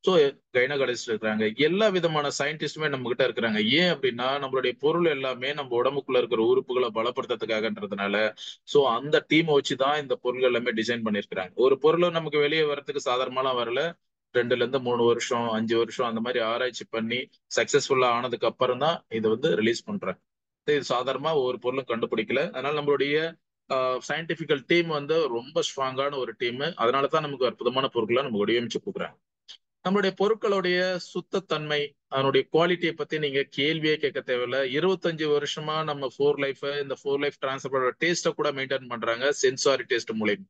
ஸோ கைனகாலஜிஸ்ட் இருக்கிறாங்க. எல்லா விதமான சயின்டிஸ்டுமே நம்ம கிட்ட இருக்கிறாங்க. ஏன் அப்படின்னா நம்மளுடைய பொருள் எல்லாமே நம்ம உடம்புக்குள்ள இருக்கிற உறுப்புகளை பலப்படுத்துறதுக்காகன்றதுனால ஸோ அந்த டீம் வச்சு தான் இந்த பொருள் எல்லாமே டிசைன் பண்ணியிருக்கிறாங்க. ஒரு பொருள் நமக்கு வெளியே வர்றதுக்கு சாதாரணமாலாம் வரல. 2 ல இருந்து 3 வருஷம் 5 வருஷம் அந்த மாதிரி ஆராய்ச்சி பண்ணி சக்சஸ்ஃபுல்லா ஆனதுக்கு அப்புறம் தான் இதை வந்து ரிலீஸ் பண்றாங்க. இது சாதாரணமா ஒவ்வொரு பொருளும் கண்டுபிடிக்கல. அதனால நம்மளுடைய சயின்டிபிக்கல் டீம் வந்து ரொம்ப ஸ்ட்ராங்கான ஒரு டீம். அதனால தான் நமக்கு அற்புதமான பொருட்களை நம்ம வடிவமைச்சு கொடுக்குறாங்க. நம்மளுடைய பொருட்களுடைய சுத்தத்தன்மை, அதனுடைய குவாலிட்டியை பத்தி நீங்க கேள்வியே கேட்க தேவையில்ல. 25 வருஷமா நம்ம 4Life இந்த 4Life டிரான்ஸ்பரோட டேஸ்ட்டை கூட மெயின்டைன் பண்றாங்க சென்சாரி டெஸ்ட் மூலியம்.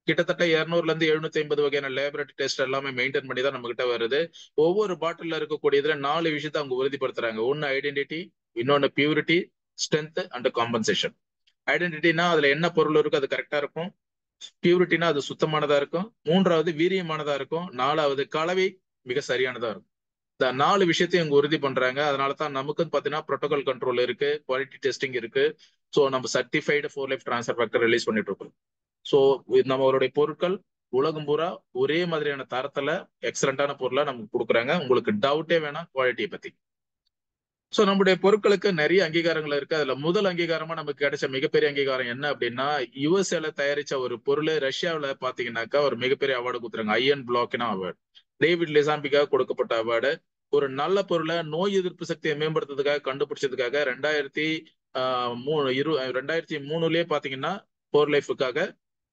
கிட்டத்தட்ட 200 ல இருந்து 750 வகையான லேபரேட்டரி டெஸ்ட் எல்லாமே மெயின்டைன் பண்ணி தான் நம்ம கிட்ட வருது. ஒவ்வொரு பாட்டில் இருக்கக்கூடியதுல 4 விஷயத்தை அவங்க உறுதிப்படுத்துறாங்க. ஒன்னு ஐடென்டிட்டி, இன்னொன்னு பியூரிட்டி, ஸ்ட்ரென்த் அண்ட் காம்பன்சேஷன். ஐடென்டிட்டினா அதுல என்ன பொருள் இருக்கு அது கரெக்டா இருக்கும். பியூரிட்டினா அது சுத்தமானதா இருக்கும். 3வது வீரியமானதா இருக்கும். 4வது கலவை மிக சரியானதா இருக்கும். இந்த 4 விஷயத்தையும் இவங்க உறுதி பண்றாங்க. அதனால தான் நமக்கு பாத்தீங்கன்னா ப்ரோட்டோகால் கண்ட்ரோல் இருக்கு, குவாலிட்டி டெஸ்டிங் இருக்கு. ஸோ நம்ம certified 4Life transfer factor release பண்ணிட்டு இருக்கோம். ஸோ நம்மளுடைய பொருட்கள் உலகம் பூரா ஒரே மாதிரியான தரத்துல எக்ஸலண்டான பொருளா நமக்கு கொடுக்குறாங்க. உங்களுக்கு டவுட்டே வேணாம் குவாலிட்டியை பத்தி. ஸோ நம்முடைய பொருட்களுக்கு நிறைய அங்கீகாரங்கள் இருக்கு. அதுல முதல் அங்கீகாரமா நமக்கு கிடைச்ச மிகப்பெரிய அங்கீகாரம் என்ன அப்படின்னா, யுஎஸ்ஏல தயாரிச்ச ஒரு பொருள் ரஷ்யாவில பாத்தீங்கன்னாக்கா ஒரு மிகப்பெரிய அவார்டு கொடுத்துறாங்க. அயன் பிளாக்னா அவார்டு, டேவிட் லிசாம்பிக்காக கொடுக்கப்பட்ட அவார்டு. ஒரு நல்ல பொருளை நோய் எதிர்ப்பு சக்தியை மேம்படுத்துறதுக்காக கண்டுபிடிச்சதுக்காக 2003லயே பாத்தீங்கன்னா 4Lifeக்காக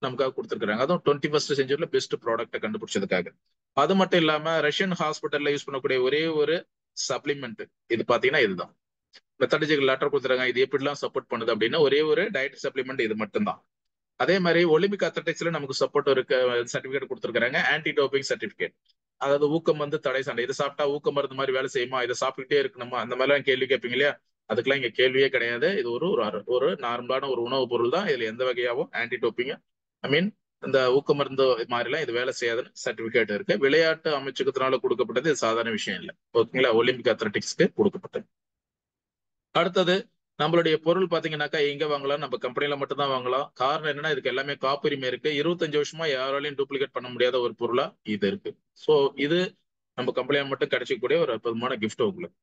நமக்காக கொடுத்துருக்காங்க. அதுவும் 21st செஞ்சுரியில பெஸ்ட் ப்ராடக்ட்டை கண்டுபிடிச்சதுக்காக. அது மட்டும் இல்லாம ரஷ்யன் ஹாஸ்பிட்டல்ல யூஸ் பண்ணக்கூடிய ஒரே ஒரு சப்ளிமெண்ட் இது பாத்தீங்கன்னா இதுதான். மெத்தடாலஜிக்கல் லெட்டர் கொடுத்துறாங்க, இது எப்படிலாம் சப்போர்ட் பண்ணுது அப்படின்னா ஒரே ஒரு டயட் சப்ளிமெண்ட் இது மட்டும்தான். அதே மாதிரி ஒலிம்பிக் அத்லெட்டிக்ஸ்ல நமக்கு சப்போர்ட் இருக்க சர்டிபிகேட் கொடுத்துருக்காங்க, ஆன்டி டோப்பிங் சர்டிபிகேட். அதாவது ஊக்கம் வந்து தடை சண்டை, இதை சாப்பிட்டா ஊக்க மருந்து மாதிரி வேலை செய்யுமா, இதை சாப்பிட்டுட்டே இருக்கணுமா, அந்த மாதிரிலாம் கேள்வி கேட்பீங்க இல்லையா, அதுக்கெல்லாம் இங்க கேள்வியே கிடையாது. இது ஒரு நார்மலான ஒரு உணவு பொருள் தான். இதுல எந்த வகையாவும் ஆன்டி டோப்பிங் ஐ மீன் இந்த ஊக்க மருந்து மாதிரிலாம் இது வேலை செய்யாதுன்னு சர்டிபிகேட் இருக்கு. விளையாட்டு அமைச்சகத்தினால கொடுக்கப்பட்டது, இது சாதாரண விஷயம் இல்லை. ஓகேங்களா, ஒலிம்பிக் அத்லெட்டிக்ஸ்க்கு கொடுக்கப்பட்டது. அடுத்தது நம்மளுடைய பொருள் பாத்தீங்கன்னாக்கா எங்க வாங்கலாம், நம்ம கம்பெனில மட்டும் தான் வாங்கலாம். காரணம் என்னன்னா இதுக்கு எல்லாமே காப்புரிமை இருக்கு. 25 வருஷமா யாராலையும் டூப்ளிகேட் பண்ண முடியாத ஒரு பொருளா இது இருக்கு. ஸோ இது நம்ம கம்பெனில மட்டும் கிடைக்கக்கூடிய ஒரு அற்புதமான கிஃப்ட் உங்களுக்கு.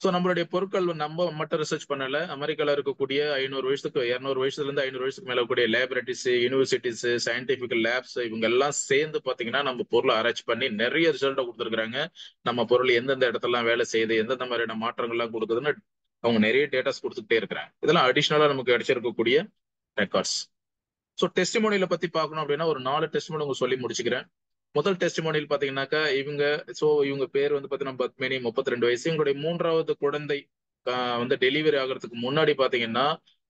ஸோ நம்மளுடைய பொருட்கள் நம்ம மட்டும் ரிசர்ச் பண்ணல. அமெரிக்கால இருக்கக்கூடிய 500 வயசுக்கு 200 வயசுல இருந்து 500 வயசுக்கு மேல கூடிய லேபரேட்டரிஸ், யூனிவர்சிட்டிஸ், சயின்டிபிக் லேப்ஸ் இவங்க எல்லாம் சேர்ந்து பாத்தீங்கன்னா நம்ம பொருளை ஆராய்ச்சி பண்ணி நிறைய ரிசல்ட்டை கொடுத்துருக்காங்க. நம்ம பொருள் எந்தெந்த இடத்துலாம் வேலை செய்யுது, எந்தெந்த மாதிரியான மாற்றங்கள்லாம் கொடுக்குதுன்னு அவங்க நிறைய டேட்டாஸ் கொடுத்துக்கிட்டே இருக்கிறாங்க. இதெல்லாம் அடிஷனலா நமக்கு கிடைச்சிருக்கக்கூடிய ரெக்கார்ட்ஸ். ஸோ டெஸ்டிமோனியில பத்தி பார்க்கணும் அப்படின்னா ஒரு 4 டெஸ்டிமோனி உங்க சொல்லி முடிச்சுக்கிறேன். முதல் டெஸ்டிமோனியில் பாத்தீங்கன்னாக்கா இவங்க பேர் வந்து பாத்தீங்கன்னா பத்மினி, 32 வயசு. இவங்களுடைய 3வது குழந்தை வந்து டெலிவரி ஆகிறதுக்கு முன்னாடி பாத்தீங்கன்னா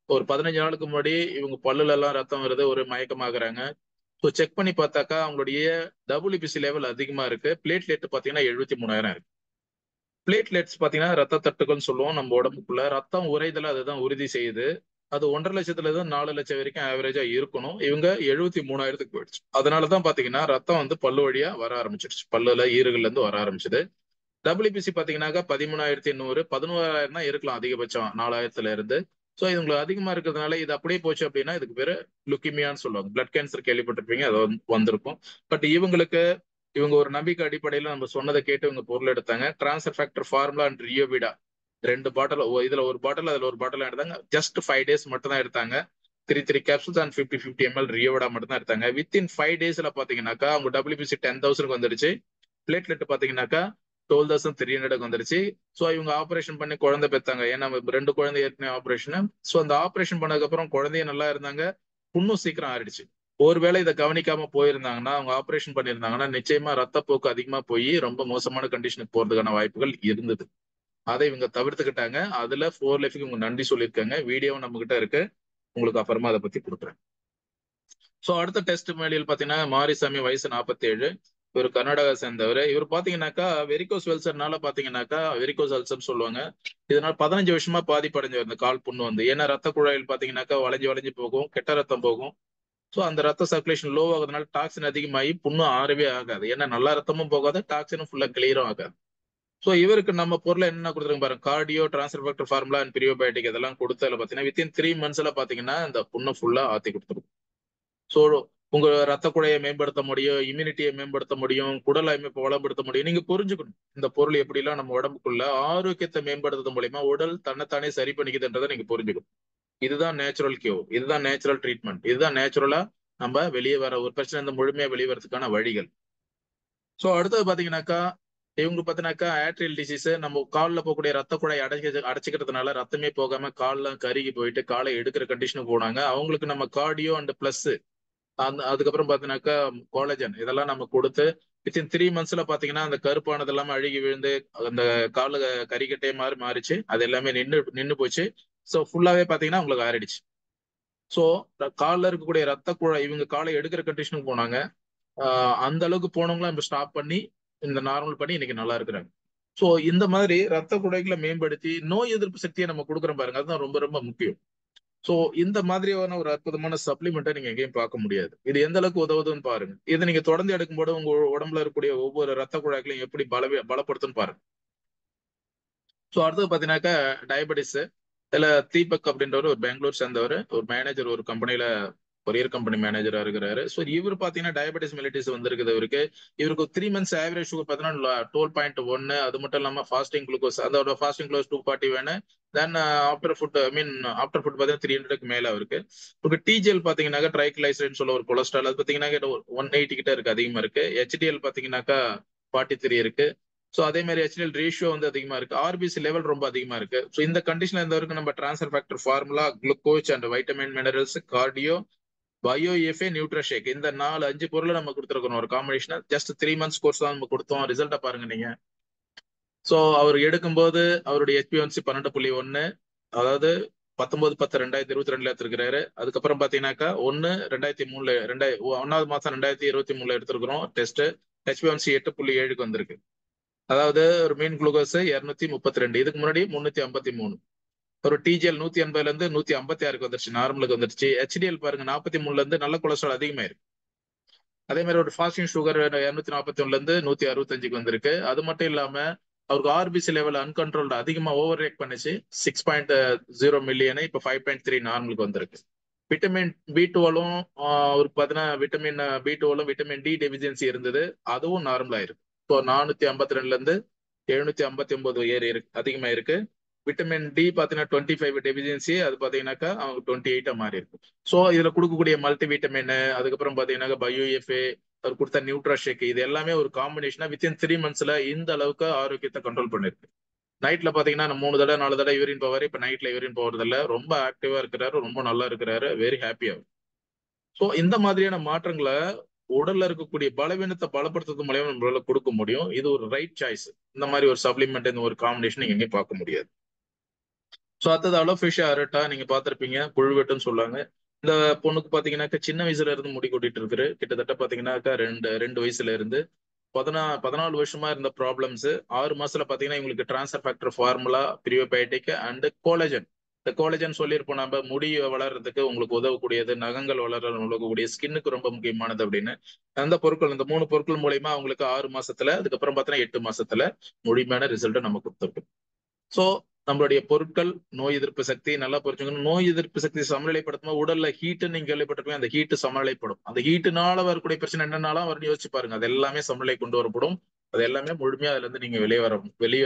ஒரு 15 நாளுக்கு முன்னாடி இவங்க பல்லுல எல்லாம் ரத்தம் வருது, ஒரு மயக்கமாகறாங்க. ஸோ செக் பண்ணி பார்த்தாக்கா அவங்களுடைய டபிள்யூபிசி லெவல் அதிகமா இருக்கு. பிளேட்லெட் பாத்தீங்கன்னா 73,000 இருக்கு. பிளேட்லெட்ஸ் பாத்தீங்கன்னா ரத்த தட்டுகள்னு சொல்லுவோம் நம்ம உடம்புக்குள்ள. ரத்தம் உறைதல அதுதான் உறுதி செய்யுது. அது 1,50,000 4 லட்சம் வரைக்கும் ஆவரேஜா இருக்கணும். இவங்க 73,000க்கு போயிடுச்சு. அதனாலதான் பாத்தீங்கன்னா ரத்தம் வந்து பல்லு வழியா வர ஆரம்பிச்சிருச்சு. பல்லுல ஈறுகள்ல இருந்து வர ஆரம்பிச்சது. டபிள்யூபிசி பாத்தீங்கன்னாக்கா 13,800 11,000 தான் இருக்கலாம் அதிகபட்சம் 4,000ல இருந்து. ஸோ இவங்களுக்கு அதிகமா இருக்கிறதுனால இது அப்படியே போச்சு அப்படின்னா இதுக்கு பேரு லுக்கிமியான்னு சொல்லுவாங்க. பிளட் கேன்சர் கேள்விப்பட்டிருப்பீங்க, அது வந்திருக்கும். பட் இவங்க ஒரு நம்பிக்கை அடிப்படையில நம்ம சொன்னதை கேட்டு இவங்க பொருள் எடுத்தாங்க. டிரான்ஸ்ஃபர் ஃபேக்டர் ஃபார்முலா அண்ட் ரியோவிடா 2 பாட்டில், இதுல ஒரு பாட்டில் அதுல ஒரு பாட்டில் எடுத்தாங்க. ஜஸ்ட் 5 days மட்டும் தான் எடுத்தாங்க. 3 கேப்சூல்ஸ் அண்ட் 50 ml ரியோவிடா மட்டும் தான் எடுத்தாங்க. வித்தின் 5 daysல பாத்தீங்கன்னாக்கா அவங்க டபிள்யூபிசி 10,000 வந்துருச்சு. பிளேட்லெட் பாத்தீங்கன்னாக்கா 12,300 வந்துருச்சு. ஸோ இவங்க ஆபரேஷன் பண்ணி குழந்தை பெற்றாங்க. ஏன்னா 2 குழந்தை ஏற்கனவே ஆபரேஷன். ஸோ அந்த ஆபரேஷன் பண்ணதுக்கு அப்புறம் குழந்தைய நல்லா இருந்தாங்க. புண்ணும் சீக்கிரம் ஆறிடுச்சு. ஒருவேளை இதை கவனிக்காம போயிருந்தாங்கன்னா, அவங்க ஆபரேஷன் பண்ணியிருந்தாங்கன்னா நிச்சயமா ரத்தப்போக்கு அதிகமா போய் ரொம்ப மோசமான கண்டிஷனுக்கு போறதுக்கான வாய்ப்புகள் இருந்தது. அதை இவங்க தவிர்த்துக்கிட்டாங்க. அதுல 4லைஃப்க்கு இவங்க நன்றி சொல்லியிருக்காங்க. வீடியோவும் நம்ம கிட்ட இருக்கு, உங்களுக்கு அப்புறமா அதை பத்தி கொடுக்குறேன். ஸோ அடுத்த டெஸ்ட் மேலியில் பாத்தீங்கன்னா மாரிசாமி, வயசு 47, இவர் கர்நாடகா சேர்ந்தவர். இவர் பாத்தீங்கன்னாக்கா வெரிகோஸ் வெல்சர்னால பாத்தீங்கன்னாக்கா வெரிகோஸ் அல்சர் சொல்லுவாங்க. இதனால 15 வருஷமா பாதிப்படைஞ்சவர் இந்த கால் புண்ணு வந்து. ஏன்னா ரத்த குழாயில் பாத்தீங்கன்னாக்கா வளைஞ்சு போகும், கெட்ட ரத்தம் போகும். ஸோ அந்த ரத்த சர்க்குலேஷன் லோ ஆகுறதுனால டாக்ஸின் அதிகமாகி புண்ணு ஆறவே ஆகாது. ஏன்னா நல்ல ரத்தமும் போகாது, டாக்ஸினும் ஃபுல்லா கிளியரும் ஆகாது. ஸோ இவருக்கு நம்ம பொருளை என்ன கொடுத்துருங்க பாருங்க, cardio, transfer factor formula and probiotic இதெல்லாம் கொடுத்ததுல பாத்தீங்கன்னா வித்தின் 3 monthsல பாத்தீங்கன்னா இந்த புண்ணை ஃபுல்லா ஆத்தி கொடுத்துரும். ஸோ உங்க ரத்த குழையை மேம்படுத்த முடியும், இம்யூனிட்டியை மேம்படுத்த முடியும், குடல் அமைப்பை வளப்படுத்த முடியும். நீங்க புரிஞ்சுக்கணும் இந்த பொருள் எப்படிலாம் நம்ம உடம்புக்குள்ள ஆரோக்கியத்தை மேம்படுத்துறது மூலியமா உடல் தன்னைத்தானே சரி பண்ணிக்குதுன்றதை நீங்க புரிஞ்சுக்கணும். இதுதான் நேச்சுரல் கியூர், இதுதான் நேச்சுரல் ட்ரீட்மெண்ட், இதுதான் நேச்சுரலா நம்ம வெளியே வர ஒரு பிரச்சனை இந்த முழுமையா வெளியே வரதுக்கான வழிகள். ஸோ அடுத்தது பாத்தீங்கன்னாக்கா இவங்க பாத்தீங்கன்னாக்கா ஆட்ரியல் டிசீஸ், நம்ம காலில் போகக்கூடிய ரத்த குழாய் அடைச்சிக்கிறதுனால ரத்தமே போகாம கால்லாம் கருகி போயிட்டு காலை எடுக்கிற கண்டிஷனுக்கு போனாங்க. அவங்களுக்கு நம்ம கார்டியோ அண்ட் பிளஸ் அதுக்கப்புறம் பாத்தீங்கன்னாக்கா கோலஜன் இதெல்லாம் நம்ம கொடுத்து வித்தின் 3 monthsல பாத்தீங்கன்னா அந்த கருப்பானது எல்லாமே அழுகி விழுந்து அந்த காலு கறிக்கட்டே மாதிரி மாறிச்சு. அது எல்லாமே நின்று போச்சு. ஸோ ஃபுல்லாவே பாத்தீங்கன்னா உங்களுக்கு ஆறிடுச்சு. ஸோ காலில் இருக்கக்கூடிய ரத்த குழாய் இவங்க காலை எடுக்கிற கண்டிஷனுக்கு போனாங்க. அந்த அளவுக்கு போனவங்களாம் இப்ப ஸ்டாப் பண்ணி இந்த நார்மல் பண்ணி இன்னைக்கு நல்லா இருக்கிறாங்க. ஸோ இந்த மாதிரி ரத்த குழாய்களை மேம்படுத்தி நோய் எதிர்ப்பு சக்தியை நம்ம கொடுக்குறோம் பாருங்க, அதுதான் ரொம்ப ரொம்ப முக்கியம். சோ இந்த மாதிரியான ஒரு அற்புதமான சப்ளிமெண்ட்டை நீங்க எங்கேயும் பார்க்க முடியாது. இது எந்த அளவுக்கு உதவுதுன்னு பாருங்க. இதை நீங்க தொடர்ந்து எடுக்கும்போது உங்க உடம்புல இருக்கக்கூடிய ஒவ்வொரு ரத்த குழாய்களையும் எப்படி பலப்படுத்துன்னு பாருங்க. சோ அடுத்தது பாத்தீங்கன்னாக்கா டயபெட்டிஸ். இதுல தீபக் அப்படின்றவர் ஒரு பெங்களூர் சேர்ந்தவர், ஒரு மேனேஜர், ஒரு கம்பெனில கொரியர் கம்பெனி மேனேஜரா இருக்கிறாரு. ஸோ இவர் பாத்தீங்கன்னா டயபெட்டிஸ் மெலிட்டிஸ் வந்திருக்குது இவருக்கு 3 months ஆவரேஜ் சுகர் பார்த்தீங்கன்னா 12.1. அது மட்டும் இல்லாம ஃபாஸ்டிங் குளுக்கோஸ், அதோட ஃபாஸ்டிங் குளுக்கோஸ் 240 வேணும். Then after food after food பார்த்தீங்கன்னா 300க்கு மேல இருக்கு. உங்களுக்கு டிஜிஎல் பாத்தீங்கன்னாக்கா ட்ரைக்ளைசரைட்னு சொல்ல ஒரு கொலஸ்ட்ரால், அது பாத்தீங்கன்னா 180 கிட்ட இருக்கு, அதிகமா இருக்கு. ஹெச்டிஎல் பாத்தீங்கன்னாக்கா 43 இருக்கு. ஸோ அதே மாதிரி ஹெச்டிஎல் ரேஷியோ வந்து அதிகமா இருக்கு. ஆர்பிசி லெவல் ரொம்ப அதிகமா இருக்கு. ஸோ இந்த கண்டிஷன்ல இருந்தவருக்கு நம்ம transfer factor formula, glucose and vitamin minerals, cardio, BioEFA, NutriShake, இந்த 4-5 பொருளை நம்ம கொடுத்துருக்கோம் ஒரு காம்பினேஷன். ஜஸ்ட் 3 months கோர்ஸ் தான் நம்ம கொடுத்தோம். ரிசல்ட்டை பாருங்க நீங்க. ஸோ அவர் எடுக்கும்போது அவருடைய HbA1c 12.1, அதாவது 19/10/2022 எடுத்திருக்கிறாரு. அதுக்கப்புறம் பாத்தீங்கன்னாக்கா 1/2023 மாசம் 2023 எடுத்திருக்கிறோம் டெஸ்ட். HbA1c 8.7க்கு வந்திருக்கு. அதாவது ஒரு மீன் குளுக்கோஸ் 232, இதுக்கு முன்னாடி 353. ஒரு டிஜிஎல் 180ல இருந்து 156க்கு வந்துருச்சு, நார்மலுக்கு வந்துருச்சு. ஹெச்டிஎல் பாருங்க 43ல இருந்து நல்ல கொலஸ்ட்ரால் அதிகமாயிருக்கு. அதே மாதிரி ஒரு ஃபாஸ்டிங் சுகர் 241ல இருந்து 165க்கு வந்திருக்கு. அது மட்டும் இல்லாம அவருக்கு ஆர்பிசி லெவல் அன்கண்ட்ரோல்டு அதிகமா ஓவர் ரேக் பண்ணிச்சு. 6.0 மில்லியன் இப்ப 5.3 நார்மலுக்கு வந்திருக்கு. விட்டமின் B12 அவருக்கு பாத்தீங்கன்னா vitamin B12 vitamin D deficiency இருந்தது, அதுவும் நார்மல் ஆயிருக்கு. இப்போ 452ல இருந்து 759 ஏறி இருக்கு, அதிகமா இருக்கு. விட்டமின் டி பாத்தீங்கன்னா 25 டெபிசியன்சி, அது பாத்தீங்கன்னாக்கா அவங்க 28 மாறி இருக்கு. ஸோ இதுல கொடுக்கக்கூடிய மல்டி விட்டமின், அதுக்கப்புறம் பாத்தீங்கன்னா பயோஎஃப்ஏ, அவர் கொடுத்த நியூட்ராஷேக், இது எல்லாமே ஒரு காம்பினேஷனா வித்தின் 3 monthsல இந்த அளவுக்கு ஆரோக்கியத்தை கண்ட்ரோல் பண்ணிருக்கு. நைட்ல பாத்தீங்கன்னா 3 தடவை 4 தடவை யூரின் போவாரு. இப்ப நைட்ல யூரின் போறதில்ல. ரொம்ப ஆக்டிவா இருக்கிறாரு, ரொம்ப நல்லா இருக்கிறாரு, வெரி ஹாப்பியா. ஸோ இந்த மாதிரியான மாற்றங்களை உடல்ல இருக்கக்கூடிய பலவீனத்தை பலப்படுத்துறது மூலியமா நம்மளால கொடுக்க முடியும். இது ஒரு ரைட் சாய்ஸ். இந்த மாதிரி ஒரு சப்ளிமெண்ட், இந்த ஒரு காம்பினேஷன் நீங்க எங்கேயும் பார்க்க முடியாது. ஸோ அடுத்தது அலோபேஷியா அரட்டா நீங்க பார்த்திருப்பீங்க, புழுவெட்டுன்னு சொல்லுவாங்க. இந்த பொண்ணுக்கு பாத்தீங்கன்னாக்கா சின்ன வயசுல இருந்து முடி கொட்டிட்டு இருக்குது. கிட்டத்தட்ட பாத்தீங்கன்னாக்கா ரெண்டு வயசுல இருந்து 14 வருஷமா இருந்த ப்ராப்ளம்ஸ் 6 மாசத்துல பாத்தீங்கன்னா இவங்களுக்கு transfer factor formula, probiotic and collagen. இந்த கோலஜன் சொல்லியிருப்போம் நம்ம, முடி வளர்றதுக்கு உங்களுக்கு உதவக்கூடியது, நகங்கள் வளர உதவக்கூடிய, ஸ்கின்னுக்கு ரொம்ப முக்கியமானது அப்படின்னு. அந்த பொருட்கள், இந்த 3 பொருட்கள் மூலயமா அவங்களுக்கு 6 மாசத்துல, அதுக்கப்புறம் பார்த்தீங்கன்னா 8 மாசத்துல முழுமையான ரிசல்ட்டை நம்ம கொடுத்துருக்கோம். ஸோ நம்மளுடைய பொருட்கள் நோய் எதிர்ப்பு சக்தி நல்லா புரிஞ்சுக்கணும். நோய் எதிர்ப்பு சக்தி சமநிலைப்படுத்தும் உடல்ல ஹீட்டு நீங்க கேள்விப்பட்டிருப்பீங்க. அந்த ஹீட்டு சமநிலைப்படும். அந்த ஹீட்டுனால வரக்கூடிய பிரச்சனை என்னன்னாலும் வரும்னு யோசிச்சு பாருங்க. அது எல்லாமே சமநிலை கொண்டு வரப்படும். அது எல்லாமே முழுமையா அதுல இருந்து நீங்க வெளியே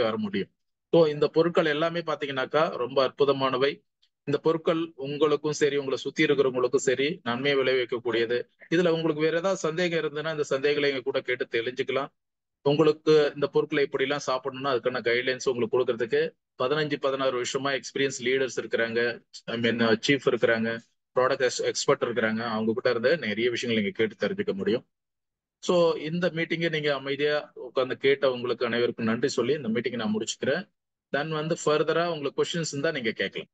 வர முடியும். ஸோ இந்த பொருட்கள் எல்லாமே பாத்தீங்கன்னாக்கா ரொம்ப அற்புதமானவை. இந்த பொருட்கள் உங்களுக்கும் சரி, உங்களை சுத்தி இருக்கிறவங்களுக்கும் சரி நன்மை விளைவிக்கக்கூடியது. இதுல உங்களுக்கு வேற ஏதாவது சந்தேகம் இருந்ததுன்னா இந்த சந்தேகங்களை எங்க கூட கேட்டு தெரிஞ்சுக்கலாம். உங்களுக்கு இந்த பொருட்களை எப்படி எல்லாம் சாப்பிடணும்னா அதுக்கான கைட்லைன்ஸ் உங்களுக்கு கொடுக்கறதுக்கு 15-16 வருஷமா எக்ஸ்பீரியன்ஸ் லீடர்ஸ் இருக்கிறாங்க, ஐ மீன் சீஃப் இருக்கிறாங்க, ப்ராடக்ட் எக்ஸ்பர்ட் இருக்கிறாங்க. அவங்க கிட்ட இருந்து நிறைய விஷயங்கள் நீங்க கேட்டு தெரிஞ்சுக்க முடியும். ஸோ இந்த மீட்டிங்கை நீங்க அமைதியா உட்காந்து கேட்ட உங்களுக்கு அனைவருக்கும் நன்றி சொல்லி இந்த மீட்டிங்கை நான் முடிச்சுக்கிறேன். தென் வந்து ஃபர்தரா உங்களுக்கு கொஸ்டின்ஸ் இருந்தா நீங்க கேட்கலாம்.